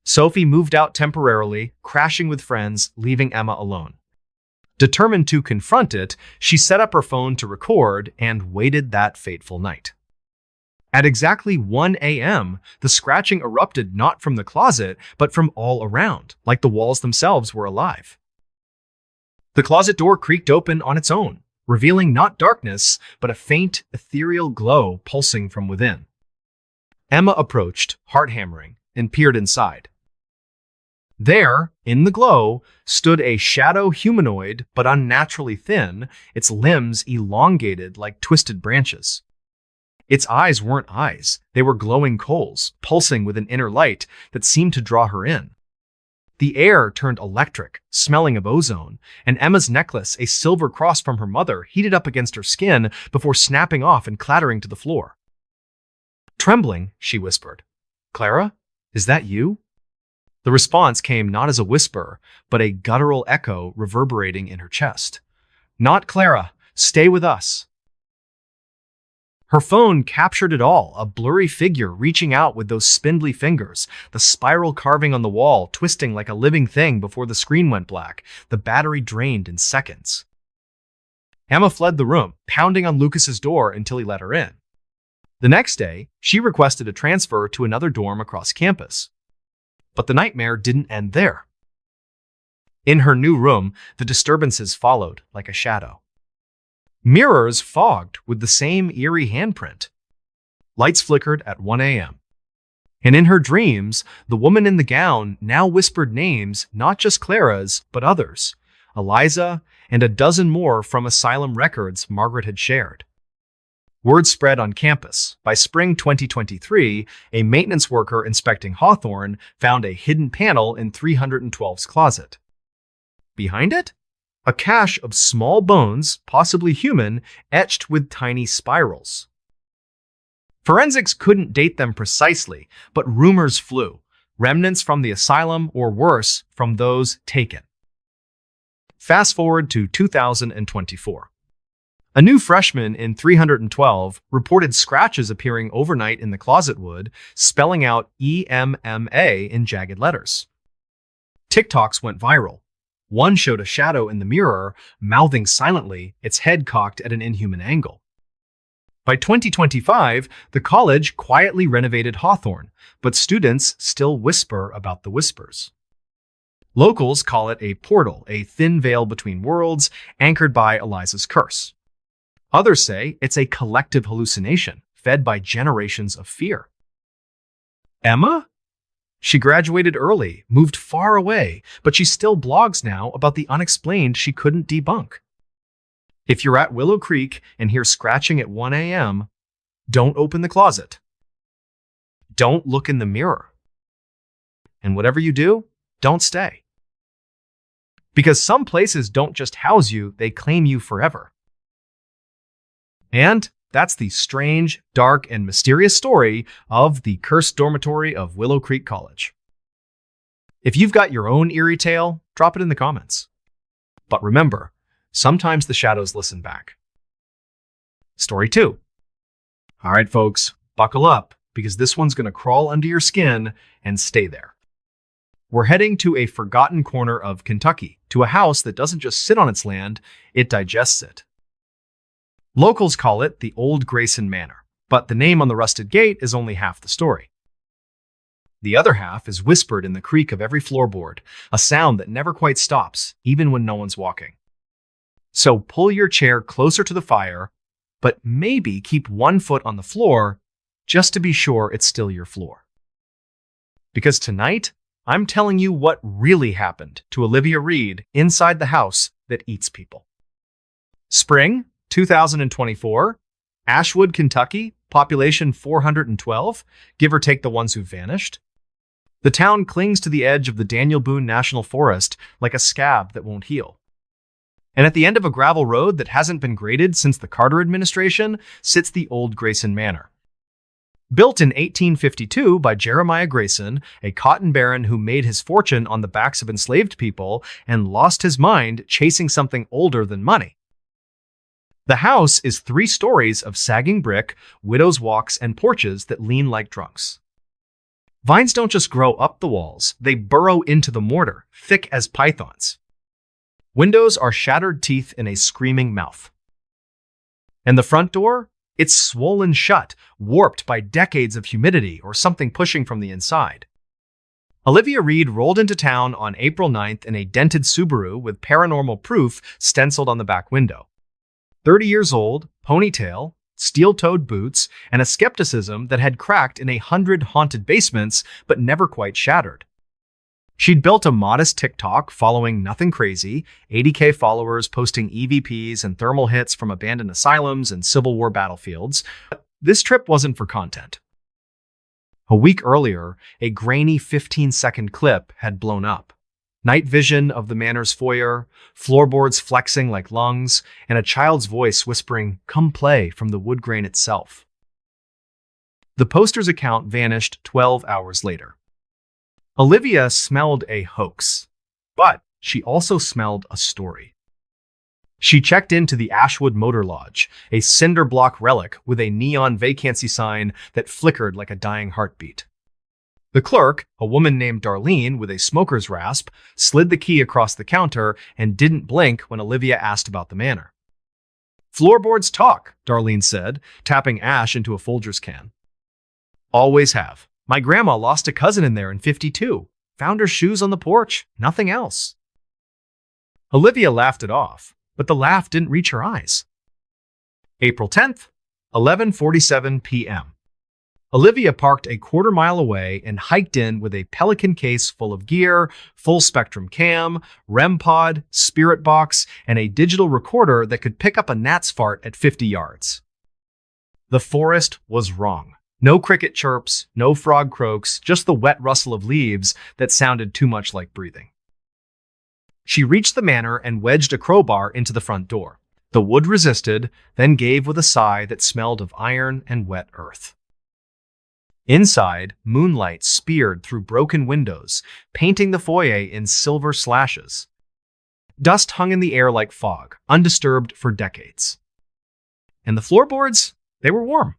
Sophie moved out temporarily, crashing with friends, leaving Emma alone. Determined to confront it, she set up her phone to record and waited that fateful night. At exactly 1 a.m., the scratching erupted not from the closet, but from all around, like the walls themselves were alive. The closet door creaked open on its own, revealing not darkness, but a faint, ethereal glow pulsing from within. Emma approached, heart hammering, and peered inside. There, in the glow, stood a shadow humanoid, but unnaturally thin, its limbs elongated like twisted branches. Its eyes weren't eyes, they were glowing coals, pulsing with an inner light that seemed to draw her in. The air turned electric, smelling of ozone, and Emma's necklace, a silver cross from her mother, heated up against her skin before snapping off and clattering to the floor. Trembling, she whispered, "Clara, is that you?" The response came not as a whisper, but a guttural echo reverberating in her chest. "Not Clara. Stay with us." Her phone captured it all, a blurry figure reaching out with those spindly fingers, the spiral carving on the wall twisting like a living thing before the screen went black, the battery drained in seconds. Emma fled the room, pounding on Lucas's door until he let her in. The next day, she requested a transfer to another dorm across campus. But the nightmare didn't end there. In her new room, the disturbances followed like a shadow. Mirrors fogged with the same eerie handprint. Lights flickered at 1 a.m. And in her dreams, the woman in the gown now whispered names, not just Clara's, but others, Eliza, and a dozen more from asylum records Margaret had shared. Word spread on campus. By spring 2023, a maintenance worker inspecting Hawthorne found a hidden panel in 312's closet. Behind it? A cache of small bones, possibly human, etched with tiny spirals. Forensics couldn't date them precisely, but rumors flew, remnants from the asylum or worse, from those taken. Fast forward to 2024. A new freshman in 312 reported scratches appearing overnight in the closet wood, spelling out EMMA in jagged letters. TikToks went viral. One showed a shadow in the mirror, mouthing silently, its head cocked at an inhuman angle. By 2025, the college quietly renovated Hawthorne, but students still whisper about the whispers. Locals call it a portal, a thin veil between worlds, anchored by Eliza's curse. Others say it's a collective hallucination, fed by generations of fear. Emma? She graduated early, moved far away, but she still blogs now about the unexplained she couldn't debunk. If you're at Willow Creek and hear scratching at 1 a.m., don't open the closet. Don't look in the mirror. And whatever you do, don't stay. Because some places don't just house you, they claim you forever. And that's the strange, dark, and mysterious story of the cursed dormitory of Willow Creek College. If you've got your own eerie tale, drop it in the comments. But remember, sometimes the shadows listen back. Story 2. All right, folks, buckle up, because this one's going to crawl under your skin and stay there. We're heading to a forgotten corner of Kentucky, to a house that doesn't just sit on its land, it digests it. Locals call it the Old Grayson Manor, but the name on the rusted gate is only half the story. The other half is whispered in the creak of every floorboard, a sound that never quite stops, even when no one's walking. So pull your chair closer to the fire, but maybe keep one foot on the floor, just to be sure it's still your floor. Because tonight, I'm telling you what really happened to Olivia Reed inside the house that eats people. Spring 2024, Ashwood, Kentucky, population 412, give or take the ones who've vanished. The town clings to the edge of the Daniel Boone National Forest like a scab that won't heal. And at the end of a gravel road that hasn't been graded since the Carter administration sits the Old Grayson Manor. Built in 1852 by Jeremiah Grayson, a cotton baron who made his fortune on the backs of enslaved people and lost his mind chasing something older than money. The house is 3 stories of sagging brick, widow's walks, and porches that lean like drunks. Vines don't just grow up the walls, they burrow into the mortar, thick as pythons. Windows are shattered teeth in a screaming mouth. And the front door? It's swollen shut, warped by decades of humidity or something pushing from the inside. Olivia Reed rolled into town on April 9th in a dented Subaru with paranormal proof stenciled on the back window. 30 years old, ponytail, steel-toed boots, and a skepticism that had cracked in 100 haunted basements but never quite shattered. She'd built a modest TikTok following nothing crazy, 80K followers posting EVPs and thermal hits from abandoned asylums and Civil War battlefields. But this trip wasn't for content. A week earlier, a grainy 15-second clip had blown up. Night vision of the manor's foyer, floorboards flexing like lungs, and a child's voice whispering, "Come play," from the wood grain itself. The poster's account vanished 12 hours later. Olivia smelled a hoax, but she also smelled a story. She checked into the Ashwood Motor Lodge, a cinder block relic with a neon vacancy sign that flickered like a dying heartbeat. The clerk, a woman named Darlene with a smoker's rasp, slid the key across the counter and didn't blink when Olivia asked about the manor. "Floorboards talk," Darlene said, tapping ash into a Folgers can. "Always have. My grandma lost a cousin in there in '52. Found her shoes on the porch, nothing else." Olivia laughed it off, but the laugh didn't reach her eyes. April 10th, 11:47 p.m. Olivia parked a quarter-mile away and hiked in with a Pelican case full of gear, full-spectrum cam, REM pod, spirit box, and a digital recorder that could pick up a gnat's fart at 50 yards. The forest was wrong. No cricket chirps, no frog croaks, just the wet rustle of leaves that sounded too much like breathing. She reached the manor and wedged a crowbar into the front door. The wood resisted, then gave with a sigh that smelled of iron and wet earth. Inside, moonlight speared through broken windows, painting the foyer in silver slashes. Dust hung in the air like fog, undisturbed for decades. And the floorboards? They were warm.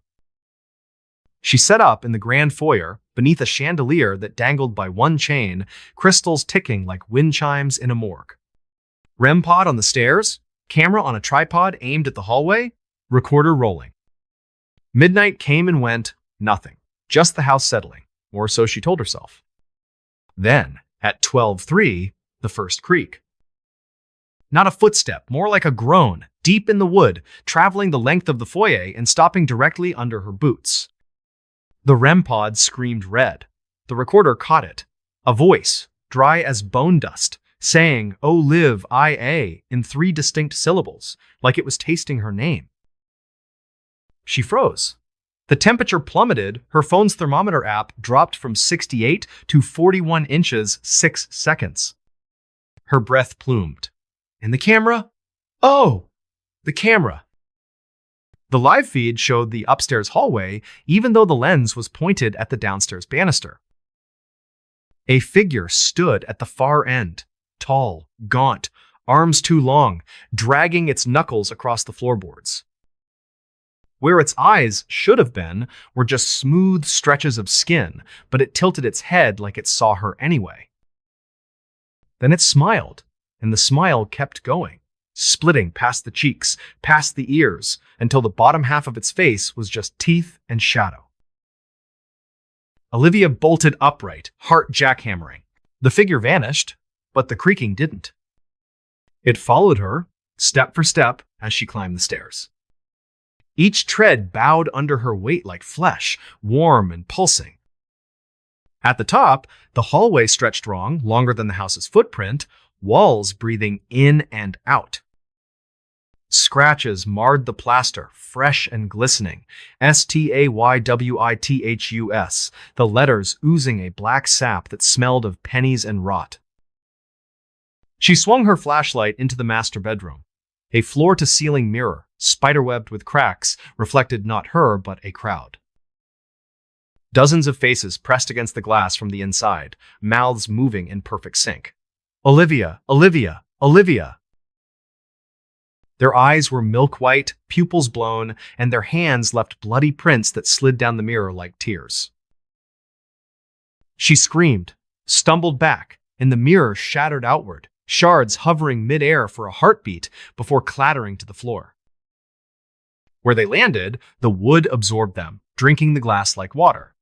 She set up in the grand foyer, beneath a chandelier that dangled by one chain, crystals ticking like wind chimes in a morgue. REM pod on the stairs, camera on a tripod aimed at the hallway, recorder rolling. Midnight came and went, nothing. Just the house settling, or so she told herself. Then, at 12:03, the first creak. Not a footstep, more like a groan, deep in the wood, traveling the length of the foyer and stopping directly under her boots. The REM pod screamed red. The recorder caught it. A voice, dry as bone dust, saying, "Oh, live, I-A," in 3 distinct syllables, like it was tasting her name. She froze. The temperature plummeted. Her phone's thermometer app dropped from 68 to 41 inches 6 seconds. Her breath plumed. And the camera? Oh, the camera. The live feed showed the upstairs hallway, even though the lens was pointed at the downstairs banister. A figure stood at the far end, tall, gaunt, arms too long, dragging its knuckles across the floorboards. Where its eyes should have been were just smooth stretches of skin, but it tilted its head like it saw her anyway. Then it smiled, and the smile kept going, splitting past the cheeks, past the ears, until the bottom half of its face was just teeth and shadow. Olivia bolted upright, heart jackhammering. The figure vanished, but the creaking didn't. It followed her, step for step, as she climbed the stairs. Each tread bowed under her weight like flesh, warm and pulsing. At the top, the hallway stretched wrong, longer than the house's footprint, walls breathing in and out. Scratches marred the plaster, fresh and glistening, STAYWITHUS, the letters oozing a black sap that smelled of pennies and rot. She swung her flashlight into the master bedroom. A floor-to-ceiling mirror, spiderwebbed with cracks, reflected not her, but a crowd. Dozens of faces pressed against the glass from the inside, mouths moving in perfect sync. "Olivia! Olivia! Olivia!" Their eyes were milk-white, pupils blown, and their hands left bloody prints that slid down the mirror like tears. She screamed, stumbled back, and the mirror shattered outward, shards hovering midair for a heartbeat before clattering to the floor. Where they landed, the wood absorbed them, drinking the glass like water.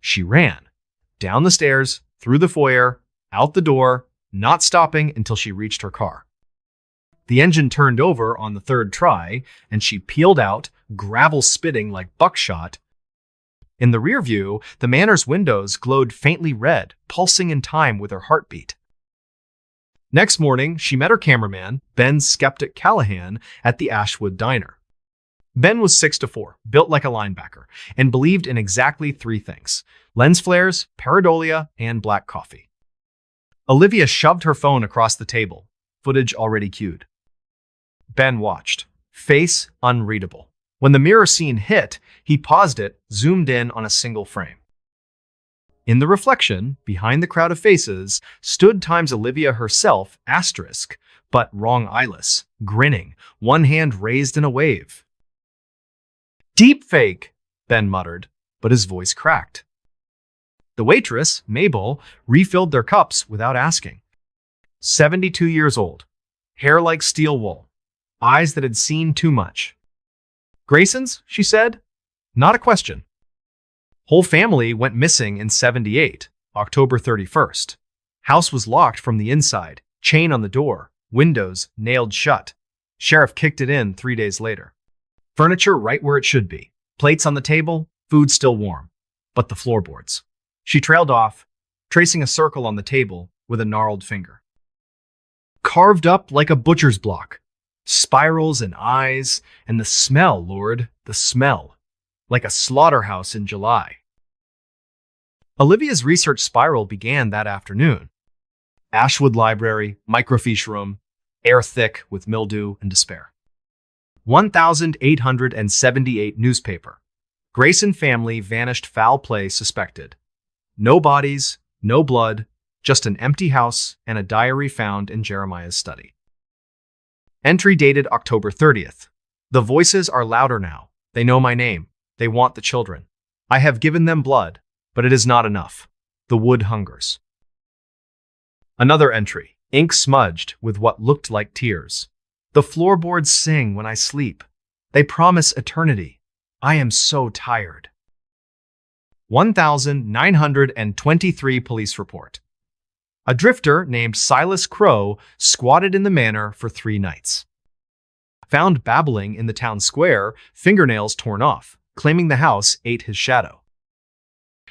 She ran, down the stairs, through the foyer, out the door, not stopping until she reached her car. The engine turned over on the third try, and she peeled out, gravel spitting like buckshot. In the rear view, the manor's windows glowed faintly red, pulsing in time with her heartbeat. Next morning, she met her cameraman, Ben Skeptic Callahan, at the Ashwood Diner. Ben was 6'4", built like a linebacker, and believed in exactly three things: lens flares, pareidolia, and black coffee. Olivia shoved her phone across the table, footage already queued. Ben watched, face unreadable. When the mirror scene hit, he paused it, zoomed in on a single frame. In the reflection, behind the crowd of faces, stood Time's Olivia herself, asterisk, but wrong eyeless, grinning, one hand raised in a wave. "Deep fake," Ben muttered, but his voice cracked. The waitress, Mabel, refilled their cups without asking. 72 years old, hair like steel wool, eyes that had seen too much. "Grayson's?" she said. Not a question. Whole family went missing in 78, October 31st. House was locked from the inside, chain on the door, windows nailed shut. Sheriff kicked it in 3 days later. Furniture right where it should be. Plates on the table, food still warm. But the floorboards. She trailed off, tracing a circle on the table with a gnarled finger. Carved up like a butcher's block. Spirals and eyes, and the smell, Lord, the smell. Like a slaughterhouse in July. Olivia's research spiral began that afternoon. Ashwood Library, microfiche room, air thick with mildew and despair. 1,878 newspaper. Grayson family vanished, foul play suspected. No bodies, no blood, just an empty house and a diary found in Jeremiah's study. Entry dated October 30th. The voices are louder now. They know my name. They want the children. I have given them blood, but it is not enough. The wood hungers. Another entry, ink smudged with what looked like tears. The floorboards sing when I sleep. They promise eternity. I am so tired. 1,923 police report. A drifter named Silas Crow squatted in the manor for 3 nights. Found babbling in the town square, fingernails torn off, claiming the house ate his shadow.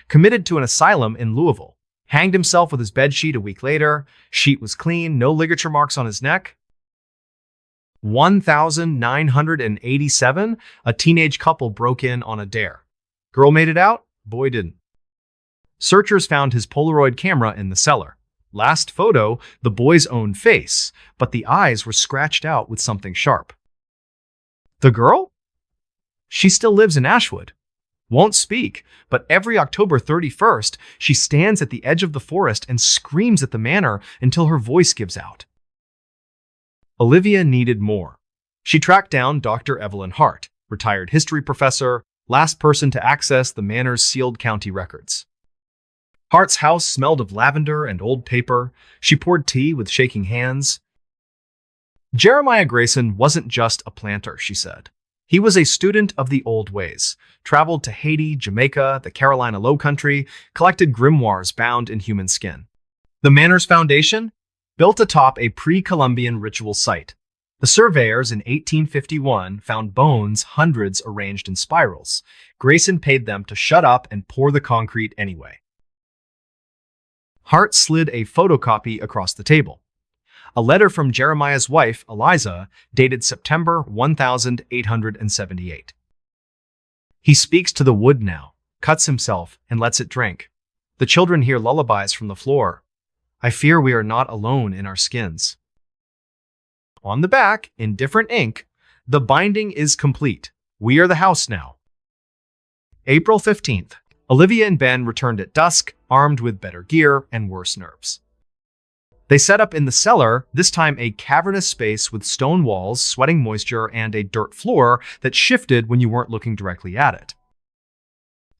Committed to an asylum in Louisville. Hanged himself with his bedsheet a week later. Sheet was clean, no ligature marks on his neck. 1,987, a teenage couple broke in on a dare. Girl made it out, boy didn't. Searchers found his Polaroid camera in the cellar. Last photo, the boy's own face, but the eyes were scratched out with something sharp. The girl? She still lives in Ashwood. Won't speak, but every October 31st, she stands at the edge of the forest and screams at the manor until her voice gives out. Olivia needed more. She tracked down Dr. Evelyn Hart, retired history professor, last person to access the manor's sealed county records. Hart's house smelled of lavender and old paper. She poured tea with shaking hands. Jeremiah Grayson wasn't just a planter, she said. He was a student of the old ways, traveled to Haiti, Jamaica, the Carolina Lowcountry, collected grimoires bound in human skin. The manor's foundation? Built atop a pre-Columbian ritual site. The surveyors in 1851 found bones, hundreds arranged in spirals. Grayson paid them to shut up and pour the concrete anyway. Hart slid a photocopy across the table. A letter from Jeremiah's wife, Eliza, dated September 1878. He speaks to the wood now, cuts himself, and lets it drink. The children hear lullabies from the floor. I fear we are not alone in our skins. On the back, in different ink, the binding is complete. We are the house now. April 15th. Olivia and Ben returned at dusk, armed with better gear and worse nerves. They set up in the cellar, this time a cavernous space with stone walls, sweating moisture, and a dirt floor that shifted when you weren't looking directly at it.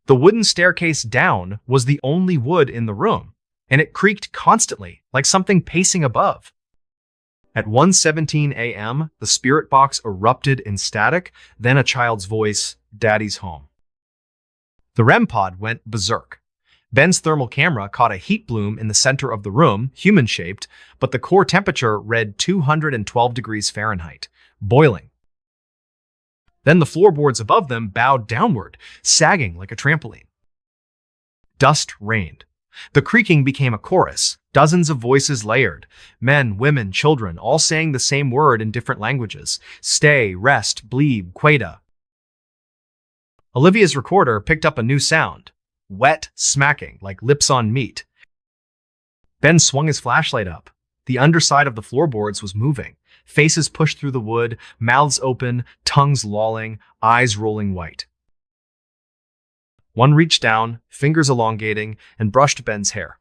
The wooden staircase down was the only wood in the room, and it creaked constantly, like something pacing above. At 1:17 a.m., the spirit box erupted in static, then a child's voice, "Daddy's home." The REM pod went berserk. Ben's thermal camera caught a heat bloom in the center of the room, human-shaped, but the core temperature read 212 degrees Fahrenheit, boiling. Then the floorboards above them bowed downward, sagging like a trampoline. Dust rained. The creaking became a chorus, dozens of voices layered, men, women, children, all saying the same word in different languages. Stay, rest, bleeb, queda. Olivia's recorder picked up a new sound, wet smacking, like lips on meat. Ben swung his flashlight up. The underside of the floorboards was moving, faces pushed through the wood, mouths open, tongues lolling, eyes rolling white. One reached down, fingers elongating, and brushed Ben's hair.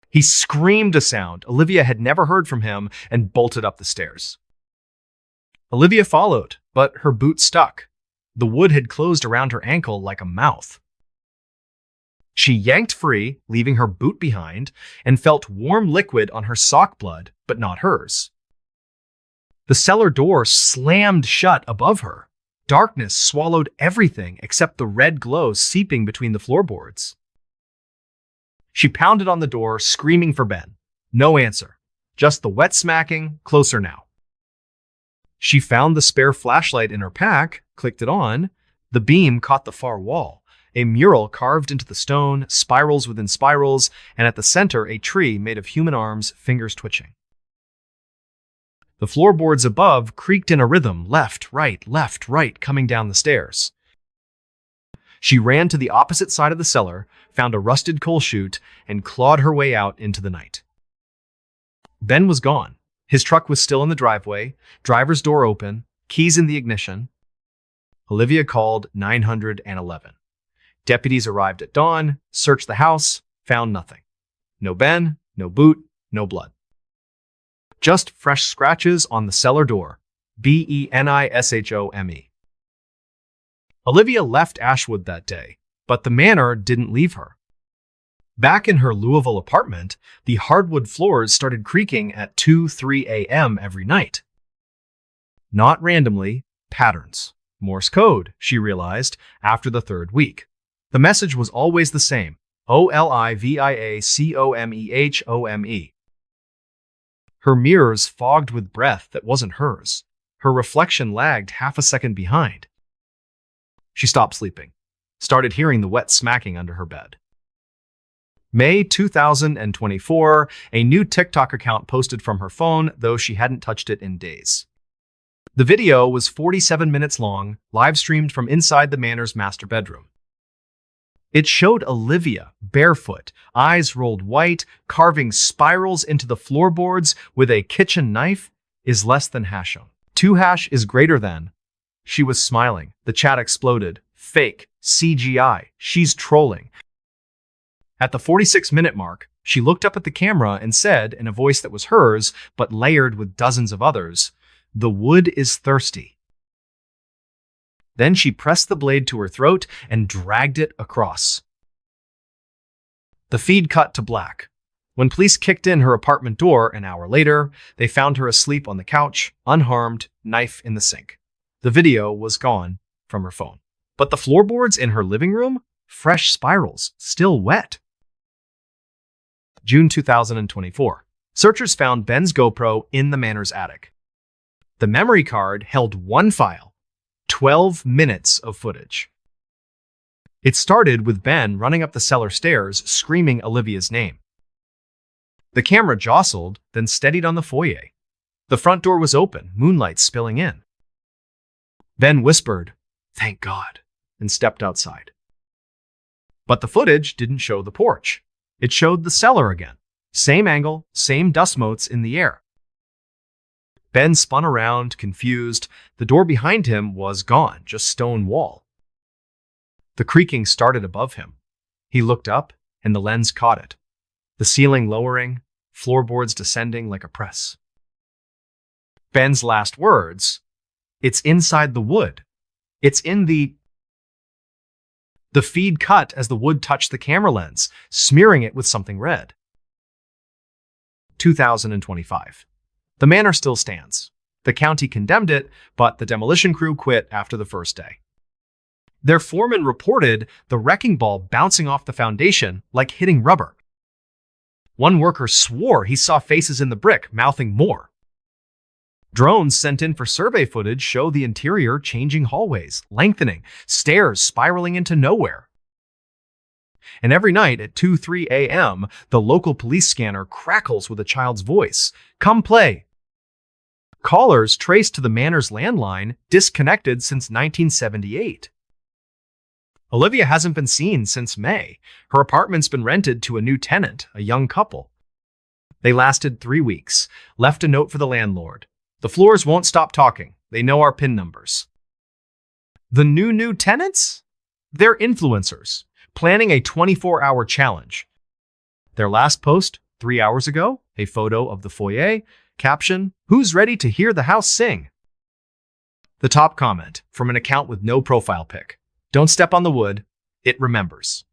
He screamed a sound Olivia had never heard from him and bolted up the stairs. Olivia followed, but her boot stuck. The wood had closed around her ankle like a mouth. She yanked free, leaving her boot behind, and felt warm liquid on her sock blood, but not hers. The cellar door slammed shut above her. Darkness swallowed everything except the red glow seeping between the floorboards. She pounded on the door, screaming for Ben. No answer. Just the wet smacking, closer now. She found the spare flashlight in her pack, clicked it on. The beam caught the far wall. A mural carved into the stone, spirals within spirals, and at the center a tree made of human arms, fingers twitching. The floorboards above creaked in a rhythm, left, right, coming down the stairs. She ran to the opposite side of the cellar, found a rusted coal chute, and clawed her way out into the night. Ben was gone. His truck was still in the driveway, driver's door open, keys in the ignition. Olivia called 911. Deputies arrived at dawn, searched the house, found nothing. No Ben, no boot, no blood. Just fresh scratches on the cellar door. Benishome. Olivia left Ashwood that day, but the manor didn't leave her. Back in her Louisville apartment, the hardwood floors started creaking at 2-3 a.m. every night. Not randomly, patterns. Morse code, she realized after the third week. The message was always the same. OLIVIACOMEHOME. Her mirrors fogged with breath that wasn't hers. Her reflection lagged half a second behind. She stopped sleeping, started hearing the wet smacking under her bed. May 2024, a new TikTok account posted from her phone, though she hadn't touched it in days. The video was 47 minutes long, live-streamed from inside the manor's master bedroom. It showed Olivia, barefoot, eyes rolled white, carving spirals into the floorboards with a kitchen knife. Is less than hash on. 2 hash is greater than. She was smiling. The chat exploded. Fake. CGI. She's trolling. At the 46-minute mark, she looked up at the camera and said, in a voice that was hers, but layered with dozens of others, "The wood is thirsty." Then she pressed the blade to her throat and dragged it across. The feed cut to black. When police kicked in her apartment door an hour later, they found her asleep on the couch, unharmed, knife in the sink. The video was gone from her phone. But the floorboards in her living room? Fresh spirals, still wet. June 2024. Searchers found Ben's GoPro in the manor's attic. The memory card held one file. 12 minutes of footage. It started with Ben running up the cellar stairs, screaming Olivia's name. The camera jostled, then steadied on the foyer. The front door was open, moonlight spilling in. Ben whispered, "Thank God," and stepped outside. But the footage didn't show the porch. It showed the cellar again. Same angle, same dust motes in the air. Ben spun around, confused. The door behind him was gone, just stone wall. The creaking started above him. He looked up, and the lens caught it. The ceiling lowering, floorboards descending like a press. Ben's last words, "It's inside the wood. It's in the..." The feed cut as the wood touched the camera lens, smearing it with something red. 2025. The manor still stands. The county condemned it, but the demolition crew quit after the first day. Their foreman reported the wrecking ball bouncing off the foundation like hitting rubber. One worker swore he saw faces in the brick, mouthing more. Drones sent in for survey footage show the interior changing hallways, lengthening, stairs spiraling into nowhere. And every night at 2-3 a.m., the local police scanner crackles with a child's voice. Come play. Callers traced to the manor's landline, disconnected since 1978. Olivia hasn't been seen since May. Her apartment's been rented to a new tenant, a young couple. They lasted 3 weeks, left a note for the landlord. The floors won't stop talking. They know our PIN numbers. The new tenants? They're influencers, planning a 24-hour challenge. Their last post, 3 hours ago, a photo of the foyer, caption, "Who's ready to hear the house sing?" The top comment, from an account with no profile pic. Don't step on the wood, it remembers.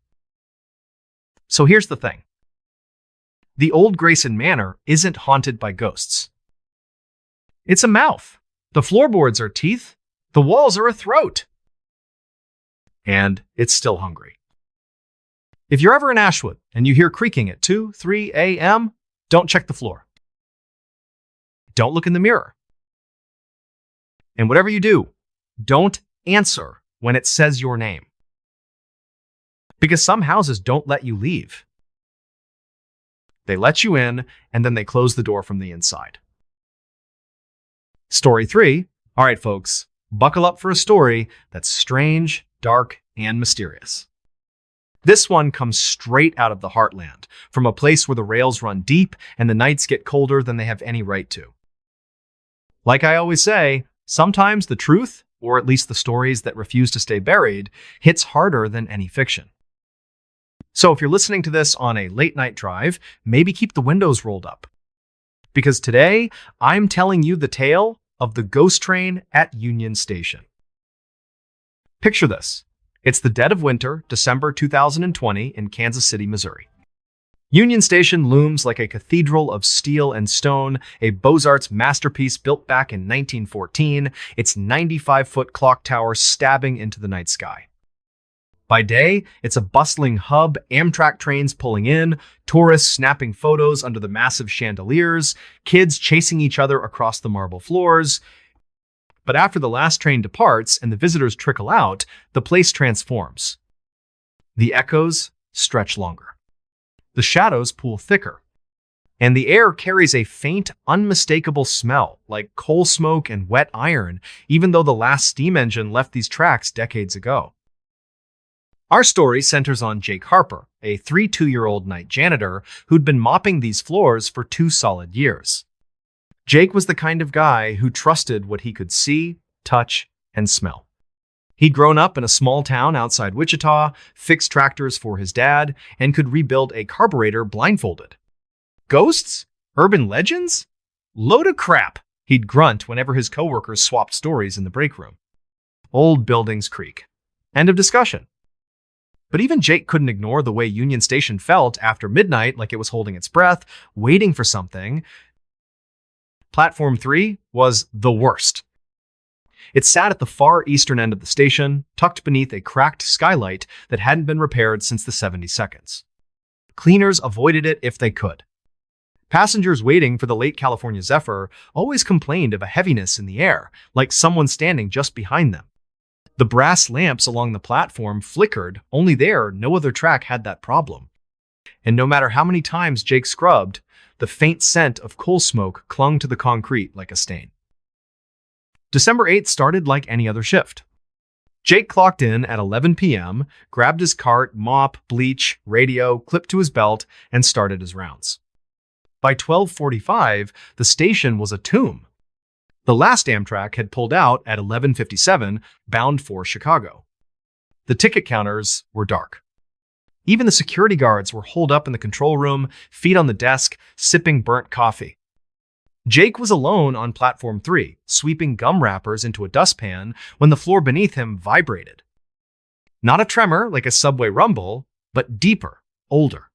So here's the thing. The old Grayson Manor isn't haunted by ghosts. It's a mouth. The floorboards are teeth. The walls are a throat. And it's still hungry. If you're ever in Ashwood and you hear creaking at 2-3 a.m., don't check the floor. Don't look in the mirror. And whatever you do, don't answer when it says your name. Because some houses don't let you leave. They let you in, and then they close the door from the inside. Story 3. All right, folks, buckle up for a story that's strange, dark, and mysterious. This one comes straight out of the heartland, from a place where the rails run deep and the nights get colder than they have any right to. Like I always say, sometimes the truth, or at least the stories that refuse to stay buried, hits harder than any fiction. So if you're listening to this on a late-night drive, maybe keep the windows rolled up. Because today, I'm telling you the tale of the ghost train at Union Station. Picture this. It's the dead of winter, December 2020, in Kansas City, Missouri. Union Station looms like a cathedral of steel and stone, a Beaux-Arts masterpiece built back in 1914, its 95-foot clock tower stabbing into the night sky. By day, it's a bustling hub, Amtrak trains pulling in, tourists snapping photos under the massive chandeliers, kids chasing each other across the marble floors. But after the last train departs and the visitors trickle out, the place transforms. The echoes stretch longer. The shadows pool thicker. And the air carries a faint, unmistakable smell, like coal smoke and wet iron, even though the last steam engine left these tracks decades ago. Our story centers on Jake Harper, a 32-year-old night janitor who'd been mopping these floors for 2 solid years. Jake was the kind of guy who trusted what he could see, touch, and smell. He'd grown up in a small town outside Wichita, fixed tractors for his dad, and could rebuild a carburetor blindfolded. Ghosts? Urban legends? Load of crap, he'd grunt whenever his coworkers swapped stories in the break room. Old buildings creak. End of discussion. But even Jake couldn't ignore the way Union Station felt after midnight, like it was holding its breath, waiting for something. Platform 3 was the worst. It sat at the far eastern end of the station, tucked beneath a cracked skylight that hadn't been repaired since the 72nds. Cleaners avoided it if they could. Passengers waiting for the late California Zephyr always complained of a heaviness in the air, like someone standing just behind them. The brass lamps along the platform flickered, only there, no other track had that problem. And no matter how many times Jake scrubbed, the faint scent of coal smoke clung to the concrete like a stain. December 8th started like any other shift. Jake clocked in at 11 p.m., grabbed his cart, mop, bleach, radio, clipped to his belt, and started his rounds. By 12:45, the station was a tomb. The last Amtrak had pulled out at 11:57, bound for Chicago. The ticket counters were dark. Even the security guards were holed up in the control room, feet on the desk, sipping burnt coffee. Jake was alone on Platform 3, sweeping gum wrappers into a dustpan when the floor beneath him vibrated. Not a tremor like a subway rumble, but deeper, older.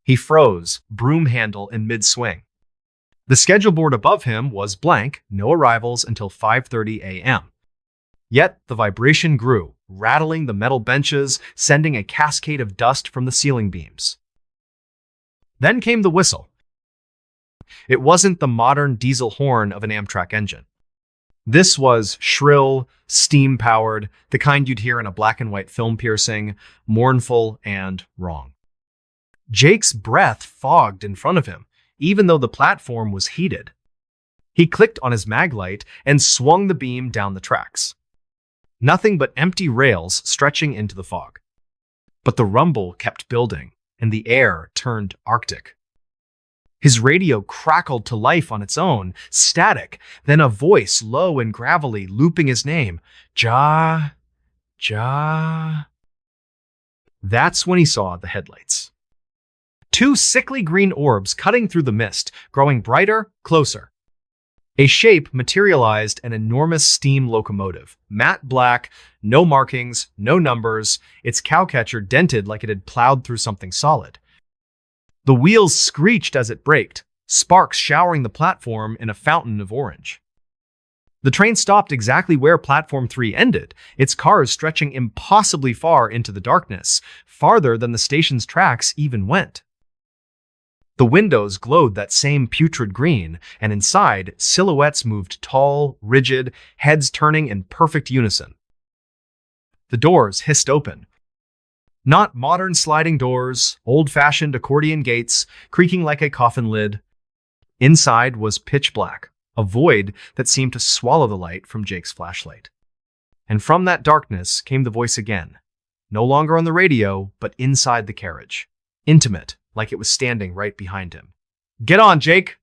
He froze, broom handle in mid-swing. The schedule board above him was blank, no arrivals until 5:30 a.m. Yet the vibration grew, rattling the metal benches, sending a cascade of dust from the ceiling beams. Then came the whistle. It wasn't the modern diesel horn of an Amtrak engine. This was shrill, steam-powered, the kind you'd hear in a black and white film piercing, mournful and wrong. Jake's breath fogged in front of him, even though the platform was heated. He clicked on his maglite and swung the beam down the tracks. Nothing but empty rails stretching into the fog. But the rumble kept building, and the air turned arctic. His radio crackled to life on its own, static, then a voice low and gravelly looping his name. Ja, Ja. That's when he saw the headlights. Two sickly green orbs cutting through the mist, growing brighter, closer. A shape materialized an enormous steam locomotive, matte black, no markings, no numbers, its cowcatcher dented like it had plowed through something solid. The wheels screeched as it braked, sparks showering the platform in a fountain of orange. The train stopped exactly where Platform 3 ended, its cars stretching impossibly far into the darkness, farther than the station's tracks even went. The windows glowed that same putrid green, and inside, silhouettes moved tall, rigid, heads turning in perfect unison. The doors hissed open. Not modern sliding doors, old-fashioned accordion gates, creaking like a coffin lid. Inside was pitch black, a void that seemed to swallow the light from Jake's flashlight. And from that darkness came the voice again, no longer on the radio, but inside the carriage, intimate, like it was standing right behind him. "Get on, Jake!"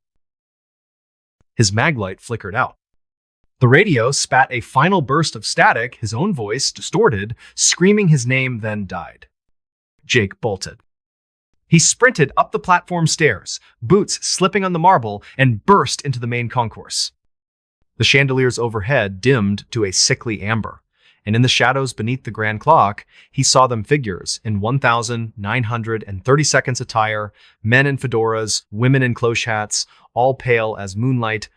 His maglite flickered out. The radio spat a final burst of static, his own voice, distorted, screaming his name, then died. Jake bolted. He sprinted up the platform stairs, boots slipping on the marble, and burst into the main concourse. The chandeliers overhead dimmed to a sickly amber, and in the shadows beneath the grand clock, he saw them figures in 1,930 seconds attire, men in fedoras, women in cloche hats, all pale as moonlight,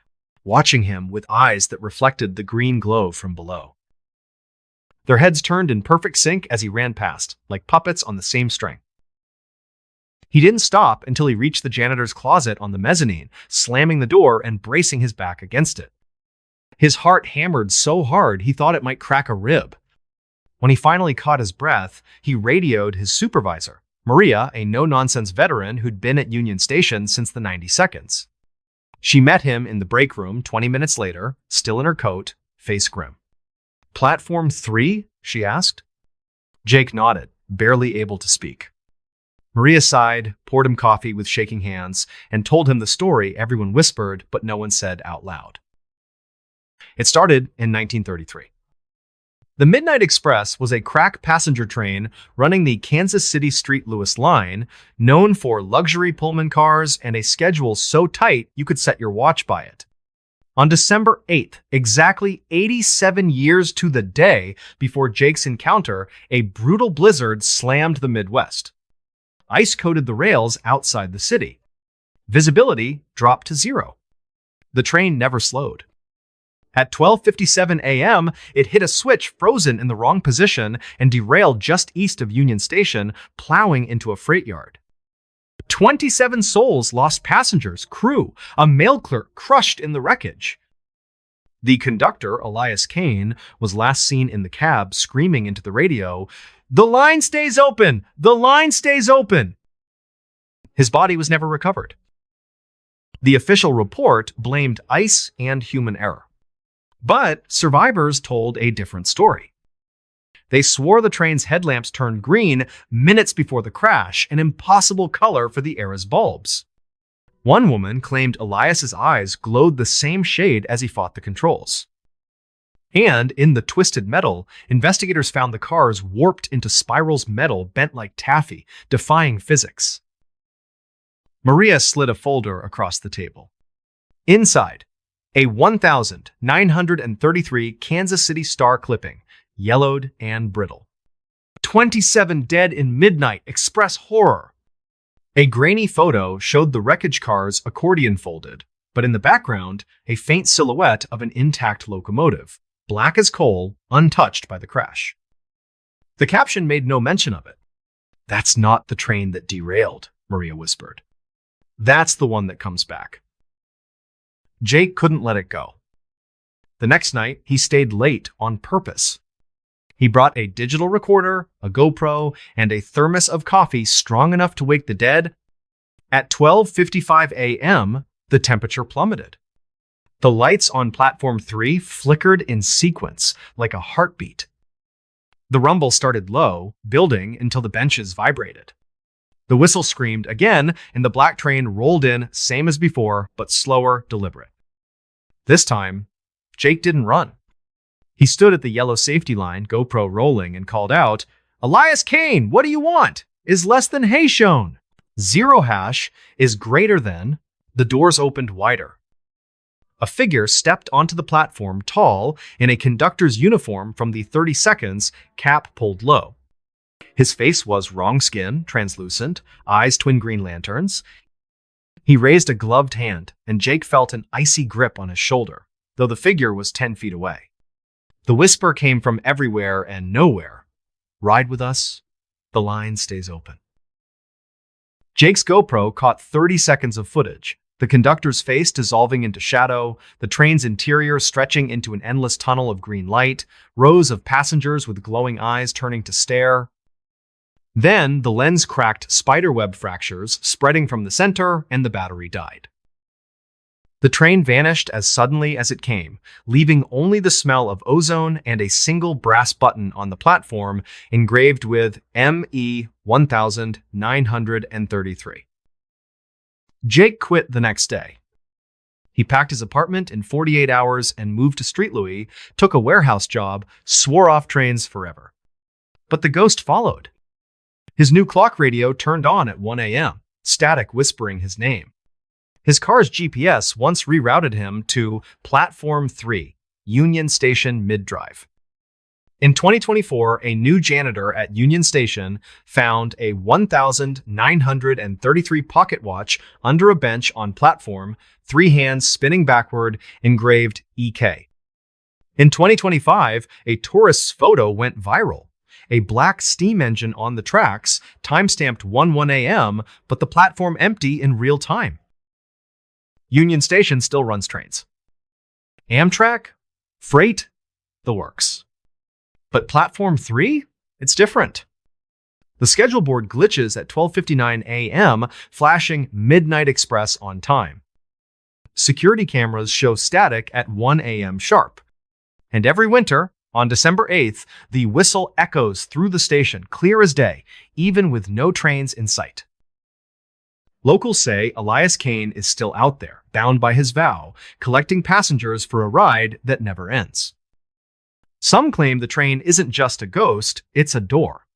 watching him with eyes that reflected the green glow from below. Their heads turned in perfect sync as he ran past, like puppets on the same string. He didn't stop until he reached the janitor's closet on the mezzanine, slamming the door and bracing his back against it. His heart hammered so hard he thought it might crack a rib. When he finally caught his breath, he radioed his supervisor, Maria, a no-nonsense veteran who'd been at Union Station since the 90 seconds. She met him in the break room 20 minutes later, still in her coat, face grim. "Platform 3?" she asked. Jake nodded, barely able to speak. Maria sighed, poured him coffee with shaking hands, and told him the story everyone whispered but no one said out loud. It started in 1933. The Midnight Express was a crack passenger train running the Kansas City-St. Louis line, known for luxury Pullman cars and a schedule so tight you could set your watch by it. On December 8th, exactly 87 years to the day before Jake's encounter, a brutal blizzard slammed the Midwest. Ice coated the rails outside the city. Visibility dropped to zero. The train never slowed. At 12:57 a.m., it hit a switch frozen in the wrong position and derailed just east of Union Station, plowing into a freight yard. 27 souls lost passengers, crew, a mail clerk crushed in the wreckage. The conductor, Elias Kane, was last seen in the cab screaming into the radio, "The line stays open! The line stays open!" His body was never recovered. The official report blamed ice and human error. But survivors told a different story. They swore the train's headlamps turned green minutes before the crash, an impossible color for the era's bulbs. One woman claimed Elias's eyes glowed the same shade as he fought the controls. And in the twisted metal, investigators found the cars warped into spirals metal bent like taffy, defying physics. Maria slid a folder across the table. Inside, a 1,933 Kansas City Star clipping, yellowed and brittle. 27 dead in midnight express horror. A grainy photo showed the wreckage car's accordion folded, but in the background, a faint silhouette of an intact locomotive, black as coal, untouched by the crash. The caption made no mention of it. "That's not the train that derailed," Maria whispered. "That's the one that comes back." Jake couldn't let it go. The next night, he stayed late on purpose. He brought a digital recorder, a GoPro, and a thermos of coffee strong enough to wake the dead. At 12:55 a.m., the temperature plummeted. The lights on Platform 3 flickered in sequence, like a heartbeat. The rumble started low, building until the benches vibrated. The whistle screamed again, and the black train rolled in, same as before, but slower, deliberate. This time, Jake didn't run. He stood at the yellow safety line, GoPro rolling, and called out, "Elias Kane, what do you want? Is less than hay shown? Zero hash is greater than..." The doors opened wider. A figure stepped onto the platform, tall, in a conductor's uniform from the 30 seconds, cap pulled low. His face was wrong skin, translucent, eyes twin green lanterns. He raised a gloved hand, and Jake felt an icy grip on his shoulder, though the figure was 10 feet away. The whisper came from everywhere and nowhere. "Ride with us. The line stays open." Jake's GoPro caught 30 seconds of footage, the conductor's face dissolving into shadow, the train's interior stretching into an endless tunnel of green light, rows of passengers with glowing eyes turning to stare. Then the lens cracked spiderweb fractures spreading from the center, and the battery died. The train vanished as suddenly as it came, leaving only the smell of ozone and a single brass button on the platform engraved with ME 1933. Jake quit the next day. He packed his apartment in 48 hours and moved to Street Louis, took a warehouse job, swore off trains forever. But the ghost followed. His new clock radio turned on at 1 a.m., static whispering his name. His car's GPS once rerouted him to Platform 3, Union Station Mid-Drive. In 2024, a new janitor at Union Station found a 1933 pocket watch under a bench on platform, 3 hands spinning backward, engraved EK. In 2025, a tourist's photo went viral. A black steam engine on the tracks, timestamped 1 a.m., but the platform empty in real time. Union Station still runs trains. Amtrak? Freight? The works. But Platform 3? It's different. The schedule board glitches at 12:59 a.m., flashing Midnight Express on time. Security cameras show static at 1 a.m. sharp. And every winter, on December 8th, the whistle echoes through the station, clear as day, even with no trains in sight. Locals say Elias Kane is still out there, bound by his vow, collecting passengers for a ride that never ends. Some claim the train isn't just a ghost, it's a door.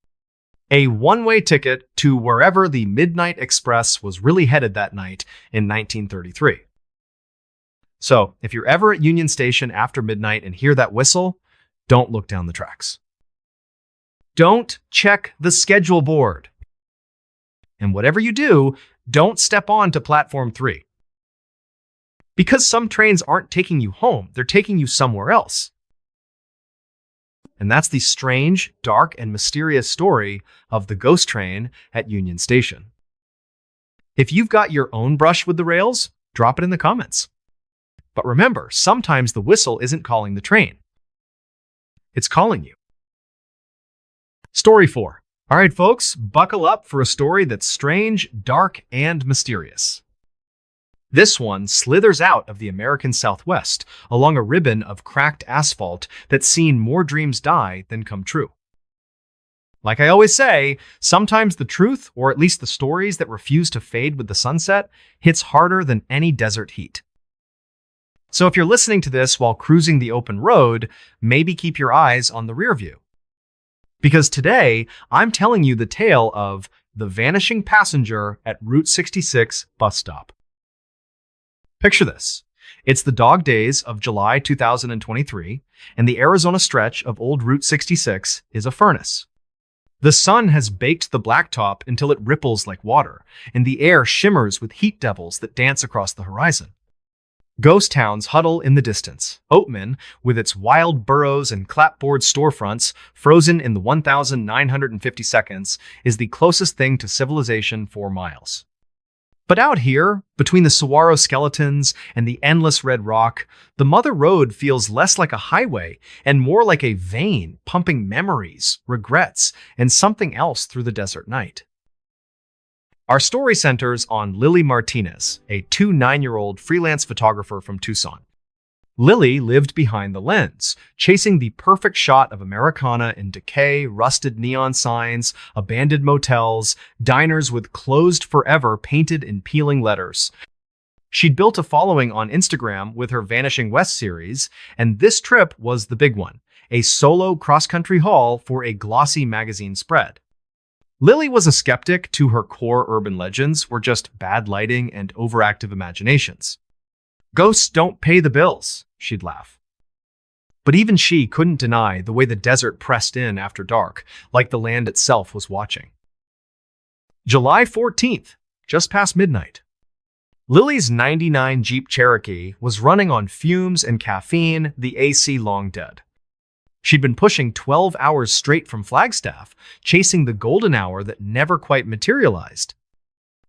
A one-way ticket to wherever the Midnight Express was really headed that night in 1933. So, if you're ever at Union Station after midnight and hear that whistle, don't look down the tracks. Don't check the schedule board. And whatever you do, don't step on to Platform 3. Because some trains aren't taking you home, they're taking you somewhere else. And that's the strange, dark, and mysterious story of the ghost train at Union Station. If you've got your own brush with the rails, drop it in the comments. But remember, sometimes the whistle isn't calling the train. It's calling you. Story 4. All right, folks, buckle up for a story that's strange, dark, and mysterious. This one slithers out of the American Southwest along a ribbon of cracked asphalt that's seen more dreams die than come true. Like I always say, sometimes the truth, or at least the stories that refuse to fade with the sunset, hits harder than any desert heat. So if you're listening to this while cruising the open road, maybe keep your eyes on the rear view. Because today, I'm telling you the tale of the vanishing passenger at Route 66 bus stop. Picture this. It's the dog days of July 2023, and the Arizona stretch of old Route 66 is a furnace. The sun has baked the blacktop until it ripples like water, and the air shimmers with heat devils that dance across the horizon. Ghost towns huddle in the distance. Oatman, with its wild burrows and clapboard storefronts frozen in the 1,950 seconds, is the closest thing to civilization for miles. But out here, between the saguaro skeletons and the endless red rock, the Mother Road feels less like a highway and more like a vein pumping memories, regrets, and something else through the desert night. Our story centers on Lily Martinez, a 9-year-old freelance photographer from Tucson. Lily lived behind the lens, chasing the perfect shot of Americana in decay, rusted neon signs, abandoned motels, diners with "closed forever" painted in peeling letters. She'd built a following on Instagram with her Vanishing West series, and this trip was the big one, a solo cross-country haul for a glossy magazine spread. Lily was a skeptic to her core urban legends were just bad lighting and overactive imaginations. "Ghosts don't pay the bills," she'd laugh. But even she couldn't deny the way the desert pressed in after dark, like the land itself was watching. July 14th, just past midnight. Lily's '99 Jeep Cherokee was running on fumes and caffeine, the AC long dead. She'd been pushing 12 hours straight from Flagstaff, chasing the golden hour that never quite materialized.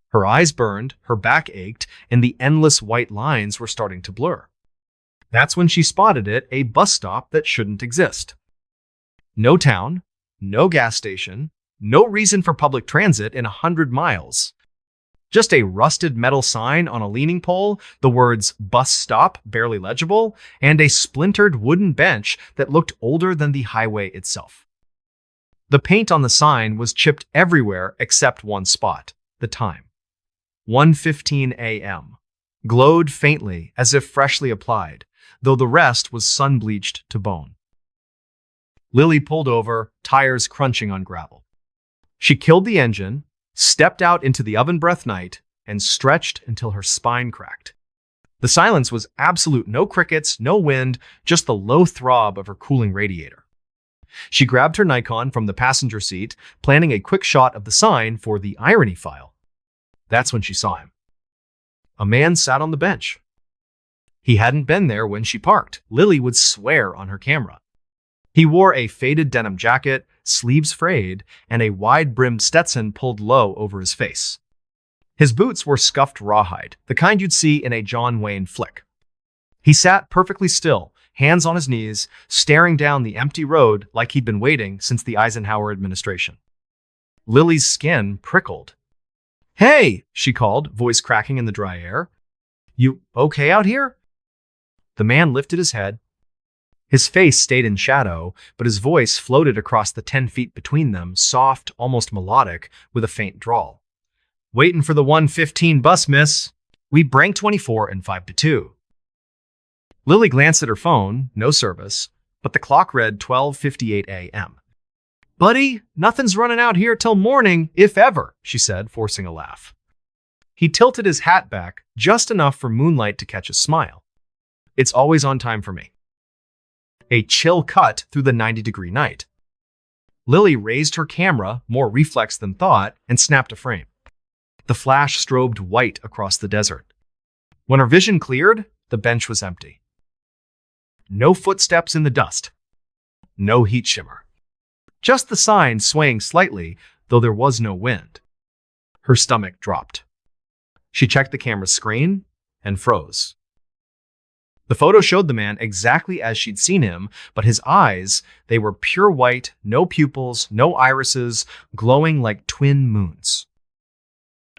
Her eyes burned, her back ached, and the endless white lines were starting to blur. That's when she spotted it, a bus stop that shouldn't exist. No town, no gas station, no reason for public transit in 100 miles. Just a rusted metal sign on a leaning pole, the words "bus stop" barely legible, and a splintered wooden bench that looked older than the highway itself. The paint on the sign was chipped everywhere except one spot, the time. 1:15 a.m. glowed faintly as if freshly applied, though the rest was sun-bleached to bone. Lily pulled over, tires crunching on gravel. She killed the engine, stepped out into the oven-breath night, and stretched until her spine cracked. The silence was absolute, no crickets, no wind, just the low throb of her cooling radiator. She grabbed her Nikon from the passenger seat, planning a quick shot of the sign for the irony file. That's when she saw him. A man sat on the bench. He hadn't been there when she parked. Lily would swear on her camera. He wore a faded denim jacket, sleeves frayed, and a wide-brimmed Stetson pulled low over his face. His boots were scuffed rawhide, the kind you'd see in a John Wayne flick. He sat perfectly still, hands on his knees, staring down the empty road like he'd been waiting since the Eisenhower administration. Lily's skin prickled. "Hey," she called, voice cracking in the dry air. "You okay out here?" The man lifted his head. His face stayed in shadow, but his voice floated across the 10 feet between them, soft, almost melodic, with a faint drawl. "Waiting for the 1:15 bus, miss. We brank 24 and 5 to 2. Lily glanced at her phone, no service, but the clock read 12:58 a.m. "Buddy, nothing's running out here till morning, if ever," she said, forcing a laugh. He tilted his hat back, just enough for moonlight to catch a smile. "It's always on time for me." A chill cut through the 90-degree night. Lily raised her camera, more reflex than thought, and snapped a frame. The flash strobed white across the desert. When her vision cleared, the bench was empty. No footsteps in the dust. No heat shimmer. Just the sign swaying slightly, though there was no wind. Her stomach dropped. She checked the camera's screen and froze. The photo showed the man exactly as she'd seen him, but his eyes, they were pure white, no pupils, no irises, glowing like twin moons.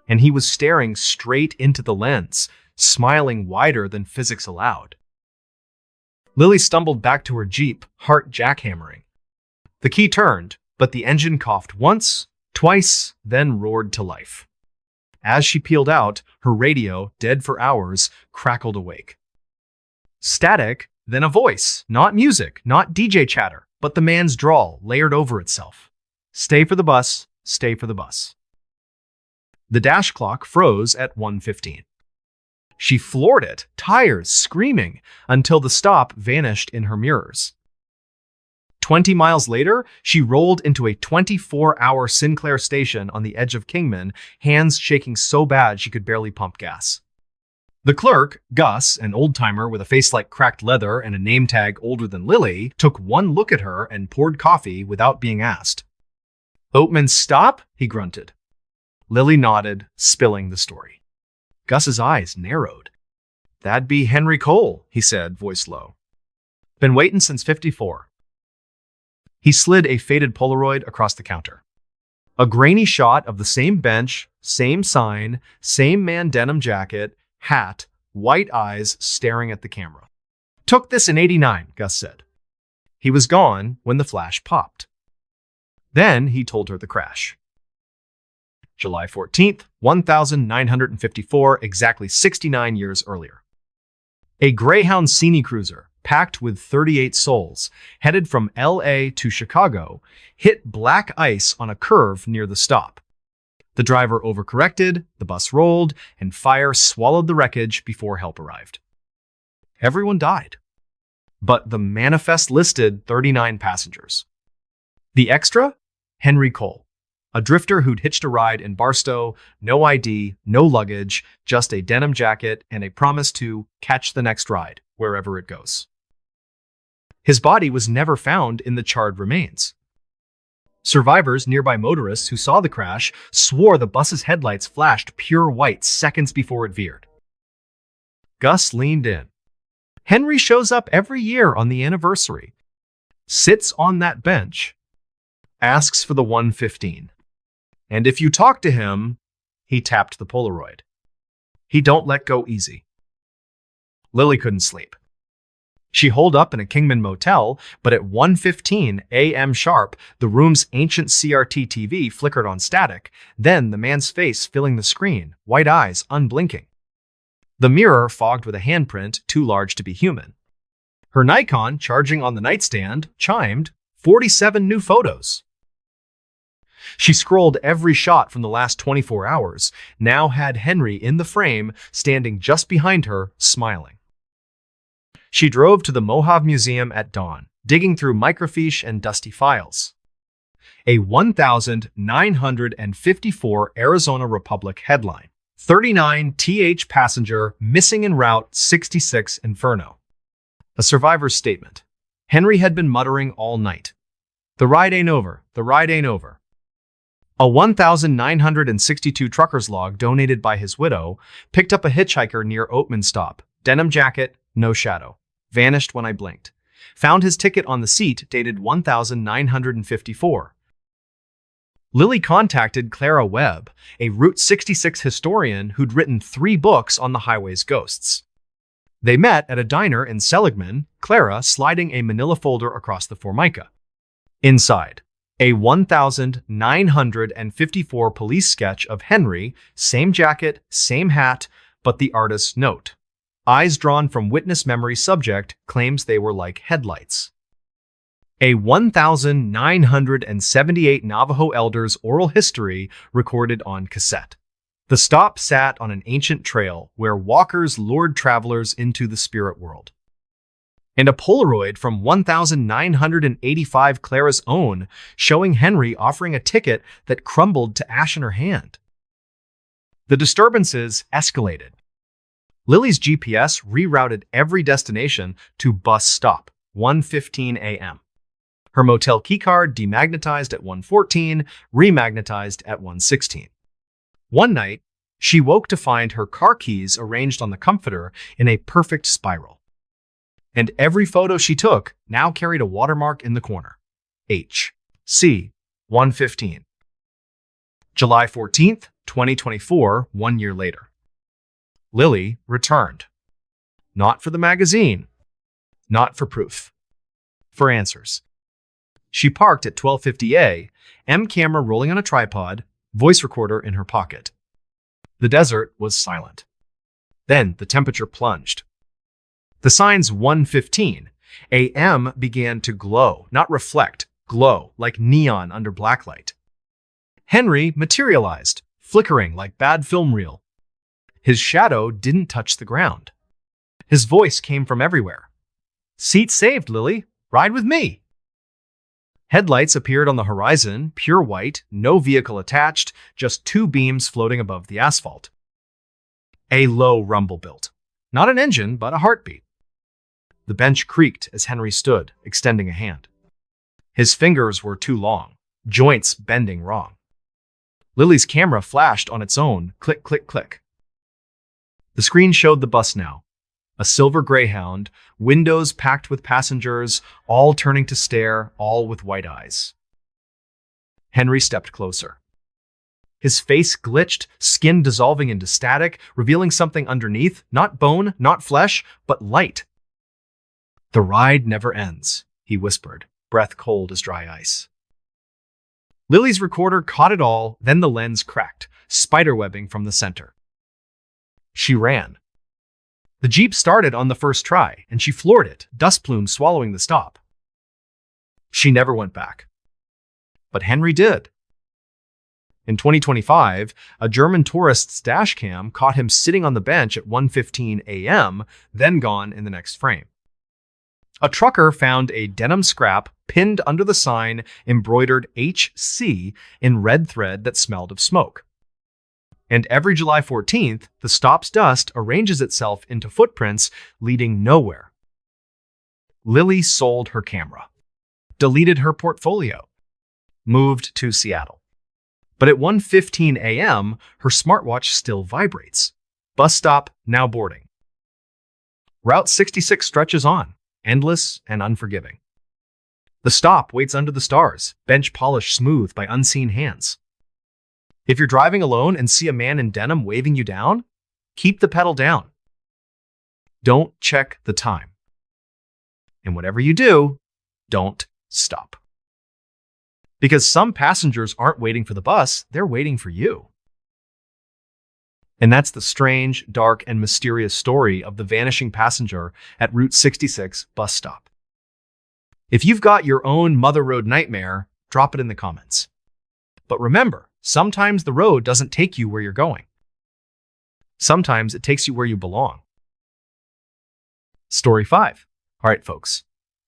And he was staring straight into the lens, smiling wider than physics allowed. Lily stumbled back to her Jeep, heart jackhammering. The key turned, but the engine coughed once, twice, then roared to life. As she peeled out, her radio, dead for hours, crackled awake. Static, then a voice, not music, not DJ chatter, but the man's drawl layered over itself. "Stay for the bus, stay for the bus." The dash clock froze at 1:15. She floored it, tires screaming, until the stop vanished in her mirrors. 20 miles later, she rolled into a 24-hour Sinclair station on the edge of Kingman, hands shaking so bad she could barely pump gas. The clerk, Gus, an old-timer with a face like cracked leather and a name tag older than Lily, took one look at her and poured coffee without being asked. "Oatman, stop," he grunted. Lily nodded, spilling the story. Gus's eyes narrowed. "That'd be Henry Cole," he said, voice low. "Been waiting since '54. He slid a faded Polaroid across the counter. A grainy shot of the same bench, same sign, same man denim jacket, hat, white eyes staring at the camera. "Took this in '89, Gus said. He was gone when the flash popped. Then he told her the crash. July 14th, 1954, exactly 69 years earlier. A Greyhound Cine cruiser, packed with 38 souls, headed from L.A. to Chicago, hit black ice on a curve near the stop. The driver overcorrected, the bus rolled, and fire swallowed the wreckage before help arrived. Everyone died. But the manifest listed 39 passengers. The extra? Henry Cole, a drifter who'd hitched a ride in Barstow, no ID, no luggage, just a denim jacket and a promise to catch the next ride, wherever it goes. His body was never found in the charred remains. Survivors, nearby motorists who saw the crash, swore the bus's headlights flashed pure white seconds before it veered. Gus leaned in. Henry shows up every year on the anniversary, sits on that bench, asks for the 115. And if you talk to him, he tapped the Polaroid. He don't let go easy. Lily couldn't sleep. She holed up in a Kingman motel, but at 1:15 a.m. sharp, the room's ancient CRT TV flickered on static, then the man's face filling the screen, white eyes unblinking. The mirror fogged with a handprint too large to be human. Her Nikon, charging on the nightstand, chimed 47 new photos. She scrolled every shot from the last 24 hours, now had Henry in the frame, standing just behind her, smiling. She drove to the Mojave Museum at dawn, digging through microfiche and dusty files. A 1,954 Arizona Republic headline. 39 TH passenger missing en route 66 Inferno. A survivor's statement. Henry had been muttering all night. The ride ain't over. The ride ain't over. A 1,962 trucker's log donated by his widow picked up a hitchhiker near Oatman Stop. Denim jacket, no shadow. Vanished when I blinked. Found his ticket on the seat dated 1,954. Lily contacted Clara Webb, a Route 66 historian who'd written 3 books on the highway's ghosts. They met at a diner in Seligman, Clara sliding a manila folder across the Formica. Inside, a 1,954 police sketch of Henry, same jacket, same hat, but the artist's note. Eyes drawn from witness memory subject claims they were like headlights. A 1,978 Navajo elders' oral history recorded on cassette. The stop sat on an ancient trail where walkers lured travelers into the spirit world. And a Polaroid from 1,985 Clara's own, showing Henry offering a ticket that crumbled to ash in her hand. The disturbances escalated. Lily's GPS rerouted every destination to bus stop, 1:15 a.m. Her motel keycard demagnetized at 1:14, remagnetized at 1:16. One night, she woke to find her car keys arranged on the comforter in a perfect spiral. And every photo she took now carried a watermark in the corner. H. C. 115. July 14th, 2024, 1 year later. Lily returned. Not for the magazine. Not for proof. For answers. She parked at 12:50 a.m., camera rolling on a tripod, voice recorder in her pocket. The desert was silent. Then the temperature plunged. The signs 1:15 a.m. began to glow, not reflect, glow like neon under blacklight. Henry materialized, flickering like bad film reel. His shadow didn't touch the ground. His voice came from everywhere. Seat saved, Lily. Ride with me. Headlights appeared on the horizon, pure white, no vehicle attached, just two beams floating above the asphalt. A low rumble built. Not an engine, but a heartbeat. The bench creaked as Henry stood, extending a hand. His fingers were too long, joints bending wrong. Lily's camera flashed on its own, click, click, click. The screen showed the bus now. A silver Greyhound, windows packed with passengers, all turning to stare, all with white eyes. Henry stepped closer. His face glitched, skin dissolving into static, revealing something underneath, not bone, not flesh, but light. "The ride never ends," he whispered, breath cold as dry ice. Lily's recorder caught it all, then the lens cracked, spiderwebbing from the center. She ran. The Jeep started on the first try, and she floored it, dust plumes swallowing the stop. She never went back. But Henry did. In 2025, a German tourist's dashcam caught him sitting on the bench at 1:15 a.m., then gone in the next frame. A trucker found a denim scrap pinned under the sign embroidered HC in red thread that smelled of smoke. And every July 14th, the stop's dust arranges itself into footprints leading nowhere. Lily sold her camera, deleted her portfolio, moved to Seattle. But at 1:15 a.m., her smartwatch still vibrates. Bus stop, now boarding. Route 66 stretches on, endless and unforgiving. The stop waits under the stars, bench polished smooth by unseen hands. If you're driving alone and see a man in denim waving you down, keep the pedal down. Don't check the time. And whatever you do, don't stop. Because some passengers aren't waiting for the bus, they're waiting for you. And that's the strange, dark, and mysterious story of the vanishing passenger at Route 66 bus stop. If you've got your own Mother Road nightmare, drop it in the comments. But remember, sometimes the road doesn't take you where you're going. Sometimes it takes you where you belong. Story 5. All right, folks,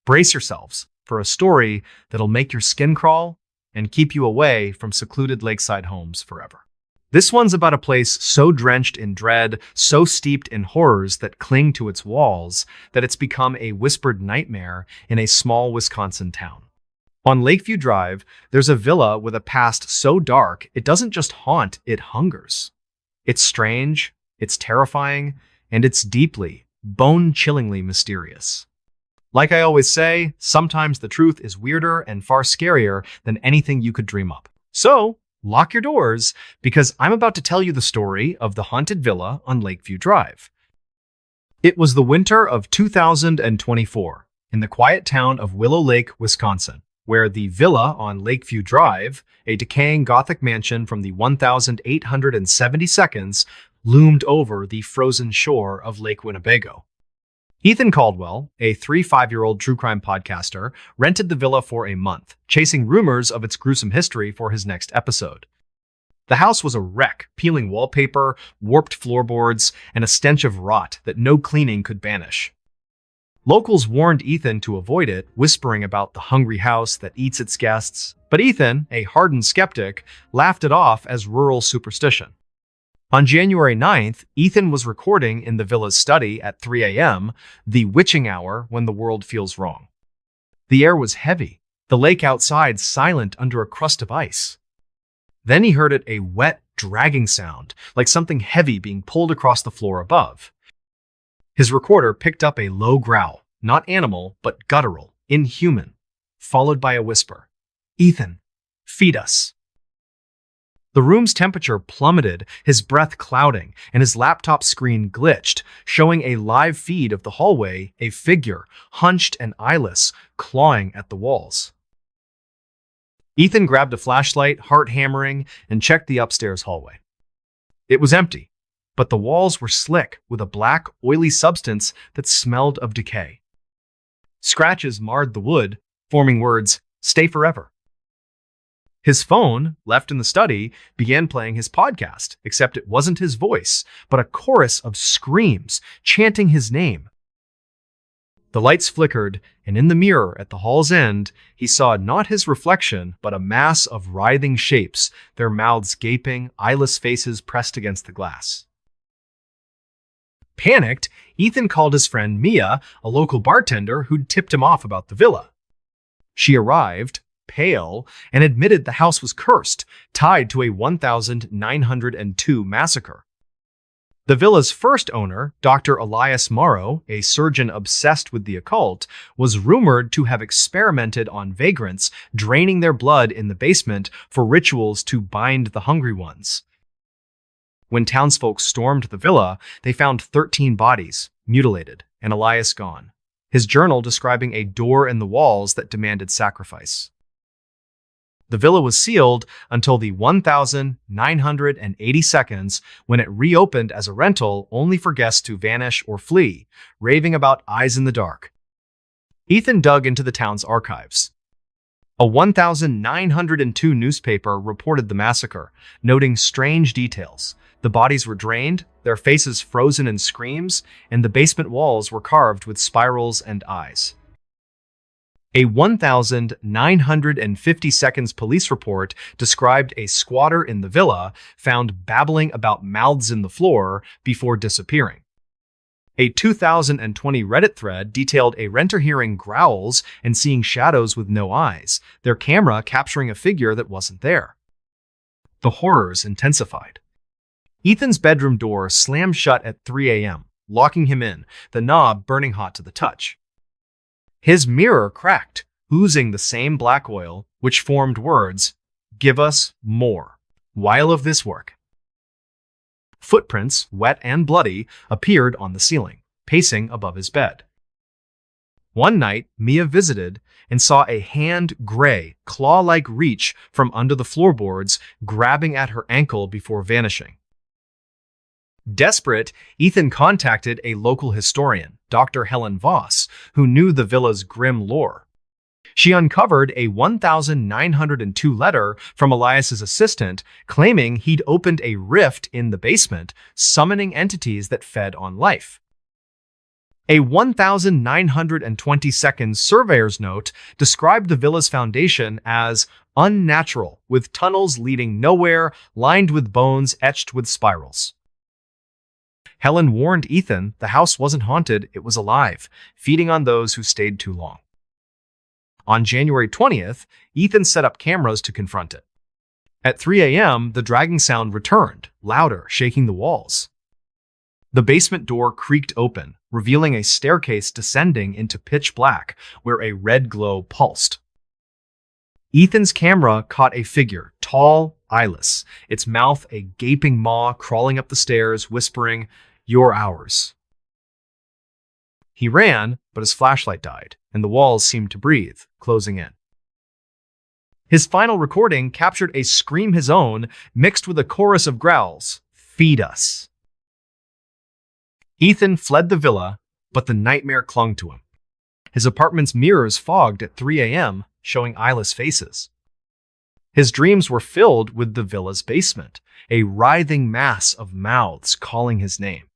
brace yourselves for a story that'll make your skin crawl and keep you away from secluded lakeside homes forever. This one's about a place so drenched in dread, so steeped in horrors that cling to its walls, that it's become a whispered nightmare in a small Wisconsin town. On Lakeview Drive, there's a villa with a past so dark, it doesn't just haunt, it hungers. It's strange, it's terrifying, and it's deeply, bone-chillingly mysterious. Like I always say, sometimes the truth is weirder and far scarier than anything you could dream up. So, lock your doors, because I'm about to tell you the story of the haunted villa on Lakeview Drive. It was the winter of 2024 in the quiet town of Willow Lake, Wisconsin, where the villa on Lakeview Drive, a decaying Gothic mansion from the 1872, loomed over the frozen shore of Lake Winnebago. Ethan Caldwell, a 5-year-old true crime podcaster, rented the villa for a month, chasing rumors of its gruesome history for his next episode. The house was a wreck, peeling wallpaper, warped floorboards, and a stench of rot that no cleaning could banish. Locals warned Ethan to avoid it, whispering about the hungry house that eats its guests, but Ethan, a hardened skeptic, laughed it off as rural superstition. On January 9th, Ethan was recording in the villa's study at 3 a.m., the witching hour when the world feels wrong. The air was heavy, the lake outside silent under a crust of ice. Then he heard it a wet, dragging sound, like something heavy being pulled across the floor above. His recorder picked up a low growl, not animal, but guttural, inhuman, followed by a whisper. "Ethan, feed us." The room's temperature plummeted, his breath clouding, and his laptop screen glitched, showing a live feed of the hallway, a figure, hunched and eyeless, clawing at the walls. Ethan grabbed a flashlight, heart hammering, and checked the upstairs hallway. It was empty, but the walls were slick with a black, oily substance that smelled of decay. Scratches marred the wood, forming words, "Stay forever." His phone, left in the study, began playing his podcast, except it wasn't his voice, but a chorus of screams chanting his name. The lights flickered, and in the mirror at the hall's end, he saw not his reflection, but a mass of writhing shapes, their mouths gaping, eyeless faces pressed against the glass. Panicked, Ethan called his friend Mia, a local bartender who'd tipped him off about the villa. She arrived, pale, and admitted the house was cursed, tied to a 1902 massacre. The villa's first owner, Dr. Elias Morrow, a surgeon obsessed with the occult, was rumored to have experimented on vagrants, draining their blood in the basement for rituals to bind the hungry ones. When townsfolk stormed the villa, they found 13 bodies, mutilated, and Elias gone, his journal describing a door in the walls that demanded sacrifice. The villa was sealed until the 1982nd, when it reopened as a rental only for guests to vanish or flee, raving about eyes in the dark. Ethan dug into the town's archives. A 1902 newspaper reported the massacre, noting strange details. The bodies were drained, their faces frozen in screams, and the basement walls were carved with spirals and eyes. A 1952 police report described a squatter in the villa found babbling about mouths in the floor before disappearing. A 2020 Reddit thread detailed a renter hearing growls and seeing shadows with no eyes, their camera capturing a figure that wasn't there. The horrors intensified. Ethan's bedroom door slammed shut at 3 a.m., locking him in, the knob burning hot to the touch. His mirror cracked, oozing the same black oil, which formed words, "Give us more. While of this work." Footprints, wet and bloody, appeared on the ceiling, pacing above his bed. One night, Mia visited and saw a hand-gray, claw-like reach from under the floorboards, grabbing at her ankle before vanishing. Desperate, Ethan contacted a local historian, Dr. Helen Voss, who knew the villa's grim lore. She uncovered a 1902 letter from Elias's assistant claiming he'd opened a rift in the basement, summoning entities that fed on life. A 1922 surveyor's note described the villa's foundation as unnatural, with tunnels leading nowhere, lined with bones etched with spirals. Helen warned Ethan the house wasn't haunted, it was alive, feeding on those who stayed too long. On January 20th, Ethan set up cameras to confront it. At 3 a.m., the dragging sound returned, louder, shaking the walls. The basement door creaked open, revealing a staircase descending into pitch black, where a red glow pulsed. Ethan's camera caught a figure, tall, eyeless, its mouth a gaping maw crawling up the stairs, whispering, "You're ours." He ran, but his flashlight died, and the walls seemed to breathe, closing in. His final recording captured a scream his own, mixed with a chorus of growls, "Feed us." Ethan fled the villa, but the nightmare clung to him. His apartment's mirrors fogged at 3 a.m., showing eyeless faces. His dreams were filled with the villa's basement, a writhing mass of mouths calling his name.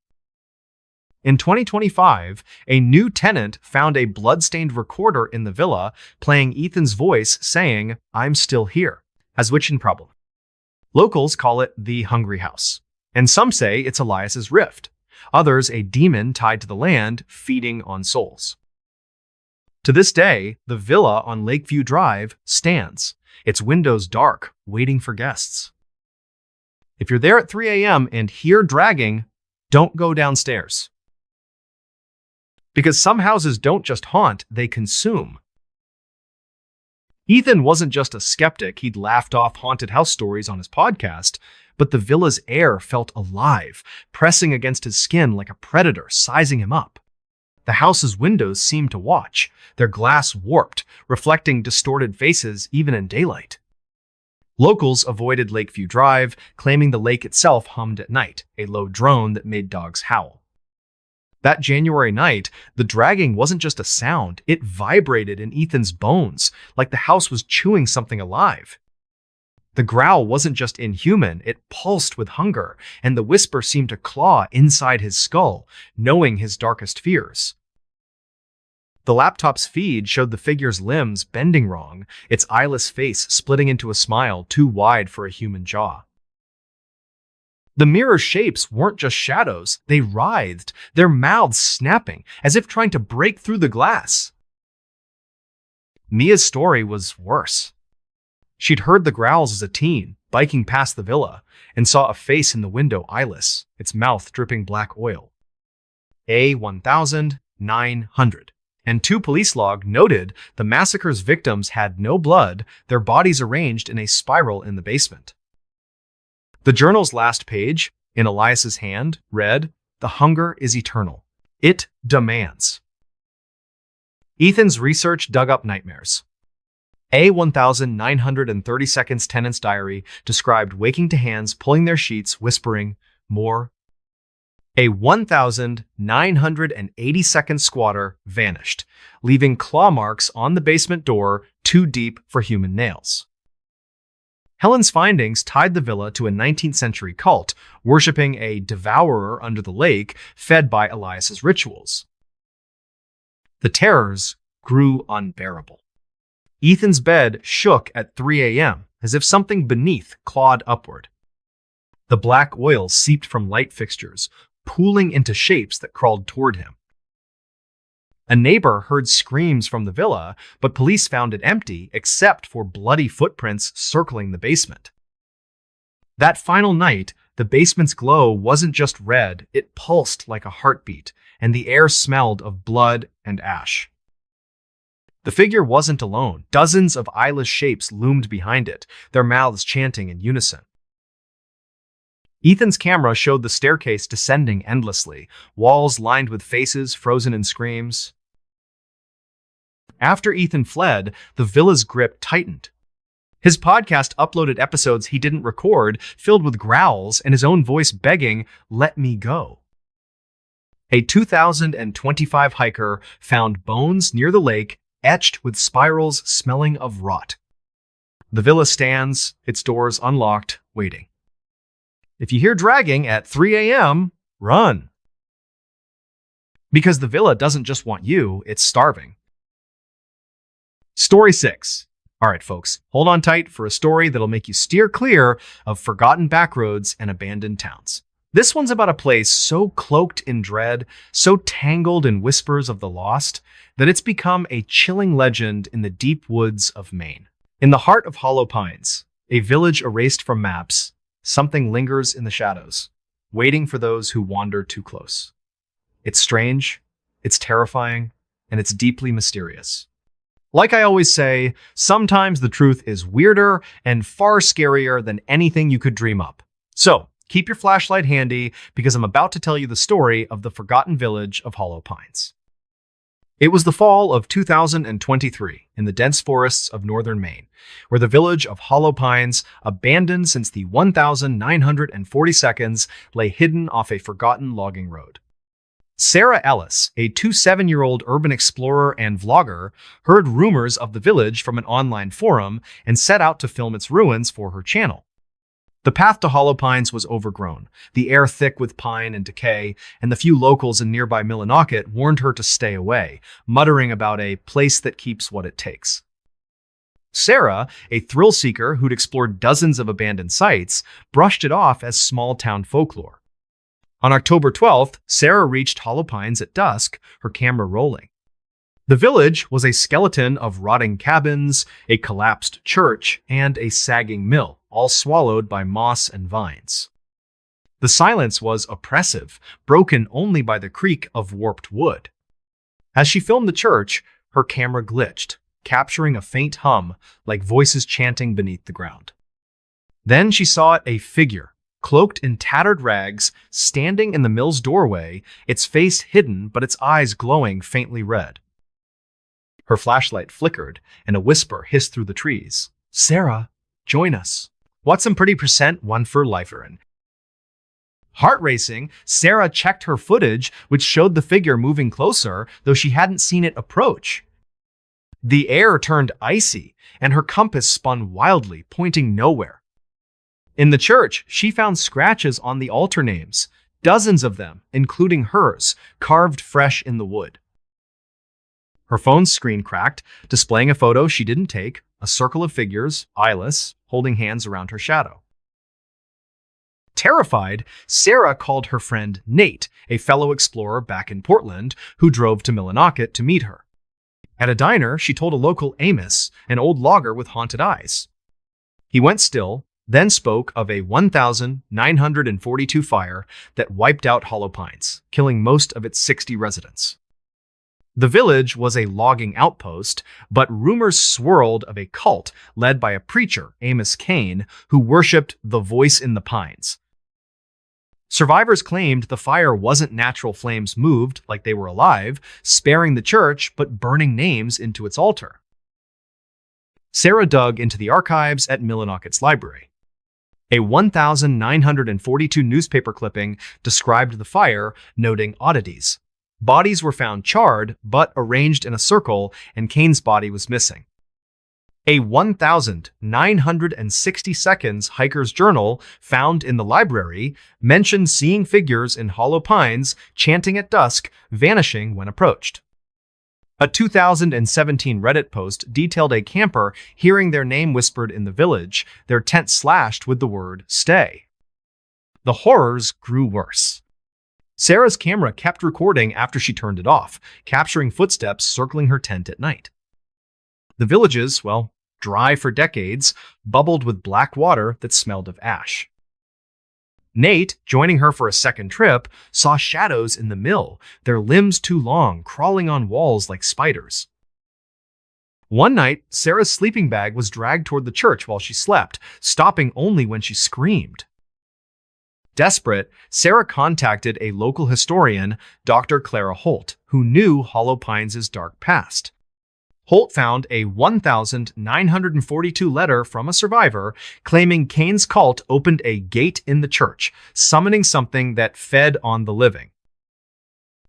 In 2025, a new tenant found a blood-stained recorder in the villa playing Ethan's voice saying, "I'm still here," as witchin' problem. Locals call it the Hungry House, and some say it's Elias's rift. Others, a demon tied to the land, feeding on souls. To this day, the villa on Lakeview Drive stands, its windows dark, waiting for guests. If you're there at 3 a.m. and hear dragging, don't go downstairs. Because some houses don't just haunt, they consume. Ethan wasn't just a skeptic, he'd laughed off haunted house stories on his podcast, but the villa's air felt alive, pressing against his skin like a predator, sizing him up. The house's windows seemed to watch, their glass warped, reflecting distorted faces even in daylight. Locals avoided Lakeview Drive, claiming the lake itself hummed at night, a low drone that made dogs howl. That January night, the dragging wasn't just a sound, it vibrated in Ethan's bones, like the house was chewing something alive. The growl wasn't just inhuman, it pulsed with hunger, and the whisper seemed to claw inside his skull, knowing his darkest fears. The laptop's feed showed the figure's limbs bending wrong, its eyeless face splitting into a smile too wide for a human jaw. The mirror shapes weren't just shadows, they writhed, their mouths snapping, as if trying to break through the glass. Mia's story was worse. She'd heard the growls as a teen, biking past the villa, and saw a face in the window eyeless, its mouth dripping black oil. A1900. And 2 police log noted the massacre's victims had no blood, their bodies arranged in a spiral in the basement. The journal's last page, in Elias's hand, read, "The hunger is eternal. It demands." Ethan's research dug up nightmares. A 1930 tenant's diary described waking to hands pulling their sheets, whispering, "More." A 1980 squatter vanished, leaving claw marks on the basement door too deep for human nails. Helen's findings tied the villa to a 19th century cult, worshipping a devourer under the lake fed by Elias's rituals. The terrors grew unbearable. Ethan's bed shook at 3 a.m., as if something beneath clawed upward. The black oil seeped from light fixtures, pooling into shapes that crawled toward him. A neighbor heard screams from the villa, but police found it empty except for bloody footprints circling the basement. That final night, the basement's glow wasn't just red, it pulsed like a heartbeat, and the air smelled of blood and ash. The figure wasn't alone. Dozens of eyeless shapes loomed behind it, their mouths chanting in unison. Ethan's camera showed the staircase descending endlessly, walls lined with faces frozen in screams. After Ethan fled, the villa's grip tightened. His podcast uploaded episodes he didn't record, filled with growls and his own voice begging, "Let me go." A 2025 hiker found bones near the lake, etched with spirals smelling of rot. The villa stands, its doors unlocked, waiting. If you hear dragging at 3 a.m., run. Because the villa doesn't just want you, it's starving. Story 6. All right, folks, hold on tight for a story that'll make you steer clear of forgotten backroads and abandoned towns. This one's about a place so cloaked in dread, so tangled in whispers of the lost, that it's become a chilling legend in the deep woods of Maine. In the heart of Hollow Pines, a village erased from maps, something lingers in the shadows, waiting for those who wander too close. It's strange, it's terrifying, and it's deeply mysterious. Like I always say, sometimes the truth is weirder and far scarier than anything you could dream up. So, keep your flashlight handy because I'm about to tell you the story of the forgotten village of Hollow Pines. It was the fall of 2023 in the dense forests of northern Maine, where the village of Hollow Pines, abandoned since the 1942, lay hidden off a forgotten logging road. Sarah Ellis, a 27-year-old urban explorer and vlogger, heard rumors of the village from an online forum and set out to film its ruins for her channel. The path to Hollow Pines was overgrown, the air thick with pine and decay, and the few locals in nearby Millinocket warned her to stay away, muttering about a place that keeps what it takes. Sarah, a thrill seeker who'd explored dozens of abandoned sites, brushed it off as small-town folklore. On October 12th, Sarah reached Hollow Pines at dusk, her camera rolling. The village was a skeleton of rotting cabins, a collapsed church, and a sagging mill, all swallowed by moss and vines. The silence was oppressive, broken only by the creak of warped wood. As she filmed the church, her camera glitched, capturing a faint hum like voices chanting beneath the ground. Then she saw a figure, cloaked in tattered rags, standing in the mill's doorway, its face hidden but its eyes glowing faintly red. Her flashlight flickered, and a whisper hissed through the trees. "Sarah, join us. What's some pretty percent one for liferin?" Heart racing, Sarah checked her footage, which showed the figure moving closer, though she hadn't seen it approach. The air turned icy, and her compass spun wildly, pointing nowhere. In the church, she found scratches on the altar names, dozens of them, including hers, carved fresh in the wood. Her phone's screen cracked, displaying a photo she didn't take, a circle of figures, eyeless, holding hands around her shadow. Terrified, Sarah called her friend Nate, a fellow explorer back in Portland, who drove to Millinocket to meet her. At a diner, she told a local Amos, an old logger with haunted eyes. He went still, then spoke of a 1,942 fire that wiped out Hollow Pines, killing most of its 60 residents. The village was a logging outpost, but rumors swirled of a cult led by a preacher, Amos Kane, who worshipped the voice in the pines. Survivors claimed the fire wasn't natural flames moved like they were alive, sparing the church but burning names into its altar. Sarah dug into the archives at Millinocket's library. A 1,942 newspaper clipping described the fire, noting oddities. Bodies were found charred, but arranged in a circle, and Kane's body was missing. A 1,960 seconds hiker's journal found in the library mentioned seeing figures in Hollow Pines chanting at dusk, vanishing when approached. A 2017 Reddit post detailed a camper hearing their name whispered in the village, their tent slashed with the word, "Stay." The horrors grew worse. Sarah's camera kept recording after she turned it off, capturing footsteps circling her tent at night. The villages, dry for decades, bubbled with black water that smelled of ash. Nate, joining her for a second trip, saw shadows in the mill, their limbs too long, crawling on walls like spiders. One night, Sarah's sleeping bag was dragged toward the church while she slept, stopping only when she screamed. Desperate, Sarah contacted a local historian, Dr. Clara Holt, who knew Hollow Pines' dark past. Holt found a 1,942 letter from a survivor claiming Kane's cult opened a gate in the church, summoning something that fed on the living.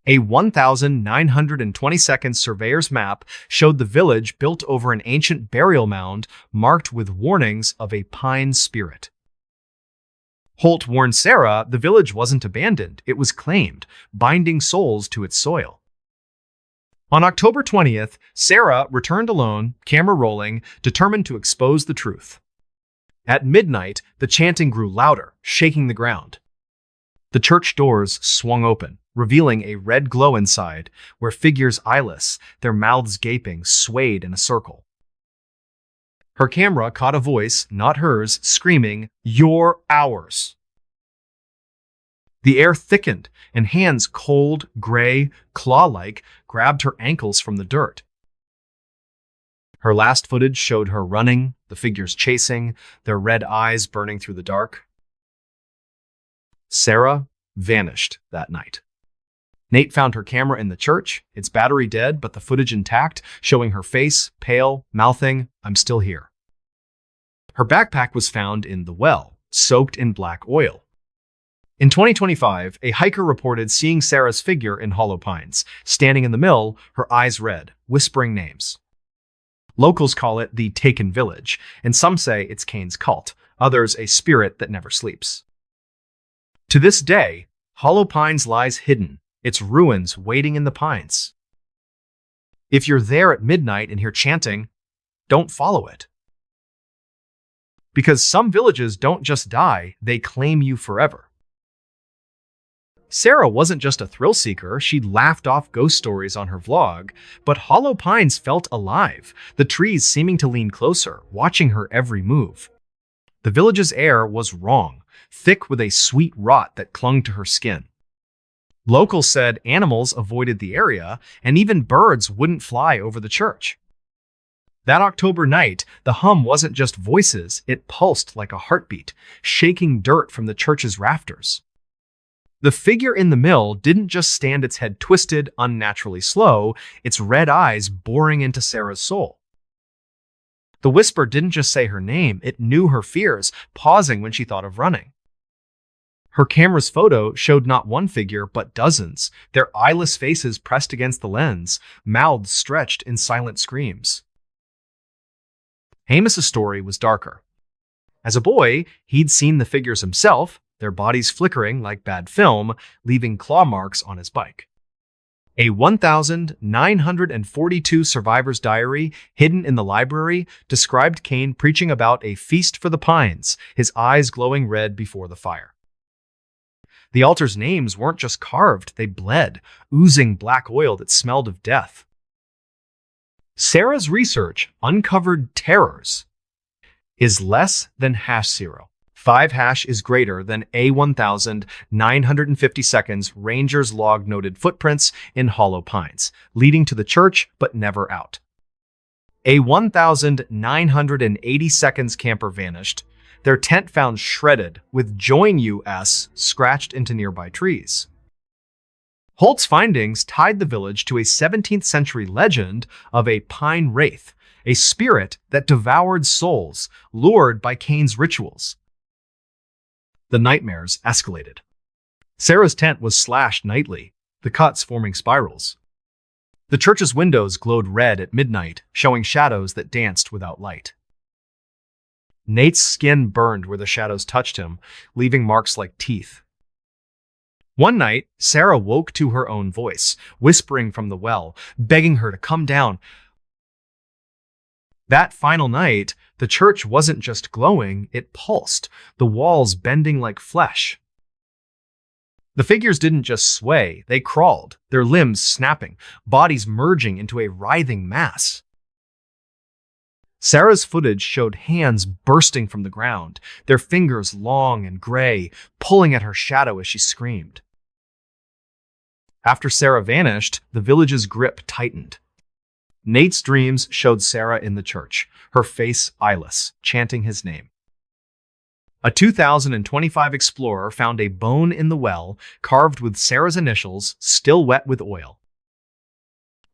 A 1,922 surveyor's map showed the village built over an ancient burial mound marked with warnings of a pine spirit. Holt warned Sarah the village wasn't abandoned, it was claimed, binding souls to its soil. On October 20th, Sarah returned alone, camera rolling, determined to expose the truth. At midnight, the chanting grew louder, shaking the ground. The church doors swung open, revealing a red glow inside, where figures eyeless, their mouths gaping, swayed in a circle. Her camera caught a voice, not hers, screaming, "You're ours!" The air thickened, and hands cold, gray, claw-like, grabbed her ankles from the dirt. Her last footage showed her running, the figures chasing, their red eyes burning through the dark. Sarah vanished that night. Nate found her camera in the church, its battery dead, but the footage intact, showing her face, pale, mouthing, "I'm still here." Her backpack was found in the well, soaked in black oil. In 2025, a hiker reported seeing Sarah's figure in Hollow Pines, standing in the mill, her eyes red, whispering names. Locals call it the Taken Village, and some say it's Kane's cult, others a spirit that never sleeps. To this day, Hollow Pines lies hidden, its ruins waiting in the pines. If you're there at midnight and hear chanting, don't follow it. Because some villages don't just die, they claim you forever. Sarah wasn't just a thrill seeker, she'd laughed off ghost stories on her vlog, but Hollow Pines felt alive, the trees seeming to lean closer, watching her every move. The village's air was wrong, thick with a sweet rot that clung to her skin. Locals said animals avoided the area, and even birds wouldn't fly over the church. That October night, the hum wasn't just voices, it pulsed like a heartbeat, shaking dirt from the church's rafters. The figure in the mill didn't just stand its head twisted, unnaturally slow, its red eyes boring into Sarah's soul. The whisper didn't just say her name, it knew her fears, pausing when she thought of running. Her camera's photo showed not one figure, but dozens, their eyeless faces pressed against the lens, mouths stretched in silent screams. Amos's story was darker. As a boy, he'd seen the figures himself, their bodies flickering like bad film, leaving claw marks on his bike. A 1,942 survivor's diary hidden in the library described Kane preaching about a feast for the pines, his eyes glowing red before the fire. The altar's names weren't just carved, they bled, oozing black oil that smelled of death. Sarah's research uncovered terrors is less than #0. 5 hash is greater than a 1,950 seconds Rangers log noted footprints in hollow pines, leading to the church but never out. A 1,980 seconds camper vanished, their tent found shredded with "Join US" scratched into nearby trees. Holt's findings tied the village to a 17th century legend of a pine wraith, a spirit that devoured souls, lured by Kane's rituals. The nightmares escalated. Sarah's tent was slashed nightly, the cuts forming spirals. The church's windows glowed red at midnight, showing shadows that danced without light. Nate's skin burned where the shadows touched him, leaving marks like teeth. One night, Sarah woke to her own voice, whispering from the well, begging her to come down. That final night, the church wasn't just glowing, it pulsed, the walls bending like flesh. The figures didn't just sway, they crawled, their limbs snapping, bodies merging into a writhing mass. Sarah's footage showed hands bursting from the ground, their fingers long and gray, pulling at her shadow as she screamed. After Sarah vanished, the village's grip tightened. Nate's dreams showed Sarah in the church, her face eyeless, chanting his name. A 2025 explorer found a bone in the well, carved with Sarah's initials, still wet with oil.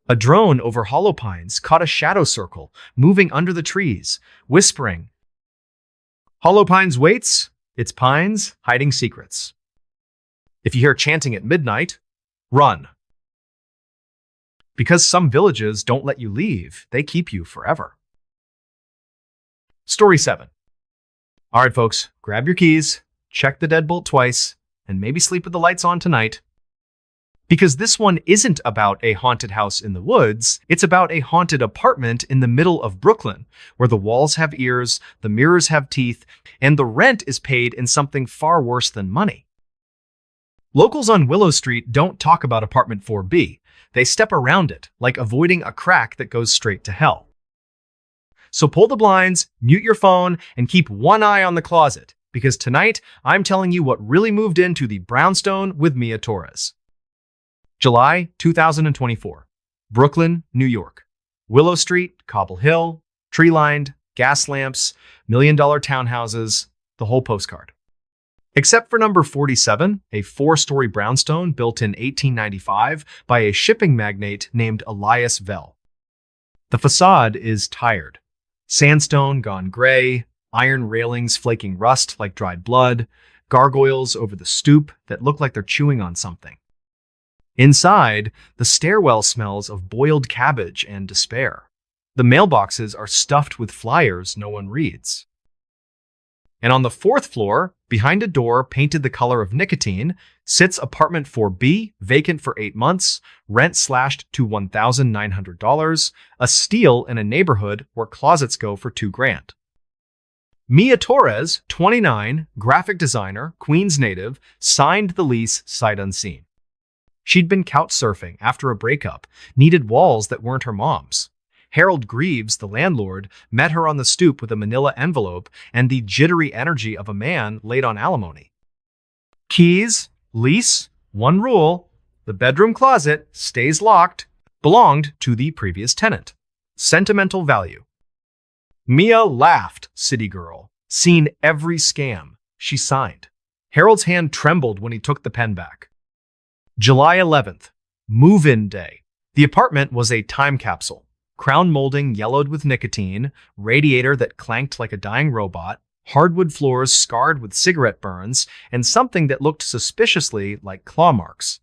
A drone over hollow pines caught a shadow circle, moving under the trees, whispering, "Hollow Pines waits, its pines hiding secrets." If you hear chanting at midnight, run. Because some villages don't let you leave, they keep you forever. Story 7. All right, folks, grab your keys, check the deadbolt twice, and maybe sleep with the lights on tonight. Because this one isn't about a haunted house in the woods, it's about a haunted apartment in the middle of Brooklyn, where the walls have ears, the mirrors have teeth, and the rent is paid in something far worse than money. Locals on Willow Street don't talk about apartment 4B. They step around it, like avoiding a crack that goes straight to hell. So pull the blinds, mute your phone, and keep one eye on the closet, because tonight I'm telling you what really moved into the brownstone with Mia Torres. July 2024, Brooklyn, New York. Willow Street, Cobble Hill, tree-lined, gas lamps, million-dollar townhouses, the whole postcard. Except for number 47, a 4-story brownstone built in 1895 by a shipping magnate named Elias Vell. The facade is tired. Sandstone gone gray, iron railings flaking rust like dried blood, gargoyles over the stoop that look like they're chewing on something. Inside, the stairwell smells of boiled cabbage and despair. The mailboxes are stuffed with flyers no one reads. And on the 4th floor, behind a door painted the color of nicotine, sits apartment 4B, vacant for 8 months, rent slashed to $1,900, a steal in a neighborhood where closets go for $2,000. Mia Torres, 29, graphic designer, Queens native, signed the lease sight unseen. She'd been couch surfing after a breakup, needed walls that weren't her mom's. Harold Greaves, the landlord, met her on the stoop with a manila envelope and the jittery energy of a man laid on alimony. Keys, lease, one rule: the bedroom closet stays locked, belonged to the previous tenant. Sentimental value. Mia laughed, city girl. Seen every scam. She signed. Harold's hand trembled when he took the pen back. July 11th, move-in day. The apartment was a time capsule. Crown molding yellowed with nicotine, radiator that clanked like a dying robot, hardwood floors scarred with cigarette burns, and something that looked suspiciously like claw marks.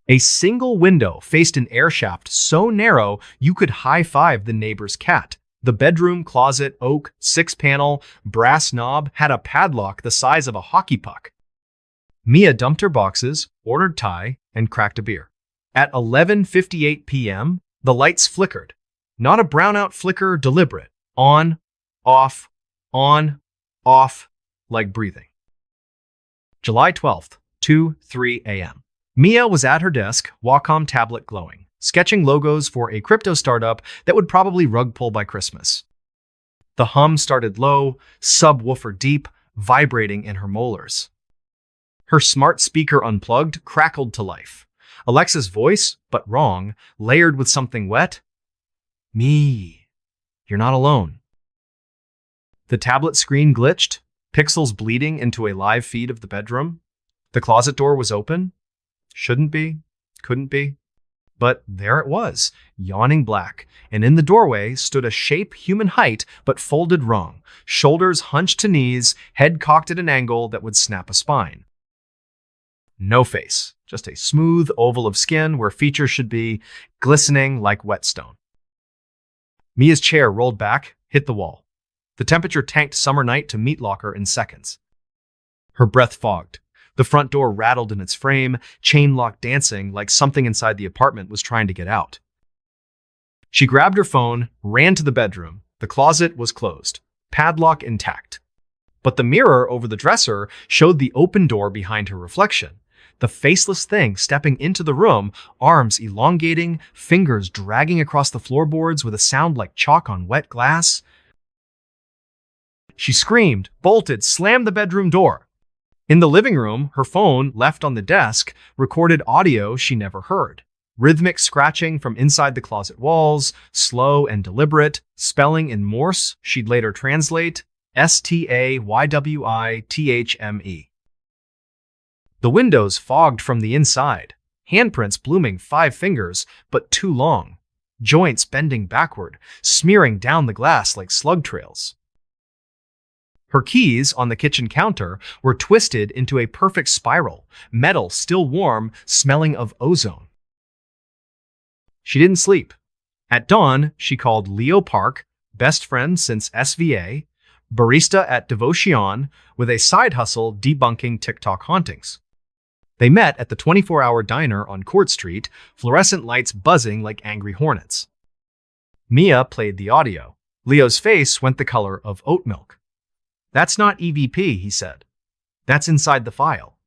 A single window faced an air shaft so narrow you could high-five the neighbor's cat. The bedroom closet, oak, 6-panel, brass knob had a padlock the size of a hockey puck. Mia dumped her boxes, ordered Thai, and cracked a beer. At 11:58 p.m., the lights flickered. Not a brownout flicker, deliberate. On, off, like breathing. July 12th, 2:03 a.m. Mia was at her desk, Wacom tablet glowing, sketching logos for a crypto startup that would probably rug pull by Christmas. The hum started low, subwoofer deep, vibrating in her molars. Her smart speaker unplugged, crackled to life. Alexa's voice, but wrong, layered with something wet. Me. You're not alone. The tablet screen glitched, pixels bleeding into a live feed of the bedroom. The closet door was open. Shouldn't be, couldn't be. But there it was, yawning black, and in the doorway stood a shape human height but folded wrong, shoulders hunched to knees, head cocked at an angle that would snap a spine. No face, just a smooth oval of skin where features should be, glistening like whetstone. Mia's chair rolled back, hit the wall. The temperature tanked summer night to meat locker in seconds. Her breath fogged. The front door rattled in its frame, chain lock dancing like something inside the apartment was trying to get out. She grabbed her phone, ran to the bedroom. The closet was closed, padlock intact. But the mirror over the dresser showed the open door behind her reflection. The faceless thing stepping into the room, arms elongating, fingers dragging across the floorboards with a sound like chalk on wet glass. She screamed, bolted, slammed the bedroom door. In the living room, her phone, left on the desk, recorded audio she never heard. Rhythmic scratching from inside the closet walls, slow and deliberate, spelling in Morse she'd later translate, Staywythme. The windows fogged from the inside, handprints blooming 5 fingers, but too long, joints bending backward, smearing down the glass like slug trails. Her keys on the kitchen counter were twisted into a perfect spiral, metal still warm, smelling of ozone. She didn't sleep. At dawn, she called Leo Park, best friend since SVA, barista at Devotion, with a side hustle debunking TikTok hauntings. They met at the 24-hour diner on Court Street, fluorescent lights buzzing like angry hornets. Mia played the audio. Leo's face went the color of oat milk. "That's not EVP," he said. "That's inside the file."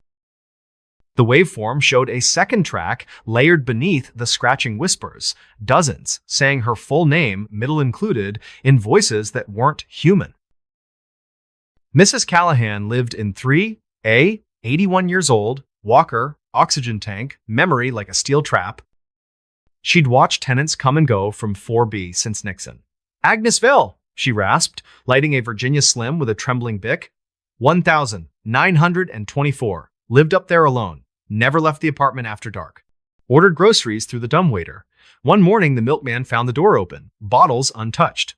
The waveform showed a second track layered beneath the scratching whispers, dozens, saying her full name, middle included, in voices that weren't human. Mrs. Callahan lived in 3A, 81 years old, walker, oxygen tank, memory like a steel trap. She'd watched tenants come and go from 4B since Nixon. "Agnesville," she rasped, lighting a Virginia Slim with a trembling Bic. 1,924. Lived up there alone. Never left the apartment after dark. Ordered groceries through the dumbwaiter. One morning, the milkman found the door open, bottles untouched.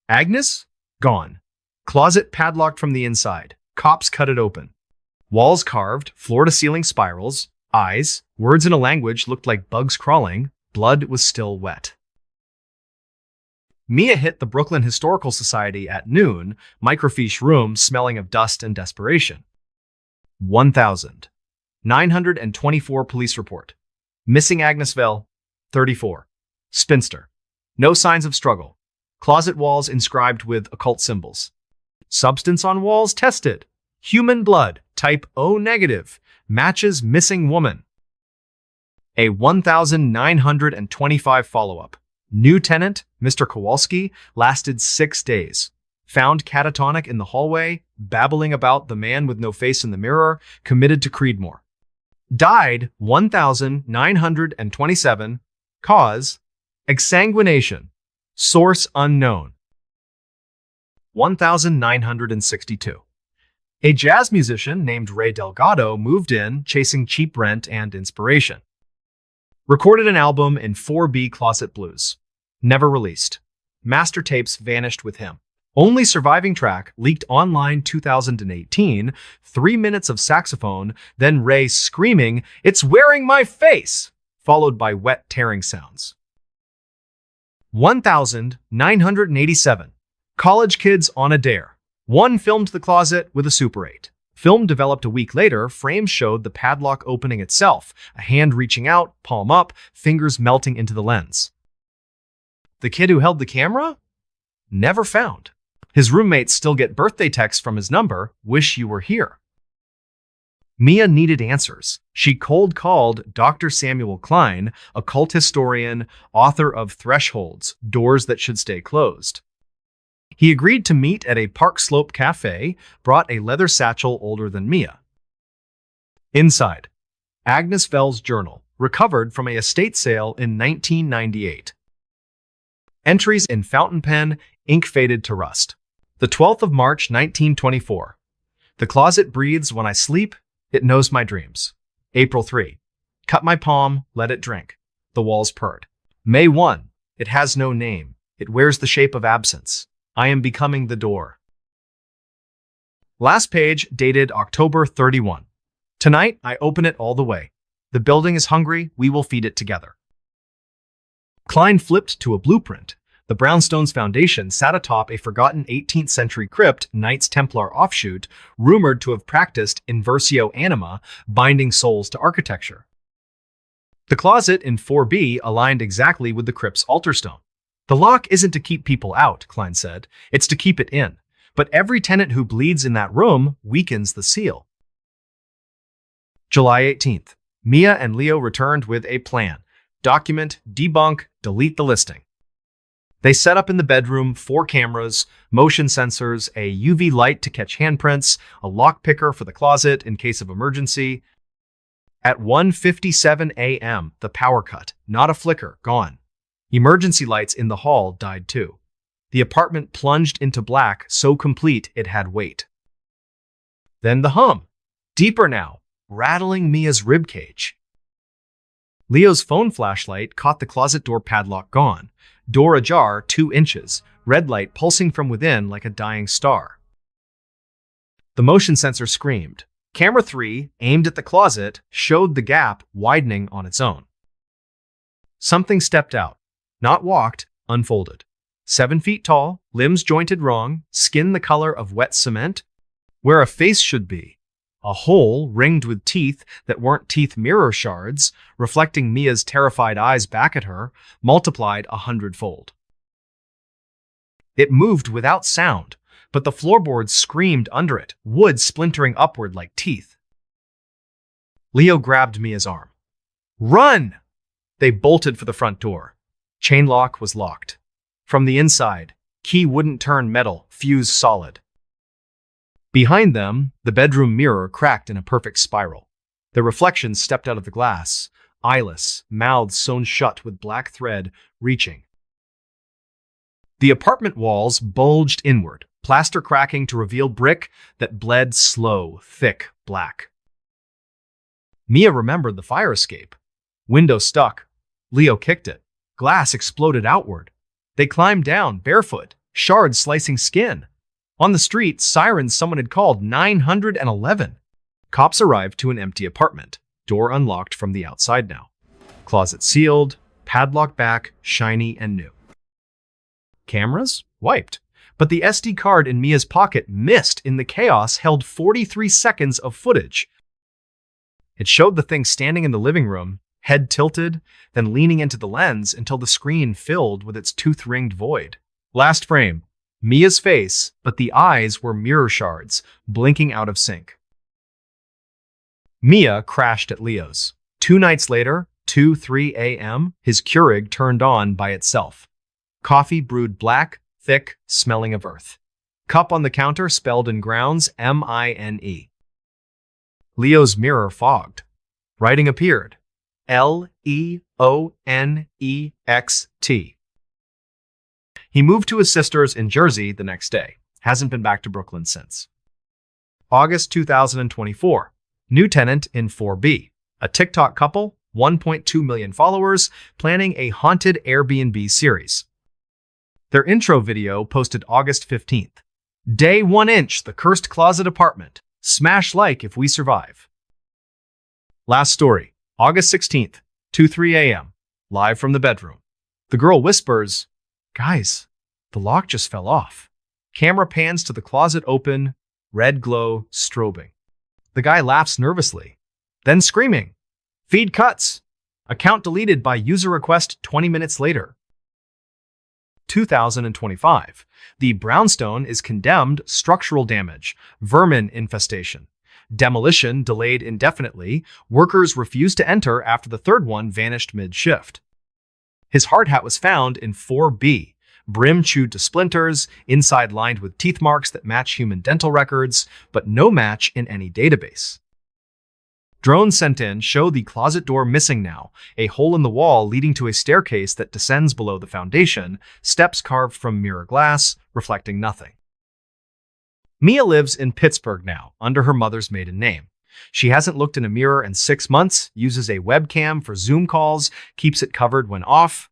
Agnes? Gone. Closet padlocked from the inside. Cops cut it open. Walls carved, floor-to-ceiling spirals, eyes, words in a language looked like bugs crawling. Blood was still wet. Mia hit the Brooklyn Historical Society at noon, microfiche room smelling of dust and desperation. 1,924 police report. Missing Agnesville, 34. Spinster. No signs of struggle. Closet walls inscribed with occult symbols. Substance on walls tested. Human blood, type O negative, matches missing woman. A 1,925 follow-up. New tenant, Mr. Kowalski, lasted 6 days. Found catatonic in the hallway, babbling about the man with no face in the mirror, committed to Creedmoor. Died 1,927. Cause, exsanguination. Source unknown. 1,962. A jazz musician named Ray Delgado moved in, chasing cheap rent and inspiration. Recorded an album in 4B Closet Blues. Never released. Master tapes vanished with him. Only surviving track leaked online 2018, 3 minutes of saxophone, then Ray screaming, "It's wearing my face!" followed by wet tearing sounds. 1,987. College kids on a dare. One filmed the closet with a Super 8. Film developed a week later, frames showed the padlock opening itself, a hand reaching out, palm up, fingers melting into the lens. The kid who held the camera? Never found. His roommates still get birthday texts from his number, "Wish you were here." Mia needed answers. She cold-called Dr. Samuel Klein, a cult historian, author of Thresholds, Doors That Should Stay Closed. He agreed to meet at a Park Slope cafe, brought a leather satchel older than Mia. Inside, Agnes Vell's journal, recovered from a estate sale in 1998. Entries in fountain pen, ink faded to rust. The 12th of March, 1924. The closet breathes when I sleep. It knows my dreams. April 3. Cut my palm, let it drink. The walls purred. May 1. It has no name. It wears the shape of absence. I am becoming the door. Last page, dated October 31. Tonight, I open it all the way. The building is hungry. We will feed it together. Klein flipped to a blueprint. The brownstone's foundation sat atop a forgotten 18th century crypt, Knights Templar offshoot, rumored to have practiced inversio anima, binding souls to architecture. The closet in 4B aligned exactly with the crypt's altar stone. The lock isn't to keep people out, Klein said. It's to keep it in. But every tenant who bleeds in that room weakens the seal. July 18th. Mia and Leo returned with a plan. Document, debunk, delete the listing. They set up in the bedroom 4 cameras, motion sensors, a UV light to catch handprints, a lock picker for the closet in case of emergency. At 1:57 a.m., the power cut, not a flicker, gone. Emergency lights in the hall died too. The apartment plunged into black, so complete it had weight. Then the hum, deeper now, rattling Mia's ribcage. Leo's phone flashlight caught the closet door padlock gone. Door ajar 2 inches, red light pulsing from within like a dying star. The motion sensor screamed. Camera 3, aimed at the closet, showed the gap widening on its own. Something stepped out. Not walked, unfolded. 7 feet tall, limbs jointed wrong, skin the color of wet cement. Where a face should be. A hole ringed with teeth that weren't teeth mirror shards, reflecting Mia's terrified eyes back at her, multiplied 100-fold. It moved without sound, but the floorboards screamed under it, wood splintering upward like teeth. Leo grabbed Mia's arm. Run! They bolted for the front door. Chain lock was locked. From the inside, key wouldn't turn metal, fuse solid. Behind them, the bedroom mirror cracked in a perfect spiral. The reflection stepped out of the glass, eyeless, mouths sewn shut with black thread, reaching. The apartment walls bulged inward, plaster cracking to reveal brick that bled slow, thick, black. Mia remembered the fire escape. Window stuck. Leo kicked it. Glass exploded outward. They climbed down, barefoot, shards slicing skin. On the street, sirens someone had called 911. Cops arrived to an empty apartment, door unlocked from the outside now. Closet sealed, padlock back, shiny and new. Cameras? Wiped. But the SD card in Mia's pocket missed in the chaos, held 43 seconds of footage. It showed the thing standing in the living room, head tilted, then leaning into the lens until the screen filled with its tooth-ringed void. Last frame. Mia's face, but the eyes were mirror shards, blinking out of sync. Mia crashed at Leo's. 2 nights later, 2:03 a.m., his Keurig turned on by itself. Coffee brewed black, thick, smelling of earth. Cup on the counter spelled in grounds M-I-N-E. Leo's mirror fogged. Writing appeared. L-E-O-N-E-X-T. He moved to his sister's in Jersey the next day. Hasn't been back to Brooklyn since. August 2024. New tenant in 4B. A TikTok couple, 1.2 million followers, planning a haunted Airbnb series. Their intro video posted August 15th. Day 1 inch, the cursed closet apartment. Smash like if we survive. Last story. August 16th, 2:03 a.m. Live from the bedroom. The girl whispers, "Guys, the lock just fell off." Camera pans to the closet open, red glow strobing. The guy laughs nervously, then screaming, "Feed cuts! Account deleted by user request 20 minutes later." 2025. The brownstone is condemned structural damage, vermin infestation. Demolition delayed indefinitely. Workers refused to enter after the third one vanished mid-shift. His hard hat was found in 4B, brim chewed to splinters, inside lined with teeth marks that match human dental records, but no match in any database. Drones sent in show the closet door missing now, a hole in the wall leading to a staircase that descends below the foundation, steps carved from mirror glass, reflecting nothing. Mia lives in Pittsburgh now, under her mother's maiden name. She hasn't looked in a mirror in 6 months, uses a webcam for Zoom calls, keeps it covered when off.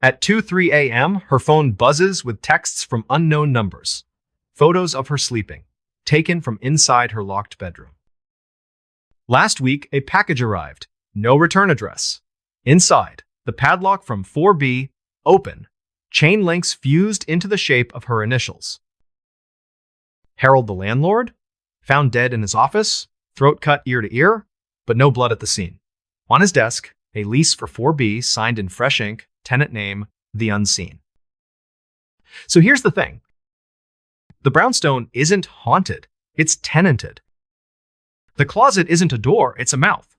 At 2:03 a.m., her phone buzzes with texts from unknown numbers. Photos of her sleeping, taken from inside her locked bedroom. Last week, a package arrived. No return address. Inside, the padlock from 4B, open. Chain links fused into the shape of her initials. Harold the landlord, found dead in his office, throat cut ear to ear, but no blood at the scene. On his desk, a lease for 4B signed in fresh ink, tenant name, The Unseen. So here's the thing. The brownstone isn't haunted, it's tenanted. The closet isn't a door, it's a mouth.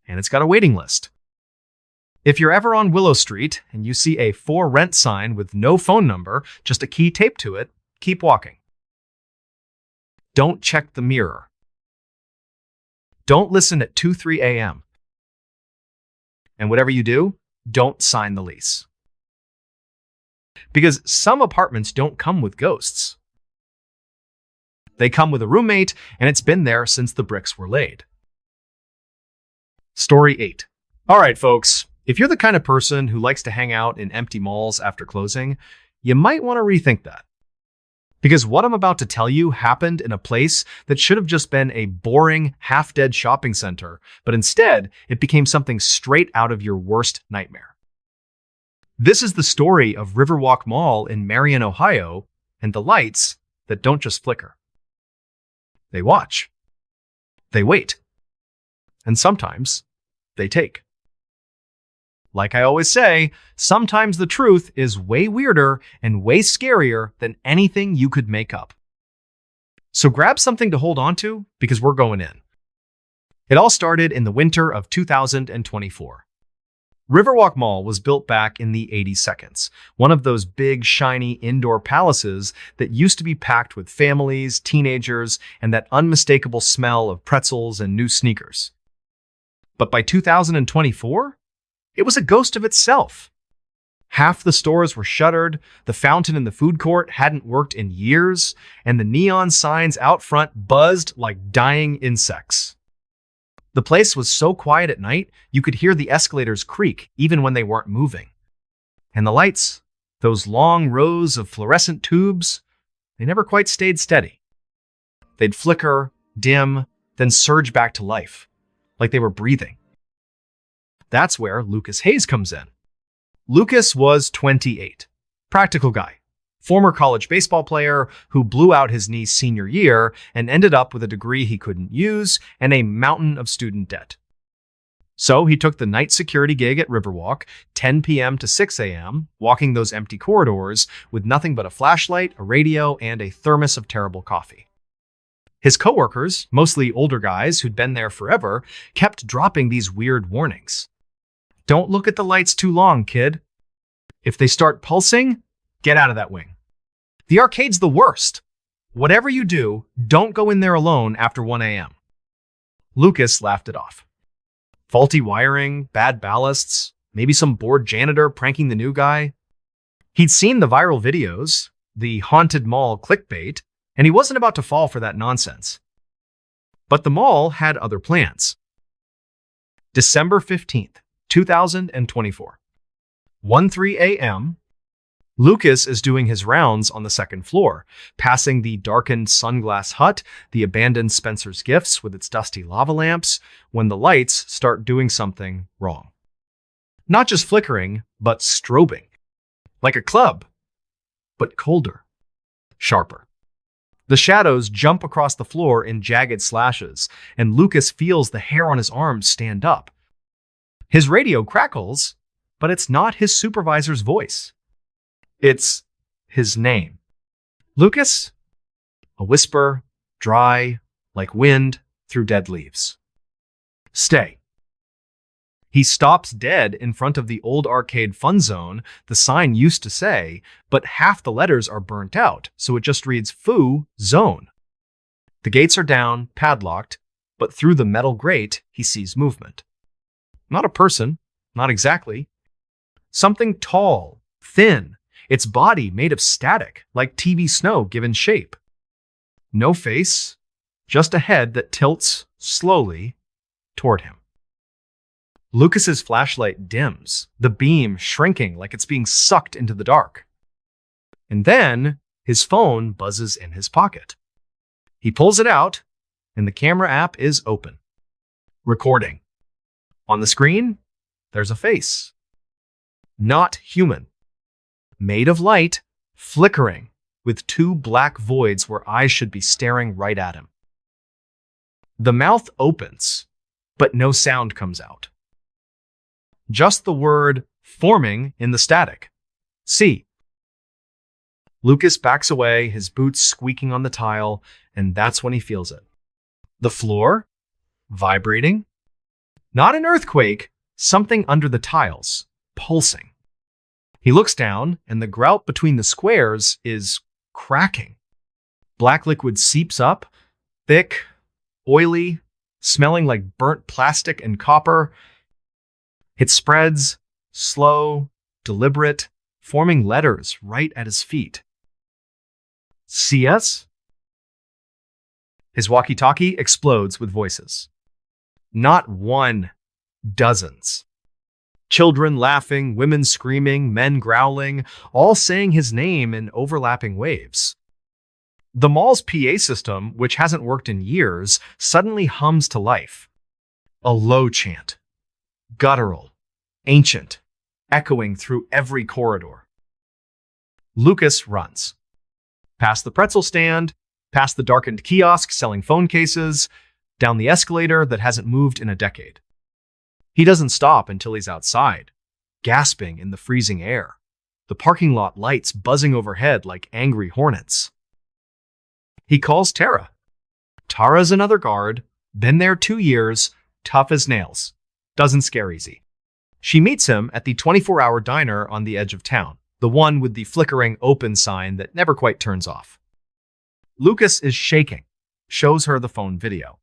And it's got a waiting list. If you're ever on Willow Street and you see a for rent sign with no phone number, just a key taped to it, keep walking. Don't check the mirror. Don't listen at 2:03 a.m. And whatever you do, don't sign the lease. Because some apartments don't come with ghosts. They come with a roommate, and it's been there since the bricks were laid. Story 8. All right, folks, if you're the kind of person who likes to hang out in empty malls after closing, you might want to rethink that. Because what I'm about to tell you happened in a place that should have just been a boring, half-dead shopping center, but instead, it became something straight out of your worst nightmare. This is the story of Riverwalk Mall in Marion, Ohio, and the lights that don't just flicker. They watch. They wait. And sometimes, they take. Like I always say, sometimes the truth is way weirder and way scarier than anything you could make up. So grab something to hold on to, because we're going in. It all started in the winter of 2024. Riverwalk Mall was built back in the 82nds, one of those big, shiny indoor palaces that used to be packed with families, teenagers, and that unmistakable smell of pretzels and new sneakers. But by 2024, it was a ghost of itself. Half the stores were shuttered, the fountain in the food court hadn't worked in years, and the neon signs out front buzzed like dying insects. The place was so quiet at night, you could hear the escalators creak even when they weren't moving. And the lights, those long rows of fluorescent tubes, they never quite stayed steady. They'd flicker, dim, then surge back to life, like they were breathing. That's where Lucas Hayes comes in. Lucas was 28, practical guy, former college baseball player who blew out his knee senior year and ended up with a degree he couldn't use and a mountain of student debt. So he took the night security gig at Riverwalk, 10 p.m. to 6 a.m., walking those empty corridors with nothing but a flashlight, a radio, and a thermos of terrible coffee. His coworkers, mostly older guys who'd been there forever, kept dropping these weird warnings. Don't look at the lights too long, kid. If they start pulsing, get out of that wing. The arcade's the worst. Whatever you do, don't go in there alone after 1 a.m. Lucas laughed it off. Faulty wiring, bad ballasts, maybe some bored janitor pranking the new guy. He'd seen the viral videos, the haunted mall clickbait, and he wasn't about to fall for that nonsense. But the mall had other plans. December 15th, 2024. 1:03 a.m., Lucas is doing his rounds on the second floor, passing the darkened sunglass hut, the abandoned Spencer's Gifts with its dusty lava lamps, when the lights start doing something wrong. Not just flickering, but strobing. Like a club, but colder, sharper. The shadows jump across the floor in jagged slashes, and Lucas feels the hair on his arms stand up. His radio crackles, but it's not his supervisor's voice. It's his name. Lucas? A whisper, dry, like wind through dead leaves. Stay. He stops dead in front of the old arcade fun zone the sign used to say, but half the letters are burnt out, so it just reads Foo Zone. The gates are down, padlocked, but through the metal grate, he sees movement. Not a person, not exactly. Something tall, thin, its body made of static, like TV snow given shape. No face, just a head that tilts slowly toward him. Lucas's flashlight dims, the beam shrinking like it's being sucked into the dark. And then his phone buzzes in his pocket. He pulls it out, and the camera app is open. Recording. On the screen, there's a face. Not human. Made of light, flickering, with two black voids where eyes should be staring right at him. The mouth opens, but no sound comes out. Just the word forming in the static. See. Lucas backs away, his boots squeaking on the tile, and that's when he feels it. The floor, vibrating. Not an earthquake, something under the tiles, pulsing. He looks down, and the grout between the squares is cracking. Black liquid seeps up, thick, oily, smelling like burnt plastic and copper. It spreads, slow, deliberate, forming letters right at his feet. See us? His walkie-talkie explodes with voices. Not one, dozens. Children laughing, women screaming, men growling, all saying his name in overlapping waves. The mall's PA system, which hasn't worked in years, suddenly hums to life. A low chant. Guttural, ancient, echoing through every corridor. Lucas runs. Past the pretzel stand, past the darkened kiosk selling phone cases, down the escalator that hasn't moved in a decade. He doesn't stop until he's outside, gasping in the freezing air, the parking lot lights buzzing overhead like angry hornets. He calls Tara. Tara's another guard, been there 2 years, tough as nails. Doesn't scare easy. She meets him at the 24-hour diner on the edge of town, the one with the flickering open sign that never quite turns off. Lucas is shaking, shows her the phone video.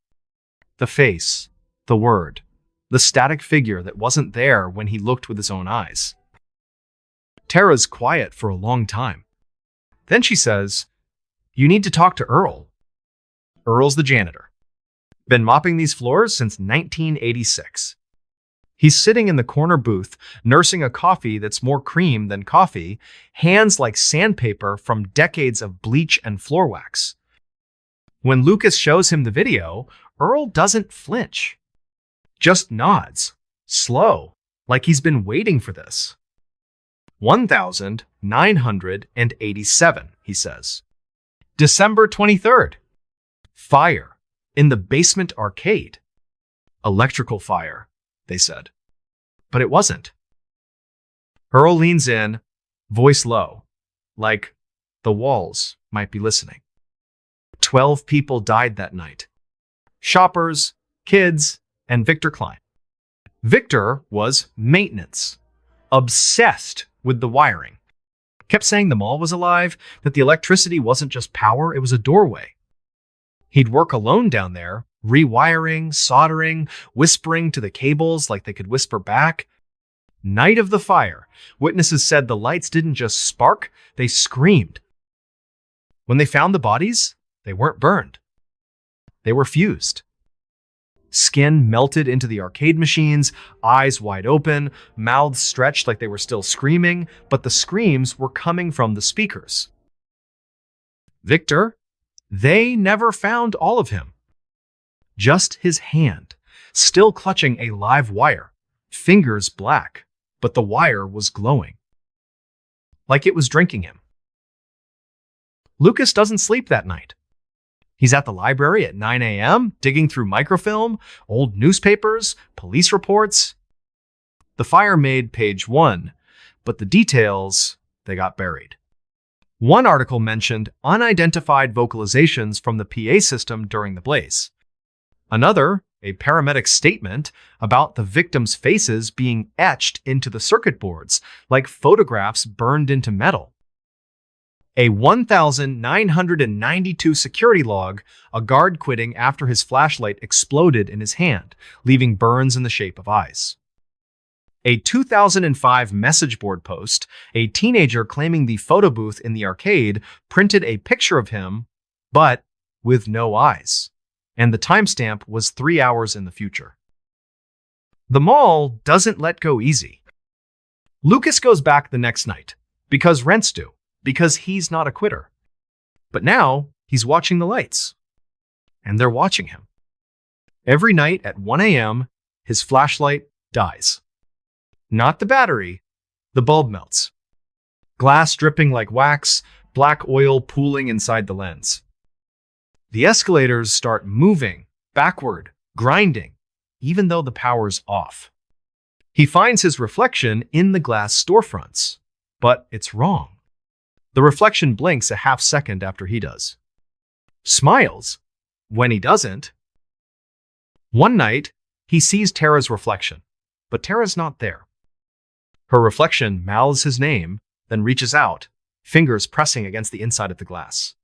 The face, the word, the static figure that wasn't there when he looked with his own eyes. Tara's quiet for a long time. Then she says, "You need to talk to Earl." Earl's the janitor. Been mopping these floors since 1986. He's sitting in the corner booth, nursing a coffee that's more cream than coffee, hands like sandpaper from decades of bleach and floor wax. When Lucas shows him the video, Earl doesn't flinch. Just nods, slow, like he's been waiting for this. 1987, he says. December 23rd. Fire in the basement arcade. Electrical fire, they said. But it wasn't. Earl leans in, voice low, like the walls might be listening. 12 people died that night. Shoppers, kids, and Victor Klein. Victor was maintenance, obsessed with the wiring. Kept saying the mall was alive, that the electricity wasn't just power, it was a doorway. He'd work alone down there, rewiring, soldering, whispering to the cables like they could whisper back. Night of the fire, witnesses said the lights didn't just spark, they screamed. When they found the bodies, they weren't burned. They were fused. Skin melted into the arcade machines, eyes wide open, mouths stretched like they were still screaming, but the screams were coming from the speakers. Victor, they never found all of him. Just his hand, still clutching a live wire, fingers black, but the wire was glowing. Like it was drinking him. Lucas doesn't sleep that night. He's at the library at 9 a.m., digging through microfilm, old newspapers, police reports. The fire made page 1, but the details, they got buried. One article mentioned unidentified vocalizations from the PA system during the blaze. Another, a paramedic statement about the victims' faces being etched into the circuit boards, like photographs burned into metal. A 1,992 security log, a guard quitting after his flashlight exploded in his hand, leaving burns in the shape of eyes. A 2005 message board post, a teenager claiming the photo booth in the arcade printed a picture of him, but with no eyes, and the timestamp was 3 hours in the future. The mall doesn't let go easy. Lucas goes back the next night, because rents do, because he's not a quitter. But now, he's watching the lights. And they're watching him. Every night at 1 a.m., his flashlight dies. Not the battery, the bulb melts. Glass dripping like wax, black oil pooling inside the lens. The escalators start moving, backward, grinding, even though the power's off. He finds his reflection in the glass storefronts, but it's wrong. The reflection blinks a half second after he does. Smiles when he doesn't. One night, he sees Tara's reflection, but Tara's not there. Her reflection mouths his name, then reaches out, fingers pressing against the inside of the glass.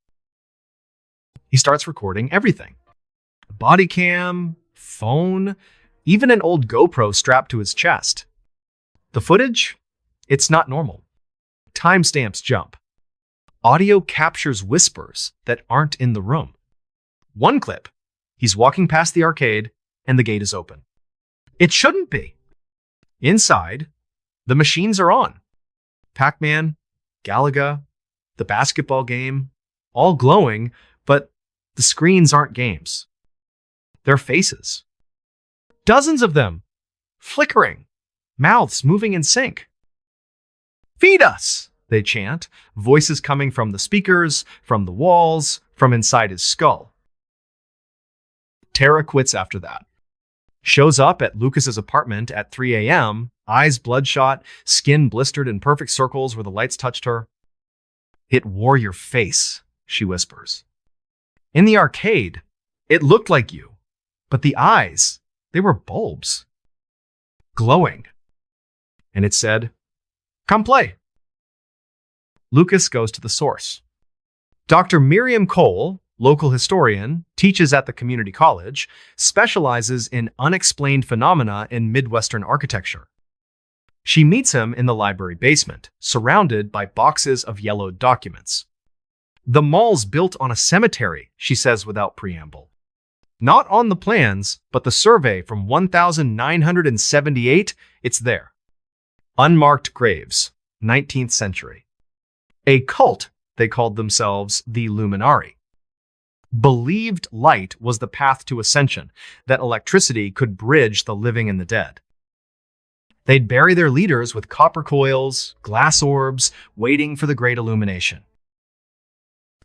He starts recording everything. A body cam, phone, even an old GoPro strapped to his chest. The footage? It's not normal. Timestamps jump. Audio captures whispers that aren't in the room. One clip, he's walking past the arcade and the gate is open. It shouldn't be. Inside, the machines are on. Pac-Man, Galaga, the basketball game, all glowing, but the screens aren't games. They're faces. Dozens of them, flickering, mouths moving in sync. Feed us! They chant, voices coming from the speakers, from the walls, from inside his skull. Tara quits after that. Shows up at Lucas's apartment at 3 a.m., eyes bloodshot, skin blistered in perfect circles where the lights touched her. "It wore your face," she whispers. "In the arcade, it looked like you, but the eyes, they were bulbs. Glowing." And it said, "Come play." Lucas goes to the source. Dr. Miriam Cole, local historian, teaches at the community college, specializes in unexplained phenomena in Midwestern architecture. She meets him in the library basement, surrounded by boxes of yellowed documents. "The mall's built on a cemetery," she says without preamble. "Not on the plans, but the survey from 1978, it's there. Unmarked graves, 19th century. A cult, they called themselves the Luminari. Believed light was the path to ascension, that electricity could bridge the living and the dead. They'd bury their leaders with copper coils, glass orbs, waiting for the great illumination."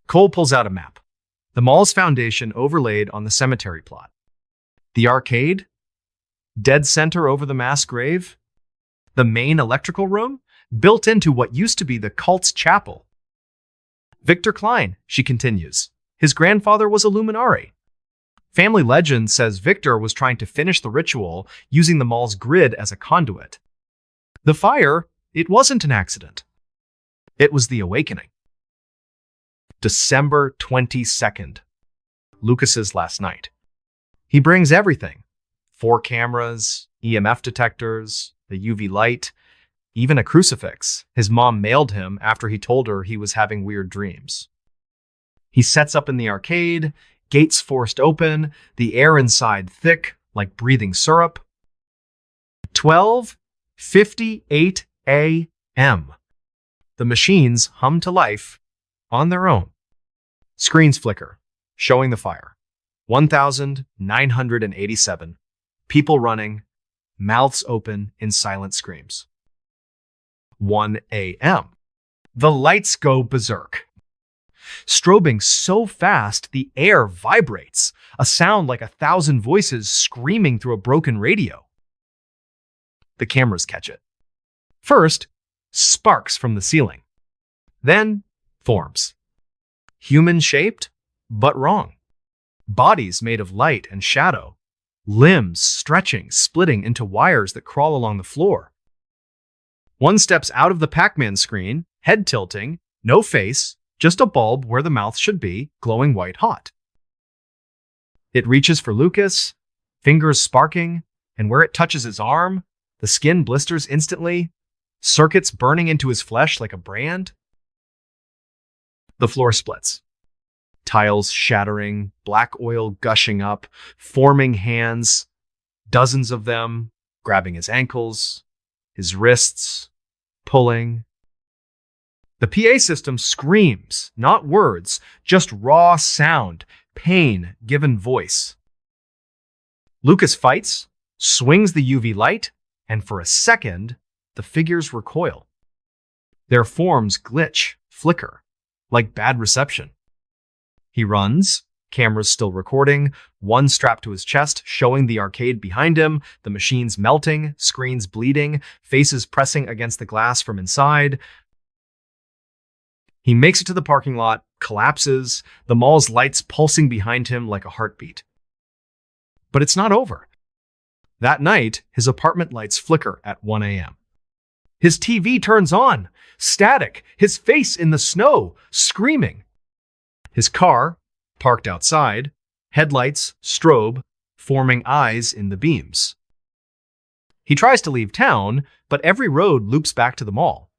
Cole pulls out a map. The mall's foundation overlaid on the cemetery plot. The arcade? Dead center over the mass grave? The main electrical room? Built into what used to be the cult's chapel. "Victor Klein," she continues. "His grandfather was a luminari. Family legend says Victor was trying to finish the ritual using the mall's grid as a conduit. The fire, it wasn't an accident. It was the awakening." December 22nd, Lucas's last night. He brings everything. 4 cameras, EMF detectors, the UV light, even a crucifix his mom mailed him after he told her he was having weird dreams. He sets up in the arcade, gates forced open, the air inside thick, like breathing syrup. 12:58 a.m. The machines hum to life on their own. Screens flicker, showing the fire. 1,987. People running, mouths open in silent screams. 1 a.m. The lights go berserk. strobing so fast the air vibrates, a sound like 1,000 voices screaming through a broken radio. The cameras catch it. First, sparks from the ceiling. Then, forms. Human-shaped, but wrong. Bodies made of light and shadow. Limbs stretching, splitting into wires that crawl along the floor. One steps out of the Pac-Man screen, head tilting, no face, just a bulb where the mouth should be, glowing white hot. It reaches for Lucas, fingers sparking, and where it touches his arm, the skin blisters instantly, circuits burning into his flesh like a brand. The floor splits. Tiles shattering, black oil gushing up, forming hands, dozens of them, grabbing his ankles, his wrists, pulling. The PA system screams, not words, just raw sound, pain given voice. Lucas fights, swings the UV light, and for a second, the figures recoil. Their forms glitch, flicker, like bad reception. He runs, cameras still recording, one strapped to his chest, showing the arcade behind him, the machines melting, screens bleeding, faces pressing against the glass from inside. He makes it to the parking lot, collapses, the mall's lights pulsing behind him like a heartbeat. But it's not over. That night, his apartment lights flicker at 1 a.m. His TV turns on, static, his face in the snow, screaming. His car, parked outside, headlights, strobe, forming eyes in the beams. He tries to leave town, but every road loops back to the mall.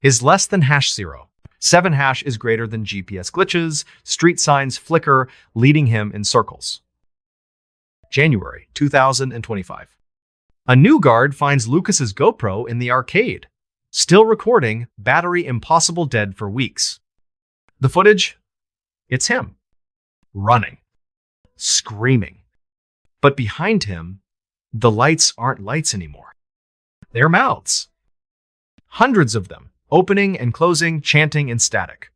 Is less than #0. 7 hash is greater than GPS glitches, street signs flicker, leading him in circles. January 2025. A new guard finds Lucas's GoPro in the arcade, still recording, battery impossible dead for weeks. The footage? It's him. Running. Screaming. But behind him, the lights aren't lights anymore. They're mouths. Hundreds of them, opening and closing, chanting in static.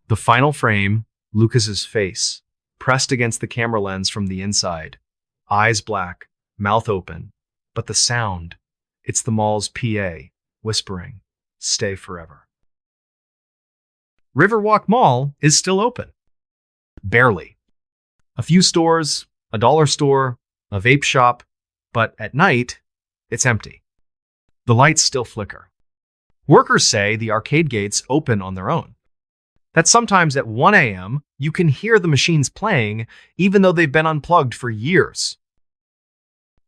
The final frame, Lucas's face, pressed against the camera lens from the inside. Eyes black, mouth open. But the sound, it's the mall's PA, whispering, "Stay forever." Riverwalk Mall is still open. Barely. A few stores, a dollar store, a vape shop, but at night, it's empty. The lights still flicker. Workers say the arcade gates open on their own. That sometimes at 1 a.m., you can hear the machines playing, even though they've been unplugged for years.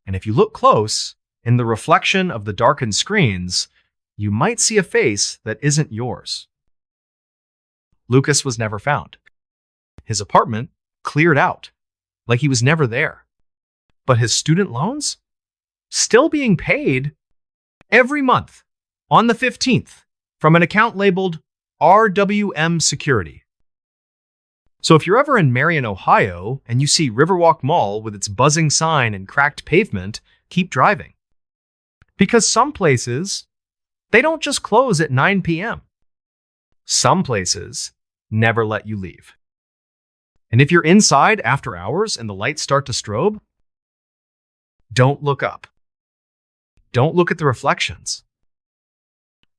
And if you look close, in the reflection of the darkened screens, you might see a face that isn't yours. Lucas was never found. His apartment cleared out, like he was never there. But his student loans? Still being paid every month on the 15th from an account labeled RWM Security. So if you're ever in Marion, Ohio, and you see Riverwalk Mall with its buzzing sign and cracked pavement, keep driving. Because some places, they don't just close at 9 p.m. Some places never let you leave. And if you're inside after hours and the lights start to strobe, don't look up. Don't look at the reflections.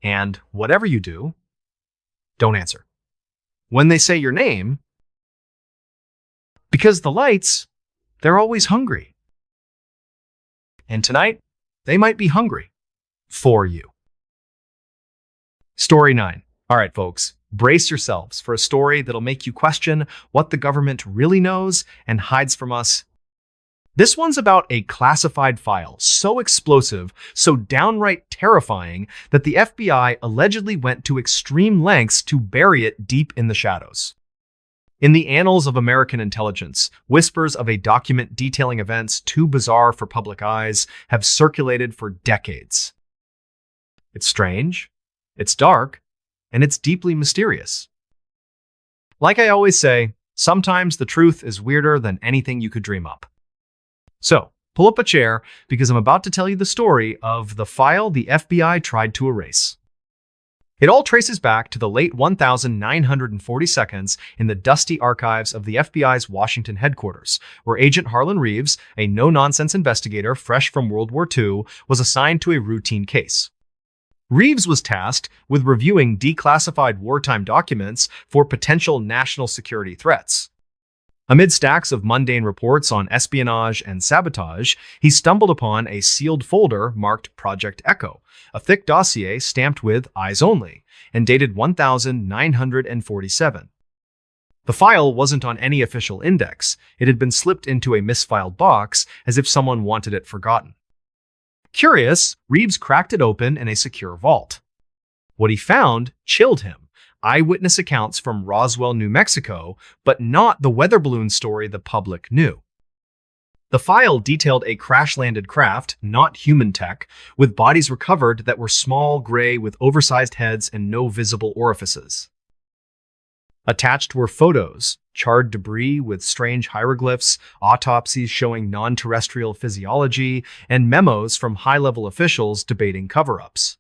And whatever you do, don't answer. When they say your name, because the lights, they're always hungry. And tonight, they might be hungry for you. Story 9. All right, folks, brace yourselves for a story that'll make you question what the government really knows and hides from us. This one's about a classified file so explosive, so downright terrifying, that the FBI allegedly went to extreme lengths to bury it deep in the shadows. In the annals of American intelligence, whispers of a document detailing events too bizarre for public eyes have circulated for decades. It's strange, it's dark, and it's deeply mysterious. Like I always say, sometimes the truth is weirder than anything you could dream up. So, pull up a chair because I'm about to tell you the story of the file the FBI tried to erase. It all traces back to the late 1940 seconds in the dusty archives of the FBI's Washington headquarters, where Agent Harlan Reeves, a no-nonsense investigator fresh from World War II, was assigned to a routine case. Reeves was tasked with reviewing declassified wartime documents for potential national security threats. Amid stacks of mundane reports on espionage and sabotage, he stumbled upon a sealed folder marked Project Echo, a thick dossier stamped with Eyes Only, and dated 1947. The file wasn't on any official index. It had been slipped into a misfiled box as if someone wanted it forgotten. Curious, Reeves cracked it open in a secure vault. What he found chilled him. Eyewitness accounts from Roswell, New Mexico, but not the weather balloon story the public knew. The file detailed a crash-landed craft, not human tech, with bodies recovered that were small, gray, with oversized heads and no visible orifices. Attached were photos, charred debris with strange hieroglyphs, autopsies showing non-terrestrial physiology, and memos from high-level officials debating cover-ups.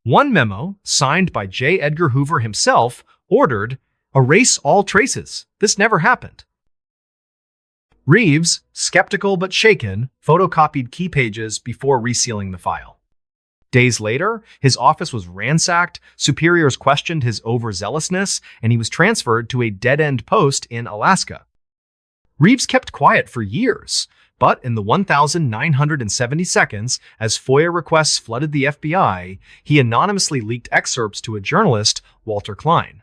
One memo, signed by J. Edgar Hoover himself, ordered, "Erase all traces. This never happened." Reeves, skeptical but shaken, photocopied key pages before resealing the file. Days later, his office was ransacked, superiors questioned his overzealousness, and he was transferred to a dead-end post in Alaska. Reeves kept quiet for years, but in the 1970 seconds, as FOIA requests flooded the FBI, he anonymously leaked excerpts to a journalist, Walter Klein.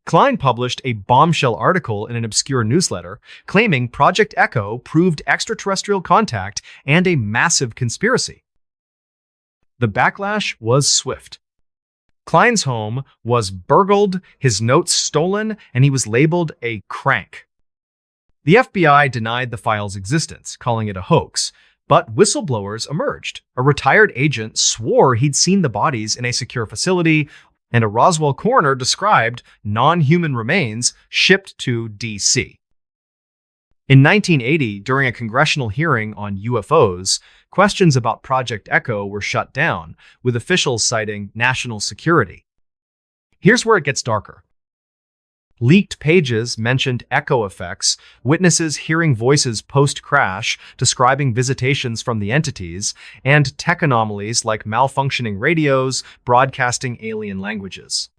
Klein published a bombshell article in an obscure newsletter, claiming Project Echo proved extraterrestrial contact and a massive conspiracy. The backlash was swift. Klein's home was burgled, his notes stolen, and he was labeled a crank. The FBI denied the file's existence, calling it a hoax, but whistleblowers emerged. A retired agent swore he'd seen the bodies in a secure facility, and a Roswell coroner described non-human remains shipped to D.C. In 1980, during a congressional hearing on UFOs, questions about Project Echo were shut down, with officials citing national security. Here's where it gets darker. Leaked pages mentioned echo effects, witnesses hearing voices post-crash describing visitations from the entities, and tech anomalies like malfunctioning radios broadcasting alien languages.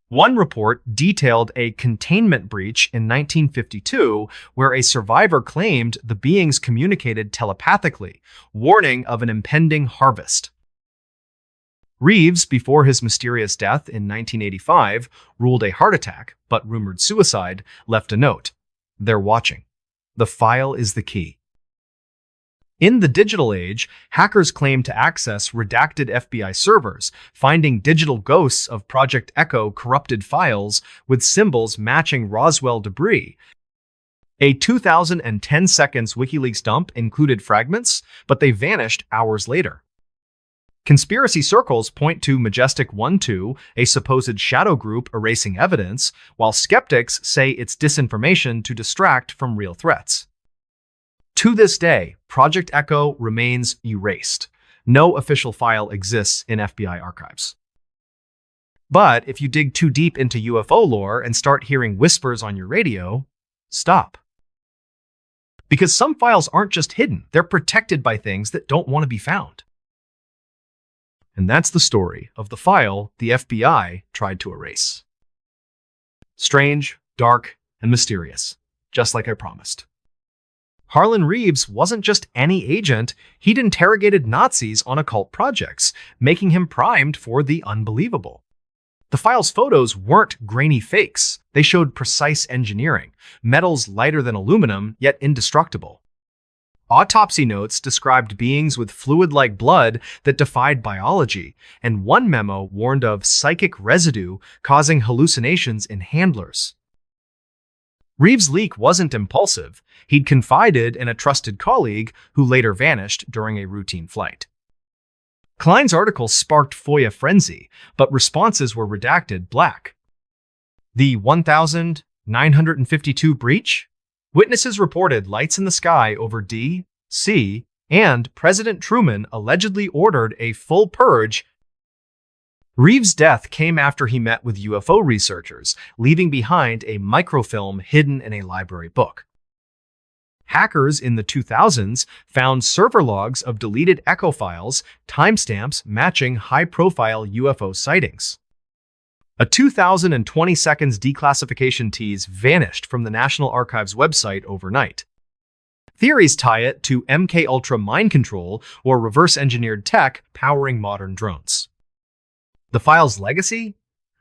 One report detailed a containment breach in 1952 where a survivor claimed the beings communicated telepathically, warning of an impending harvest. Reeves, before his mysterious death in 1985, ruled a heart attack, but rumored suicide, left a note. "They're watching. The file is the key." In the digital age, hackers claim to access redacted FBI servers, finding digital ghosts of Project Echo corrupted files with symbols matching Roswell debris. A 2010 seconds WikiLeaks dump included fragments, but they vanished hours later. Conspiracy circles point to Majestic 1-2, a supposed shadow group erasing evidence, while skeptics say it's disinformation to distract from real threats. To this day, Project Echo remains erased. No official file exists in FBI archives. But if you dig too deep into UFO lore and start hearing whispers on your radio, stop. Because some files aren't just hidden, they're protected by things that don't want to be found. And that's the story of the file the FBI tried to erase. Strange, dark, and mysterious, just like I promised. Harlan Reeves wasn't just any agent, he'd interrogated Nazis on occult projects, making him primed for the unbelievable. The file's photos weren't grainy fakes. They showed precise engineering, metals lighter than aluminum, yet indestructible. Autopsy notes described beings with fluid-like blood that defied biology, and one memo warned of psychic residue causing hallucinations in handlers. Reeves' leak wasn't impulsive. He'd confided in a trusted colleague who later vanished during a routine flight. Klein's article sparked FOIA frenzy, but responses were redacted black. The 1952 breach? Witnesses reported lights in the sky over D.C., and President Truman allegedly ordered a full purge Reeves' death came after he met with UFO researchers, leaving behind a microfilm hidden in a library book. Hackers in the 2000s found server logs of deleted echo files, timestamps matching high-profile UFO sightings. A 2020 seconds declassification tease vanished from the National Archives website overnight. Theories tie it to MKUltra mind control or reverse-engineered tech powering modern drones. The file's legacy?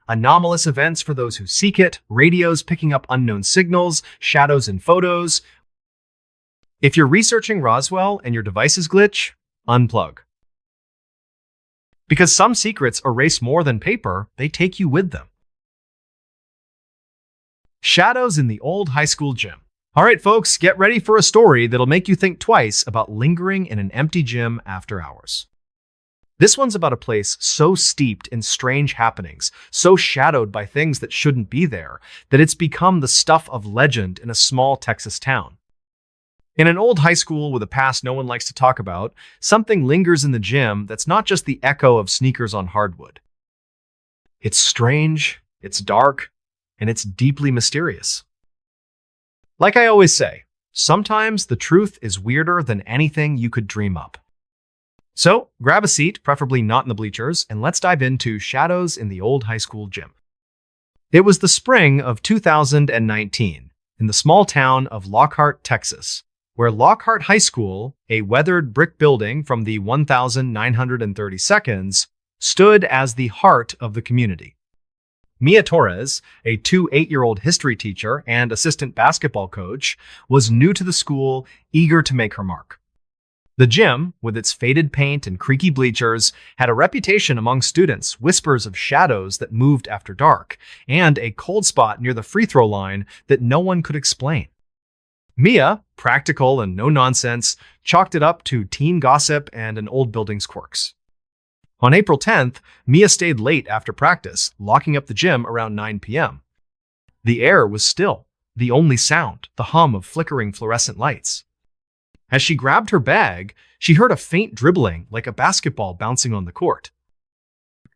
Anomalous events for those who seek it, radios picking up unknown signals, shadows in photos. If you're researching Roswell and your devices glitch, unplug. Because some secrets erase more than paper, they take you with them. Shadows in the old high school gym. All right, folks, get ready for a story that'll make you think twice about lingering in an empty gym after hours. This one's about a place so steeped in strange happenings, so shadowed by things that shouldn't be there, that it's become the stuff of legend in a small Texas town. In an old high school with a past no one likes to talk about, something lingers in the gym that's not just the echo of sneakers on hardwood. It's strange, it's dark, and it's deeply mysterious. Like I always say, sometimes the truth is weirder than anything you could dream up. So, grab a seat, preferably not in the bleachers, and let's dive into Shadows in the Old High School Gym. It was the spring of 2019, in the small town of Lockhart, Texas, where Lockhart High School, a weathered brick building from the 1932nd, stood as the heart of the community. Mia Torres, a 8-year-old history teacher and assistant basketball coach, was new to the school, eager to make her mark. The gym, with its faded paint and creaky bleachers, had a reputation among students, whispers of shadows that moved after dark, and a cold spot near the free throw line that no one could explain. Mia, practical and no-nonsense, chalked it up to teen gossip and an old building's quirks. On April 10th, Mia stayed late after practice, locking up the gym around 9 p.m. The air was still, the only sound, the hum of flickering fluorescent lights. As she grabbed her bag, she heard a faint dribbling like a basketball bouncing on the court.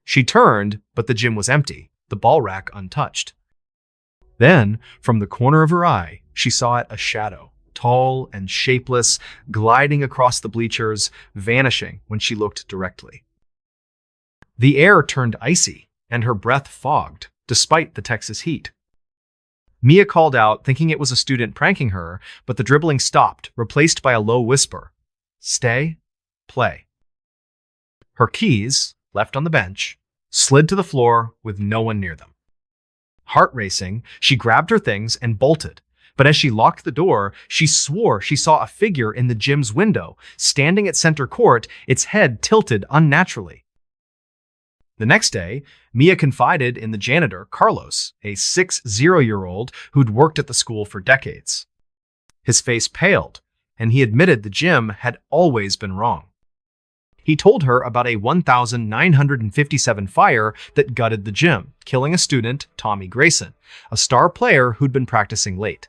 She turned, but the gym was empty, the ball rack untouched. Then, from the corner of her eye, she saw a shadow, tall and shapeless, gliding across the bleachers, vanishing when she looked directly. The air turned icy, and her breath fogged, despite the Texas heat. Mia called out, thinking it was a student pranking her, but the dribbling stopped, replaced by a low whisper. Stay, play. Her keys, left on the bench, slid to the floor with no one near them. Heart racing, she grabbed her things and bolted, but as she locked the door, she swore she saw a figure in the gym's window, standing at center court, its head tilted unnaturally. The next day, Mia confided in the janitor, Carlos, a 60-year-old who'd worked at the school for decades. His face paled, and he admitted the gym had always been wrong. He told her about a 1957 fire that gutted the gym, killing a student, Tommy Grayson, a star player who'd been practicing late.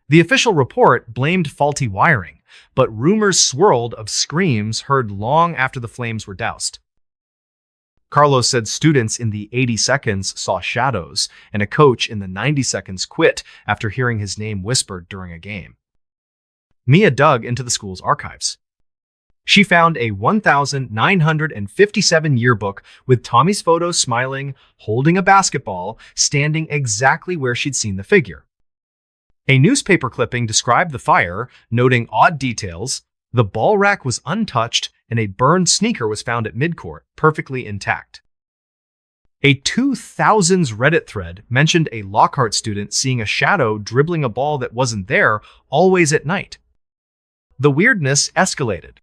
The official report blamed faulty wiring, but rumors swirled of screams heard long after the flames were doused. Carlos said students in the 80 seconds saw shadows, and a coach in the 90 seconds quit after hearing his name whispered during a game. Mia dug into the school's archives. She found a 1957 yearbook with Tommy's photo smiling, holding a basketball, standing exactly where she'd seen the figure. A newspaper clipping described the fire, noting odd details. The ball rack was untouched, and a burned sneaker was found at midcourt, perfectly intact. A 2000s Reddit thread mentioned a Lockhart student seeing a shadow dribbling a ball that wasn't there, always at night. The weirdness escalated.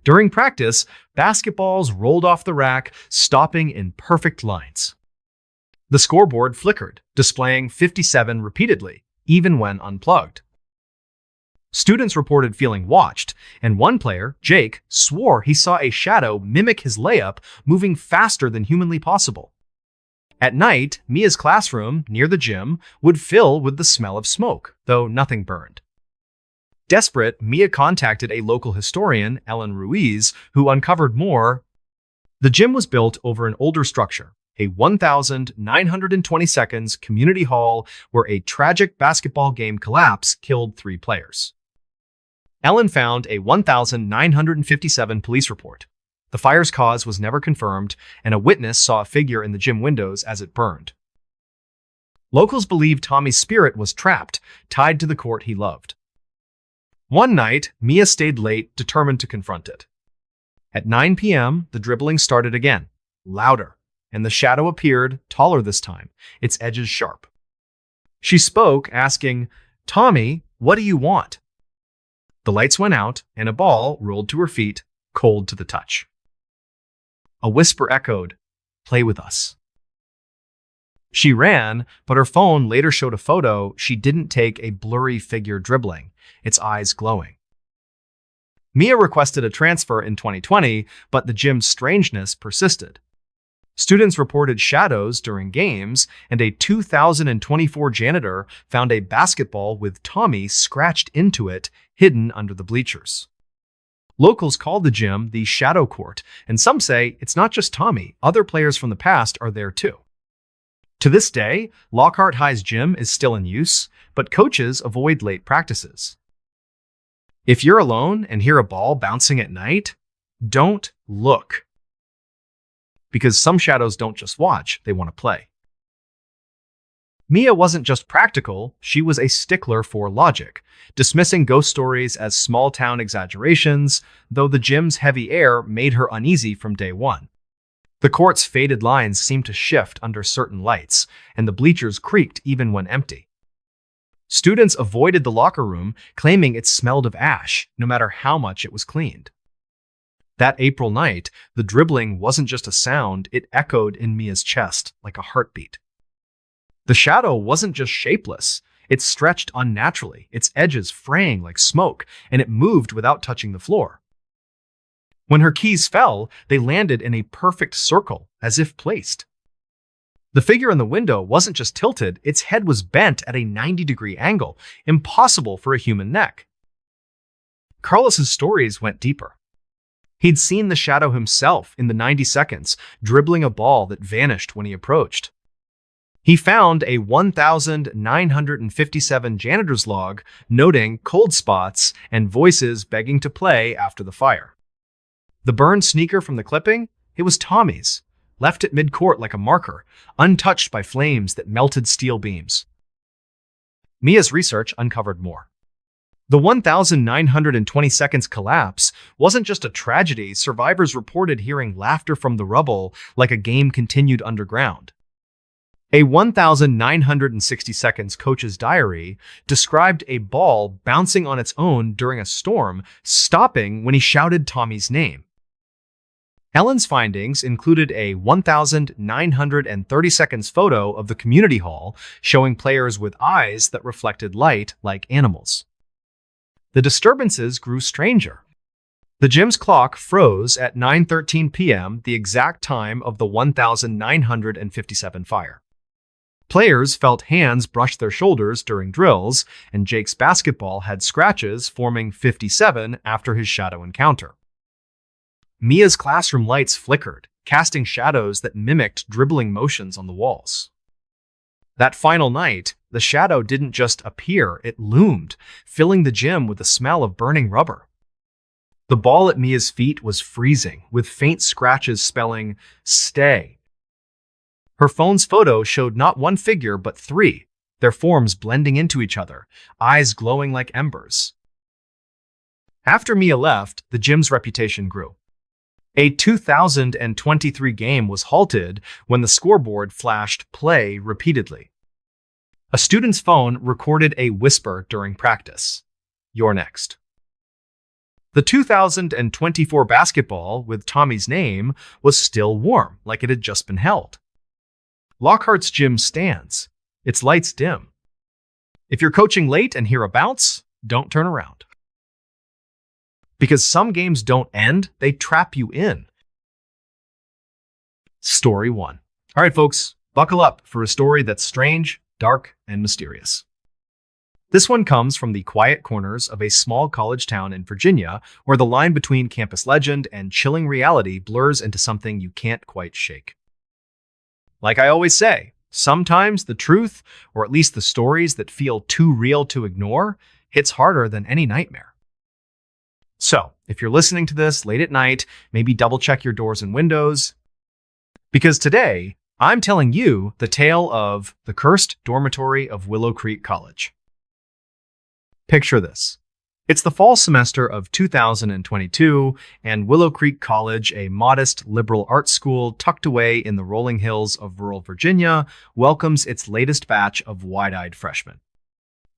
During practice, basketballs rolled off the rack, stopping in perfect lines. The scoreboard flickered, displaying 57 repeatedly, even when unplugged. Students reported feeling watched, and one player, Jake, swore he saw a shadow mimic his layup, moving faster than humanly possible. At night, Mia's classroom, near the gym, would fill with the smell of smoke, though nothing burned. Desperate, Mia contacted a local historian, Ellen Ruiz, who uncovered more. The gym was built over an older structure, a 1,920 seconds community hall where a tragic basketball game collapse killed 3 players. Ellen found a 1,957 police report. The fire's cause was never confirmed, and a witness saw a figure in the gym windows as it burned. Locals believe Tommy's spirit was trapped, tied to the court he loved. One night, Mia stayed late, determined to confront it. At 9 p.m., the dribbling started again, louder, and the shadow appeared, taller this time, its edges sharp. She spoke, asking, "Tommy, what do you want?" The lights went out, and a ball rolled to her feet, cold to the touch. A whisper echoed, "Play with us." She ran, but her phone later showed a photo she didn't take, a blurry figure dribbling, its eyes glowing. Mia requested a transfer in 2020, but the gym's strangeness persisted. Students reported shadows during games, and a 2024 janitor found a basketball with Tommy scratched into it, hidden under the bleachers. Locals called the gym the Shadow Court, and some say it's not just Tommy, other players from the past are there too. To this day, Lockhart High's gym is still in use, but coaches avoid late practices. If you're alone and hear a ball bouncing at night, don't look. Because some shadows don't just watch, they want to play. Mia wasn't just practical, she was a stickler for logic, dismissing ghost stories as small-town exaggerations, though the gym's heavy air made her uneasy from day one. The court's faded lines seemed to shift under certain lights, and the bleachers creaked even when empty. Students avoided the locker room, claiming it smelled of ash, no matter how much it was cleaned. That April night, the dribbling wasn't just a sound, it echoed in Mia's chest like a heartbeat. The shadow wasn't just shapeless, it stretched unnaturally, its edges fraying like smoke, and it moved without touching the floor. When her keys fell, they landed in a perfect circle, as if placed. The figure in the window wasn't just tilted, its head was bent at a 90-degree angle, impossible for a human neck. Carlos's stories went deeper. He'd seen the shadow himself in the 90 seconds, dribbling a ball that vanished when he approached. He found a 1,957 janitor's log noting cold spots and voices begging to play after the fire. The burned sneaker from the clipping? It was Tommy's, left at mid-court like a marker, untouched by flames that melted steel beams. Mia's research uncovered more. The 1,920 seconds collapse wasn't just a tragedy, survivors reported hearing laughter from the rubble like a game continued underground. A 1,960 seconds coach's diary described a ball bouncing on its own during a storm, stopping when he shouted Tommy's name. Ellen's findings included a 1,930 seconds photo of the community hall showing players with eyes that reflected light like animals. The disturbances grew stranger. The gym's clock froze at 9:13 p.m., the exact time of the 1,957 fire. Players felt hands brush their shoulders during drills, and Jake's basketball had scratches forming 57 after his shadow encounter. Mia's classroom lights flickered, casting shadows that mimicked dribbling motions on the walls. That final night, the shadow didn't just appear, it loomed, filling the gym with the smell of burning rubber. The ball at Mia's feet was freezing, with faint scratches spelling, "Stay." Her phone's photo showed not one figure, but 3, their forms blending into each other, eyes glowing like embers. After Mia left, the gym's reputation grew. A 2023 game was halted when the scoreboard flashed play repeatedly. A student's phone recorded a whisper during practice. "You're next." The 2024 basketball with Tommy's name was still warm, like it had just been held. Lockhart's gym stands, its lights dim. If you're coaching late and hear a bounce, don't turn around. Because some games don't end, they trap you in. Story 1. All right, folks, buckle up for a story that's strange, dark, and mysterious. This one comes from the quiet corners of a small college town in Virginia, where the line between campus legend and chilling reality blurs into something you can't quite shake. Like I always say, sometimes the truth, or at least the stories that feel too real to ignore, hits harder than any nightmare. So, if you're listening to this late at night, maybe double check your doors and windows, because today, I'm telling you the tale of the cursed dormitory of Willow Creek College. Picture this. It's the fall semester of 2022, and Willow Creek College, a modest liberal arts school tucked away in the rolling hills of rural Virginia, welcomes its latest batch of wide-eyed freshmen.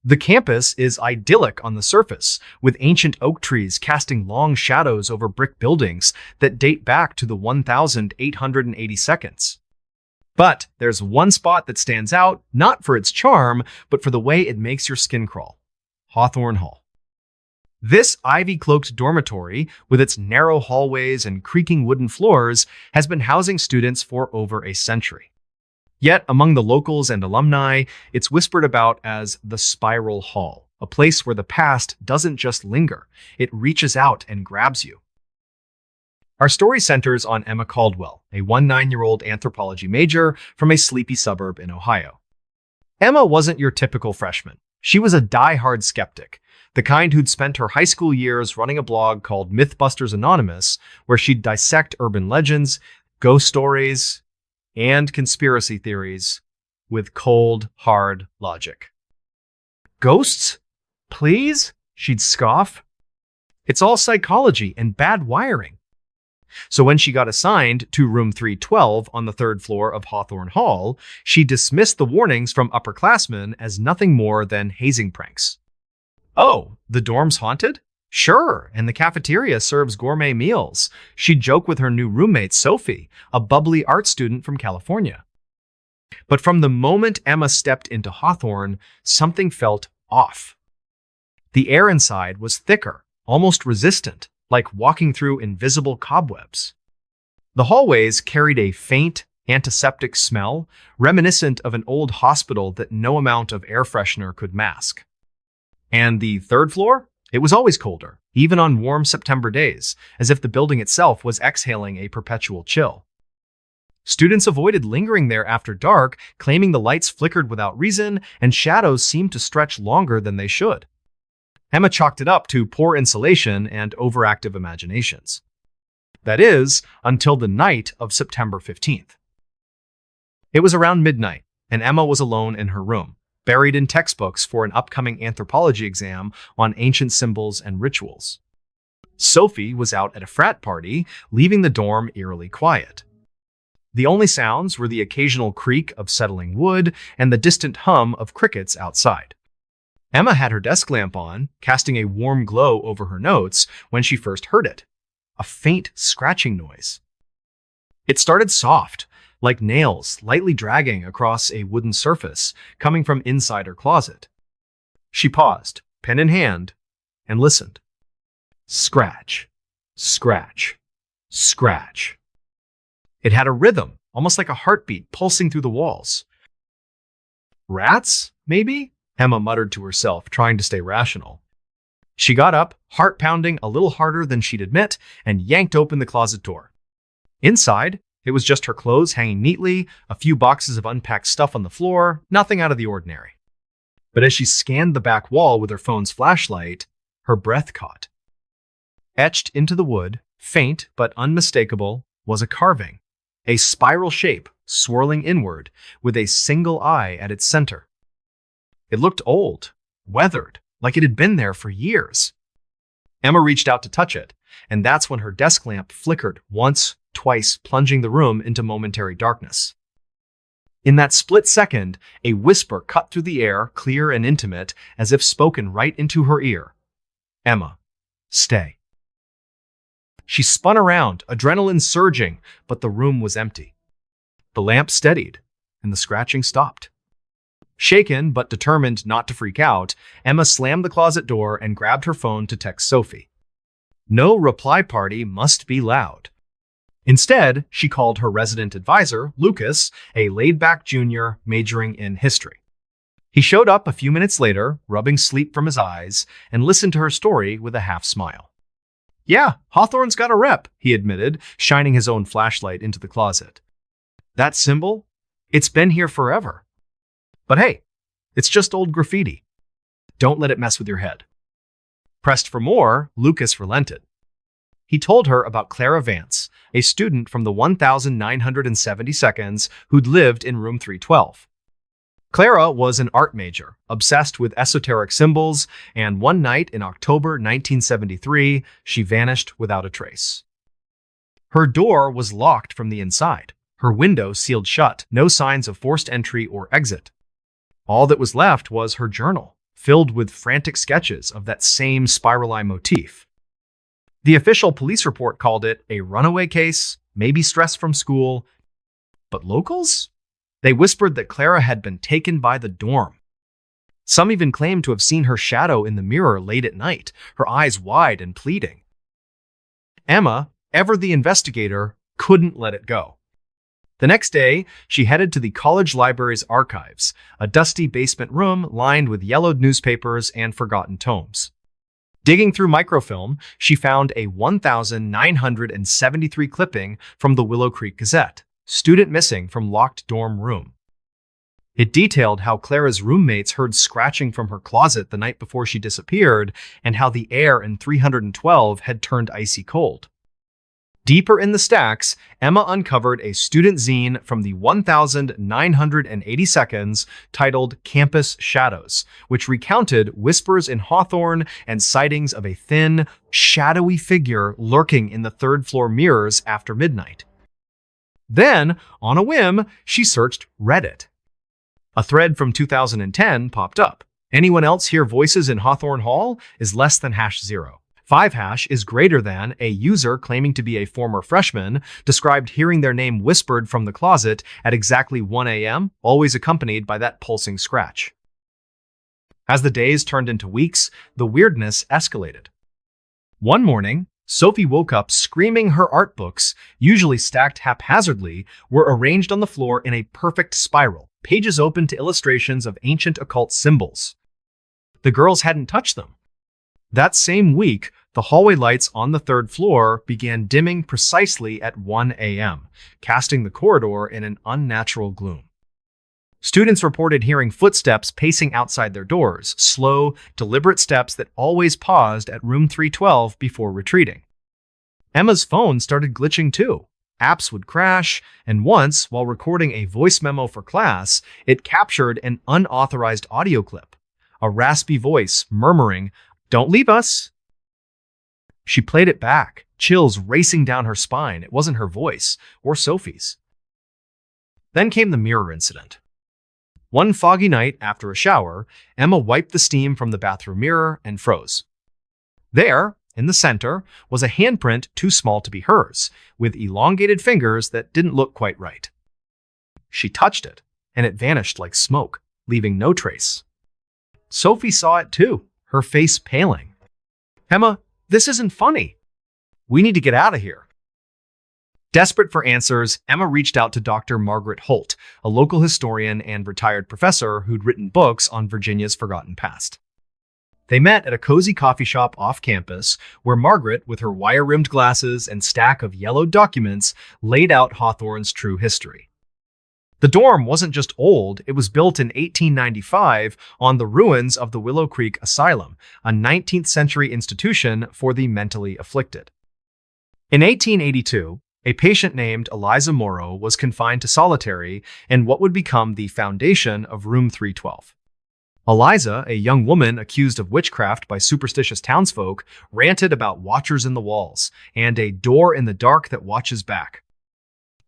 The campus is idyllic on the surface, with ancient oak trees casting long shadows over brick buildings that date back to the 1882nd. But there's one spot that stands out, not for its charm, but for the way it makes your skin crawl. Hawthorne Hall. This ivy-cloaked dormitory, with its narrow hallways and creaking wooden floors, has been housing students for over a century. Yet, among the locals and alumni, it's whispered about as the Spiral Hall, a place where the past doesn't just linger, it reaches out and grabs you. Our story centers on Emma Caldwell, a 19-year-old anthropology major from a sleepy suburb in Ohio. Emma wasn't your typical freshman. She was a die-hard skeptic, the kind who'd spent her high school years running a blog called Mythbusters Anonymous, where she'd dissect urban legends, ghost stories, and conspiracy theories with cold, hard logic. Ghosts? Please? She'd scoff. It's all psychology and bad wiring. So when she got assigned to room 312 on the third floor of Hawthorne Hall, she dismissed the warnings from upperclassmen as nothing more than hazing pranks. Oh, the dorm's haunted? Sure, and the cafeteria serves gourmet meals. She'd joke with her new roommate, Sophie, a bubbly art student from California. But from the moment Emma stepped into Hawthorne, something felt off. The air inside was thicker, almost resistant, like walking through invisible cobwebs. The hallways carried a faint, antiseptic smell, reminiscent of an old hospital that no amount of air freshener could mask. And the third floor? It was always colder, even on warm September days, as if the building itself was exhaling a perpetual chill. Students avoided lingering there after dark, claiming the lights flickered without reason and shadows seemed to stretch longer than they should. Emma chalked it up to poor insulation and overactive imaginations. That is, until the night of September 15th. It was around midnight, and Emma was alone in her room, buried in textbooks for an upcoming anthropology exam on ancient symbols and rituals. Sophie was out at a frat party, leaving the dorm eerily quiet. The only sounds were the occasional creak of settling wood and the distant hum of crickets outside. Emma had her desk lamp on, casting a warm glow over her notes when she first heard it. A faint scratching noise. It started soft, like nails lightly dragging across a wooden surface, coming from inside her closet. She paused, pen in hand, and listened. Scratch, scratch, scratch. It had a rhythm, almost like a heartbeat pulsing through the walls. Rats, maybe? Emma muttered to herself, trying to stay rational. She got up, heart pounding a little harder than she'd admit, and yanked open the closet door. Inside, it was just her clothes hanging neatly, a few boxes of unpacked stuff on the floor, nothing out of the ordinary. But as she scanned the back wall with her phone's flashlight, her breath caught. Etched into the wood, faint but unmistakable, was a carving, a spiral shape swirling inward with a single eye at its center. It looked old, weathered, like it had been there for years. Emma reached out to touch it, and that's when her desk lamp flickered once, twice, plunging the room into momentary darkness. In that split second, a whisper cut through the air, clear and intimate, as if spoken right into her ear. Emma, stay. She spun around, adrenaline surging, but the room was empty. The lamp steadied, and the scratching stopped. Shaken but determined not to freak out, Emma slammed the closet door and grabbed her phone to text Sophie. No reply party must be loud. Instead, she called her resident advisor, Lucas, a laid-back junior majoring in history. He showed up a few minutes later, rubbing sleep from his eyes, and listened to her story with a half smile. "Yeah, Hawthorne's got a rep," he admitted, shining his own flashlight into the closet. "That symbol? It's been here forever. But hey, it's just old graffiti. Don't let it mess with your head." Pressed for more, Lucas relented. He told her about Clara Vance, a student from the 1972nd who'd lived in room 312. Clara was an art major, obsessed with esoteric symbols, and one night in October 1973, she vanished without a trace. Her door was locked from the inside, her window sealed shut, no signs of forced entry or exit. All that was left was her journal, filled with frantic sketches of that same spiral eye motif. The official police report called it a runaway case, maybe stress from school. But locals? They whispered that Clara had been taken by the dorm. Some even claimed to have seen her shadow in the mirror late at night, her eyes wide and pleading. Emma, ever the investigator, couldn't let it go. The next day, she headed to the college library's archives, a dusty basement room lined with yellowed newspapers and forgotten tomes. Digging through microfilm, she found a 1973 clipping from the Willow Creek Gazette, "Student missing from locked dorm room." It detailed how Clara's roommates heard scratching from her closet the night before she disappeared, and how the air in 312 had turned icy cold. Deeper in the stacks, Emma uncovered a student zine from the 1982nd titled Campus Shadows, which recounted whispers in Hawthorne and sightings of a thin, shadowy figure lurking in the third-floor mirrors after midnight. Then, on a whim, she searched Reddit. A thread from 2010 popped up. "Anyone else hear voices in Hawthorne Hall?" is less than #0. 5# is greater than a user claiming to be a former freshman described hearing their name whispered from the closet at exactly 1 a.m., always accompanied by that pulsing scratch. As the days turned into weeks, the weirdness escalated. One morning, Sophie woke up screaming her art books, usually stacked haphazardly, were arranged on the floor in a perfect spiral, pages open to illustrations of ancient occult symbols. The girls hadn't touched them. That same week, the hallway lights on the third floor began dimming precisely at 1 a.m., casting the corridor in an unnatural gloom. Students reported hearing footsteps pacing outside their doors, slow, deliberate steps that always paused at room 312 before retreating. Emma's phone started glitching too. Apps would crash, and once, while recording a voice memo for class, it captured an unauthorized audio clip. A raspy voice murmuring, "Don't leave us." She played it back, chills racing down her spine. It wasn't her voice, or Sophie's. Then came the mirror incident. One foggy night after a shower, Emma wiped the steam from the bathroom mirror and froze. There, in the center, was a handprint too small to be hers, with elongated fingers that didn't look quite right. She touched it, and it vanished like smoke, leaving no trace. Sophie saw it too, her face paling. "Emma, this isn't funny. We need to get out of here." Desperate for answers, Emma reached out to Dr. Margaret Holt, a local historian and retired professor who'd written books on Virginia's forgotten past. They met at a cozy coffee shop off campus, where Margaret, with her wire-rimmed glasses and stack of yellowed documents, laid out Hawthorne's true history. The dorm wasn't just old, it was built in 1895 on the ruins of the Willow Creek Asylum, a 19th century institution for the mentally afflicted. In 1882, a patient named Eliza Morrow was confined to solitary in what would become the foundation of room 312. Eliza, a young woman accused of witchcraft by superstitious townsfolk, ranted about watchers in the walls and a door in the dark that watches back.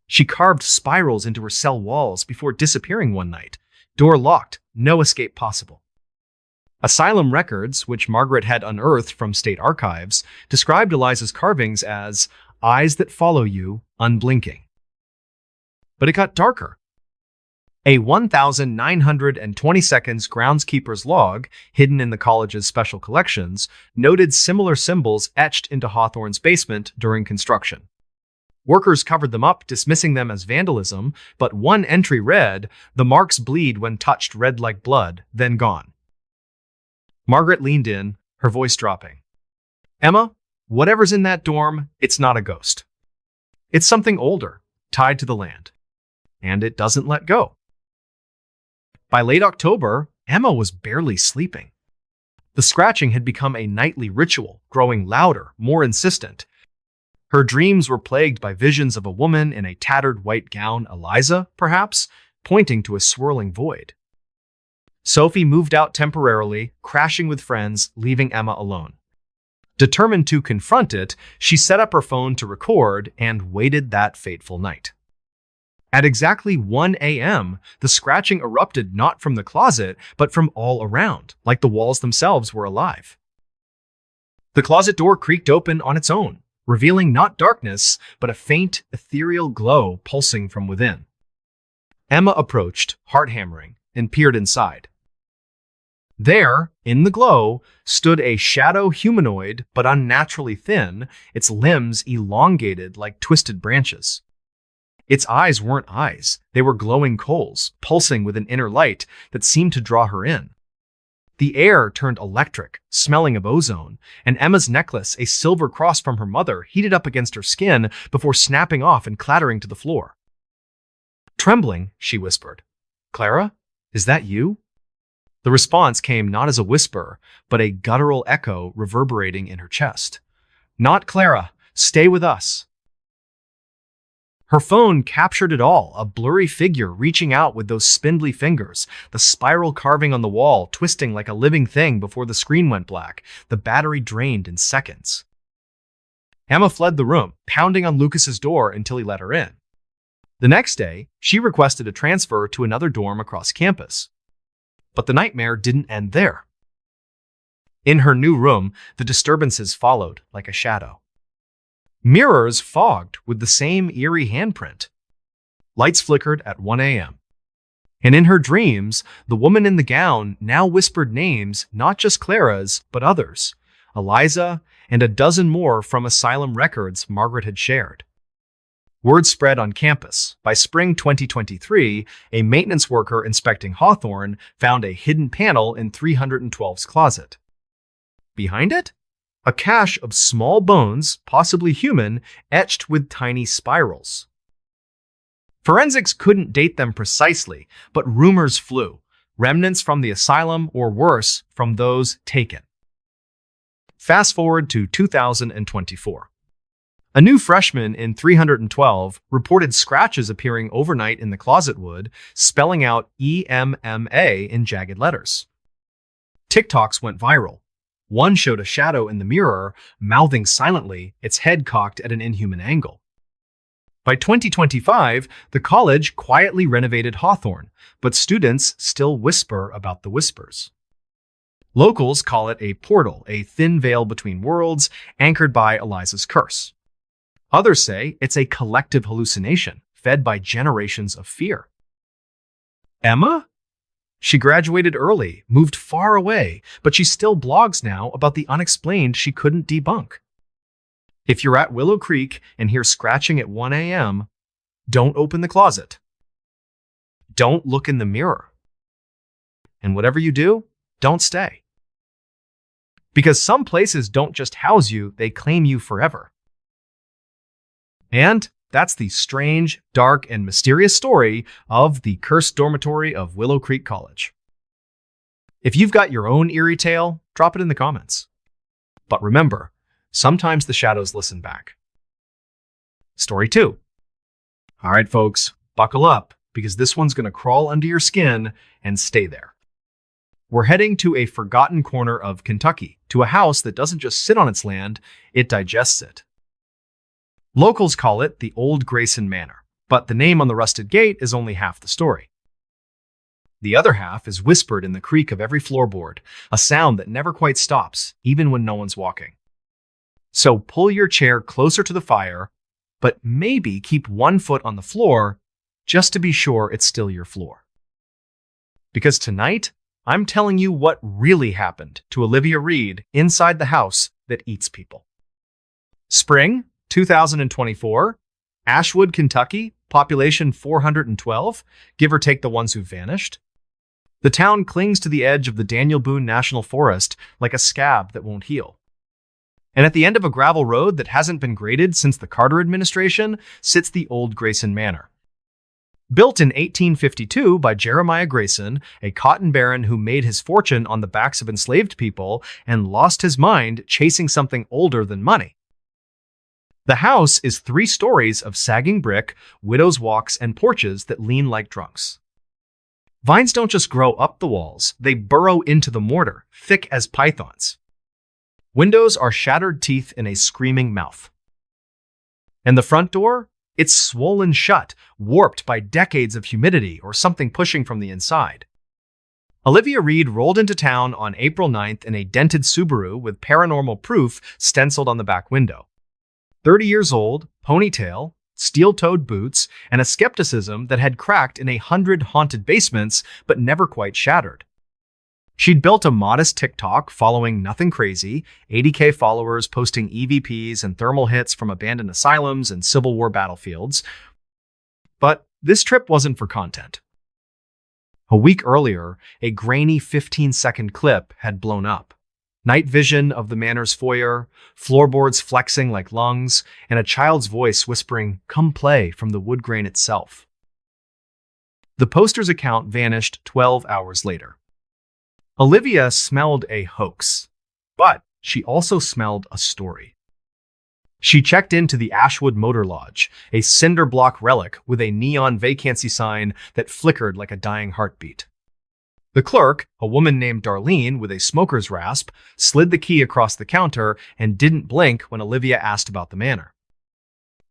She carved spirals into her cell walls before disappearing one night. Door locked, no escape possible. Asylum records, which Margaret had unearthed from state archives, described Eliza's carvings as eyes that follow you, unblinking. But it got darker. A 1922 groundskeeper's log, hidden in the college's special collections, noted similar symbols etched into Hawthorne's basement during construction. Workers covered them up, dismissing them as vandalism, but one entry read, "The marks bleed when touched, red like blood, then gone." Margaret leaned in, her voice dropping. "Emma, whatever's in that dorm, it's not a ghost. It's something older, tied to the land. And it doesn't let go." By late October, Emma was barely sleeping. The scratching had become a nightly ritual, growing louder, more insistent. Her dreams were plagued by visions of a woman in a tattered white gown, Eliza, perhaps, pointing to a swirling void. Sophie moved out temporarily, crashing with friends, leaving Emma alone. Determined to confront it, she set up her phone to record and waited that fateful night. At exactly 1 a.m., the scratching erupted not from the closet, but from all around, like the walls themselves were alive. The closet door creaked open on its own, revealing not darkness, but a faint, ethereal glow pulsing from within. Emma approached, heart hammering, and peered inside. There, in the glow, stood a shadow humanoid, but unnaturally thin, its limbs elongated like twisted branches. Its eyes weren't eyes, they were glowing coals, pulsing with an inner light that seemed to draw her in. The air turned electric, smelling of ozone, and Emma's necklace, a silver cross from her mother, heated up against her skin before snapping off and clattering to the floor. Trembling, she whispered, "Clara, is that you?" The response came not as a whisper, but a guttural echo reverberating in her chest. "Not Clara. Stay with us." Her phone captured it all, a blurry figure reaching out with those spindly fingers, the spiral carving on the wall twisting like a living thing before the screen went black, the battery drained in seconds. Emma fled the room, pounding on Lucas's door until he let her in. The next day, she requested a transfer to another dorm across campus. But the nightmare didn't end there. In her new room, the disturbances followed like a shadow. Mirrors fogged with the same eerie handprint. Lights flickered at 1 a.m. And in her dreams, the woman in the gown now whispered names, not just Clara's, but others, Eliza, and a dozen more from asylum records Margaret had shared. Word spread on campus. By spring 2023, a maintenance worker inspecting Hawthorne found a hidden panel in 312's closet. Behind it? A cache of small bones, possibly human, etched with tiny spirals. Forensics couldn't date them precisely, but rumors flew, remnants from the asylum or worse, from those taken. Fast forward to 2024. A new freshman in 312 reported scratches appearing overnight in the closet wood, spelling out EMMA in jagged letters. TikToks went viral. One showed a shadow in the mirror, mouthing silently, its head cocked at an inhuman angle. By 2025, the college quietly renovated Hawthorne, but students still whisper about the whispers. Locals call it a portal, a thin veil between worlds, anchored by Eliza's curse. Others say it's a collective hallucination, fed by generations of fear. Emma? She graduated early, moved far away, but she still blogs now about the unexplained she couldn't debunk. If you're at Willow Creek and hear scratching at 1 a.m., don't open the closet. Don't look in the mirror. And whatever you do, don't stay. Because some places don't just house you, they claim you forever. And that's the strange, dark, and mysterious story of the cursed dormitory of Willow Creek College. If you've got your own eerie tale, drop it in the comments. But remember, sometimes the shadows listen back. Story 2. All right, folks, buckle up, because this one's going to crawl under your skin and stay there. We're heading to a forgotten corner of Kentucky, to a house that doesn't just sit on its land, it digests it. Locals call it the Old Grayson Manor, but the name on the rusted gate is only half the story. The other half is whispered in the creak of every floorboard, a sound that never quite stops, even when no one's walking. So pull your chair closer to the fire, but maybe keep one foot on the floor just to be sure it's still your floor. Because tonight, I'm telling you what really happened to Olivia Reed inside the house that eats people. Spring 2024, Ashwood, Kentucky, population 412, give or take the ones who've vanished. The town clings to the edge of the Daniel Boone National Forest like a scab that won't heal. And at the end of a gravel road that hasn't been graded since the Carter administration sits the old Grayson Manor. Built in 1852 by Jeremiah Grayson, a cotton baron who made his fortune on the backs of enslaved people and lost his mind chasing something older than money. The house is 3 stories of sagging brick, widow's walks, and porches that lean like drunks. Vines don't just grow up the walls, they burrow into the mortar, thick as pythons. Windows are shattered teeth in a screaming mouth. And the front door? It's swollen shut, warped by decades of humidity or something pushing from the inside. Olivia Reed rolled into town on April 9th in a dented Subaru with paranormal proof stenciled on the back window. 30 years old, ponytail, steel-toed boots, and a skepticism that had cracked in 100 haunted basements but never quite shattered. She'd built a modest TikTok following nothing crazy, 80K followers posting EVPs and thermal hits from abandoned asylums and Civil War battlefields. But this trip wasn't for content. A week earlier, a grainy 15-second clip had blown up. Night vision of the manor's foyer, floorboards flexing like lungs, and a child's voice whispering, "Come play," from the wood grain itself. The poster's account vanished 12 hours later. Olivia smelled a hoax, but she also smelled a story. She checked into the Ashwood Motor Lodge, a cinder block relic with a neon vacancy sign that flickered like a dying heartbeat. The clerk, a woman named Darlene with a smoker's rasp, slid the key across the counter and didn't blink when Olivia asked about the manor.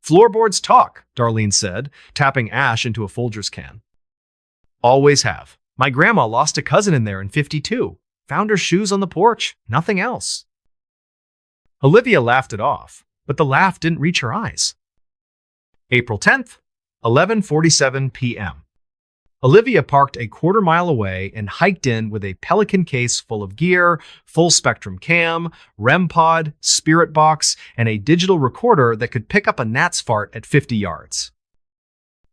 "Floorboards talk," Darlene said, tapping ash into a Folgers can. "Always have. My grandma lost a cousin in there in '52. Found her shoes on the porch, nothing else." Olivia laughed it off, but the laugh didn't reach her eyes. April 10th, 11:47 p.m. Olivia parked a quarter-mile away and hiked in with a Pelican case full of gear, full-spectrum cam, REM pod, spirit box, and a digital recorder that could pick up a gnat's fart at 50 yards.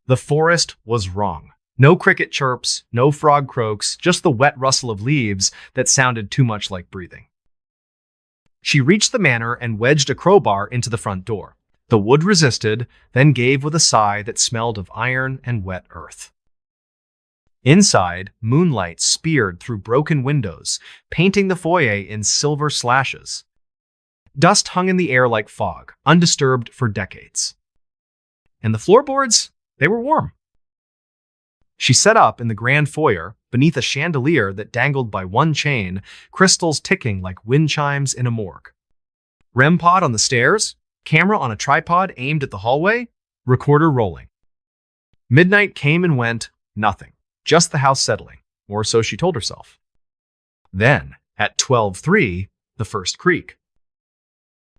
The forest was wrong. No cricket chirps, no frog croaks, just the wet rustle of leaves that sounded too much like breathing. She reached the manor and wedged a crowbar into the front door. The wood resisted, then gave with a sigh that smelled of iron and wet earth. Inside, moonlight speared through broken windows, painting the foyer in silver slashes. Dust hung in the air like fog, undisturbed for decades. And the floorboards? They were warm. She set up in the grand foyer, beneath a chandelier that dangled by one chain, crystals ticking like wind chimes in a morgue. REM pod on the stairs, camera on a tripod aimed at the hallway, recorder rolling. Midnight came and went, nothing. Just the house settling, or so she told herself. Then, at 12:03, the first creak.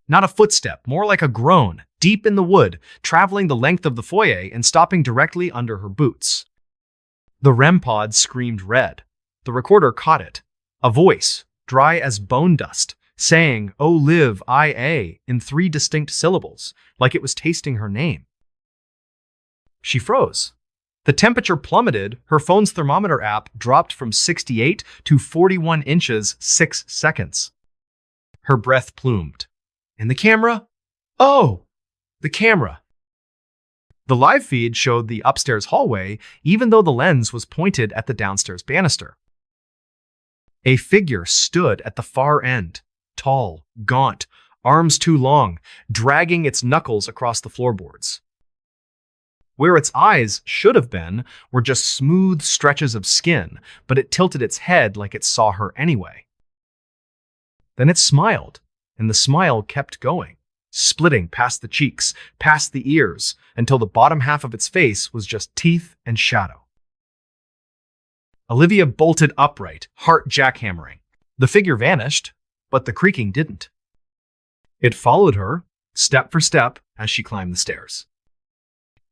Not a footstep, more like a groan, deep in the wood, traveling the length of the foyer and stopping directly under her boots. The REM pod screamed red. The recorder caught it. A voice, dry as bone dust, saying, "Oh, live, I-A," in 3 distinct syllables, like it was tasting her name. She froze. The temperature plummeted, her phone's thermometer app dropped from 68 to 41 inches 6 seconds. Her breath plumed. And the camera? Oh, the camera. The live feed showed the upstairs hallway, even though the lens was pointed at the downstairs banister. A figure stood at the far end, tall, gaunt, arms too long, dragging its knuckles across the floorboards. Where its eyes should have been were just smooth stretches of skin, but it tilted its head like it saw her anyway. Then it smiled, and the smile kept going, splitting past the cheeks, past the ears, until the bottom half of its face was just teeth and shadow. Olivia bolted upright, heart jackhammering. The figure vanished, but the creaking didn't. It followed her, step for step, as she climbed the stairs.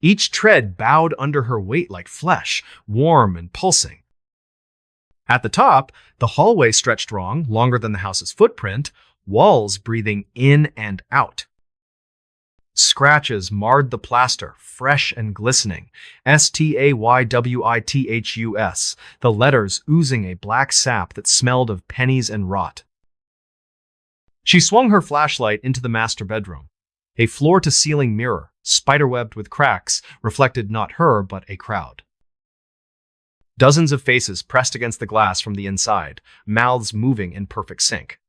Each tread bowed under her weight like flesh, warm and pulsing. At the top, the hallway stretched wrong, longer than the house's footprint, walls breathing in and out. Scratches marred the plaster, fresh and glistening. Staywithus, the letters oozing a black sap that smelled of pennies and rot. She swung her flashlight into the master bedroom. A floor-to-ceiling mirror, spiderwebbed with cracks, reflected not her but a crowd. Dozens of faces pressed against the glass from the inside, mouths moving in perfect sync.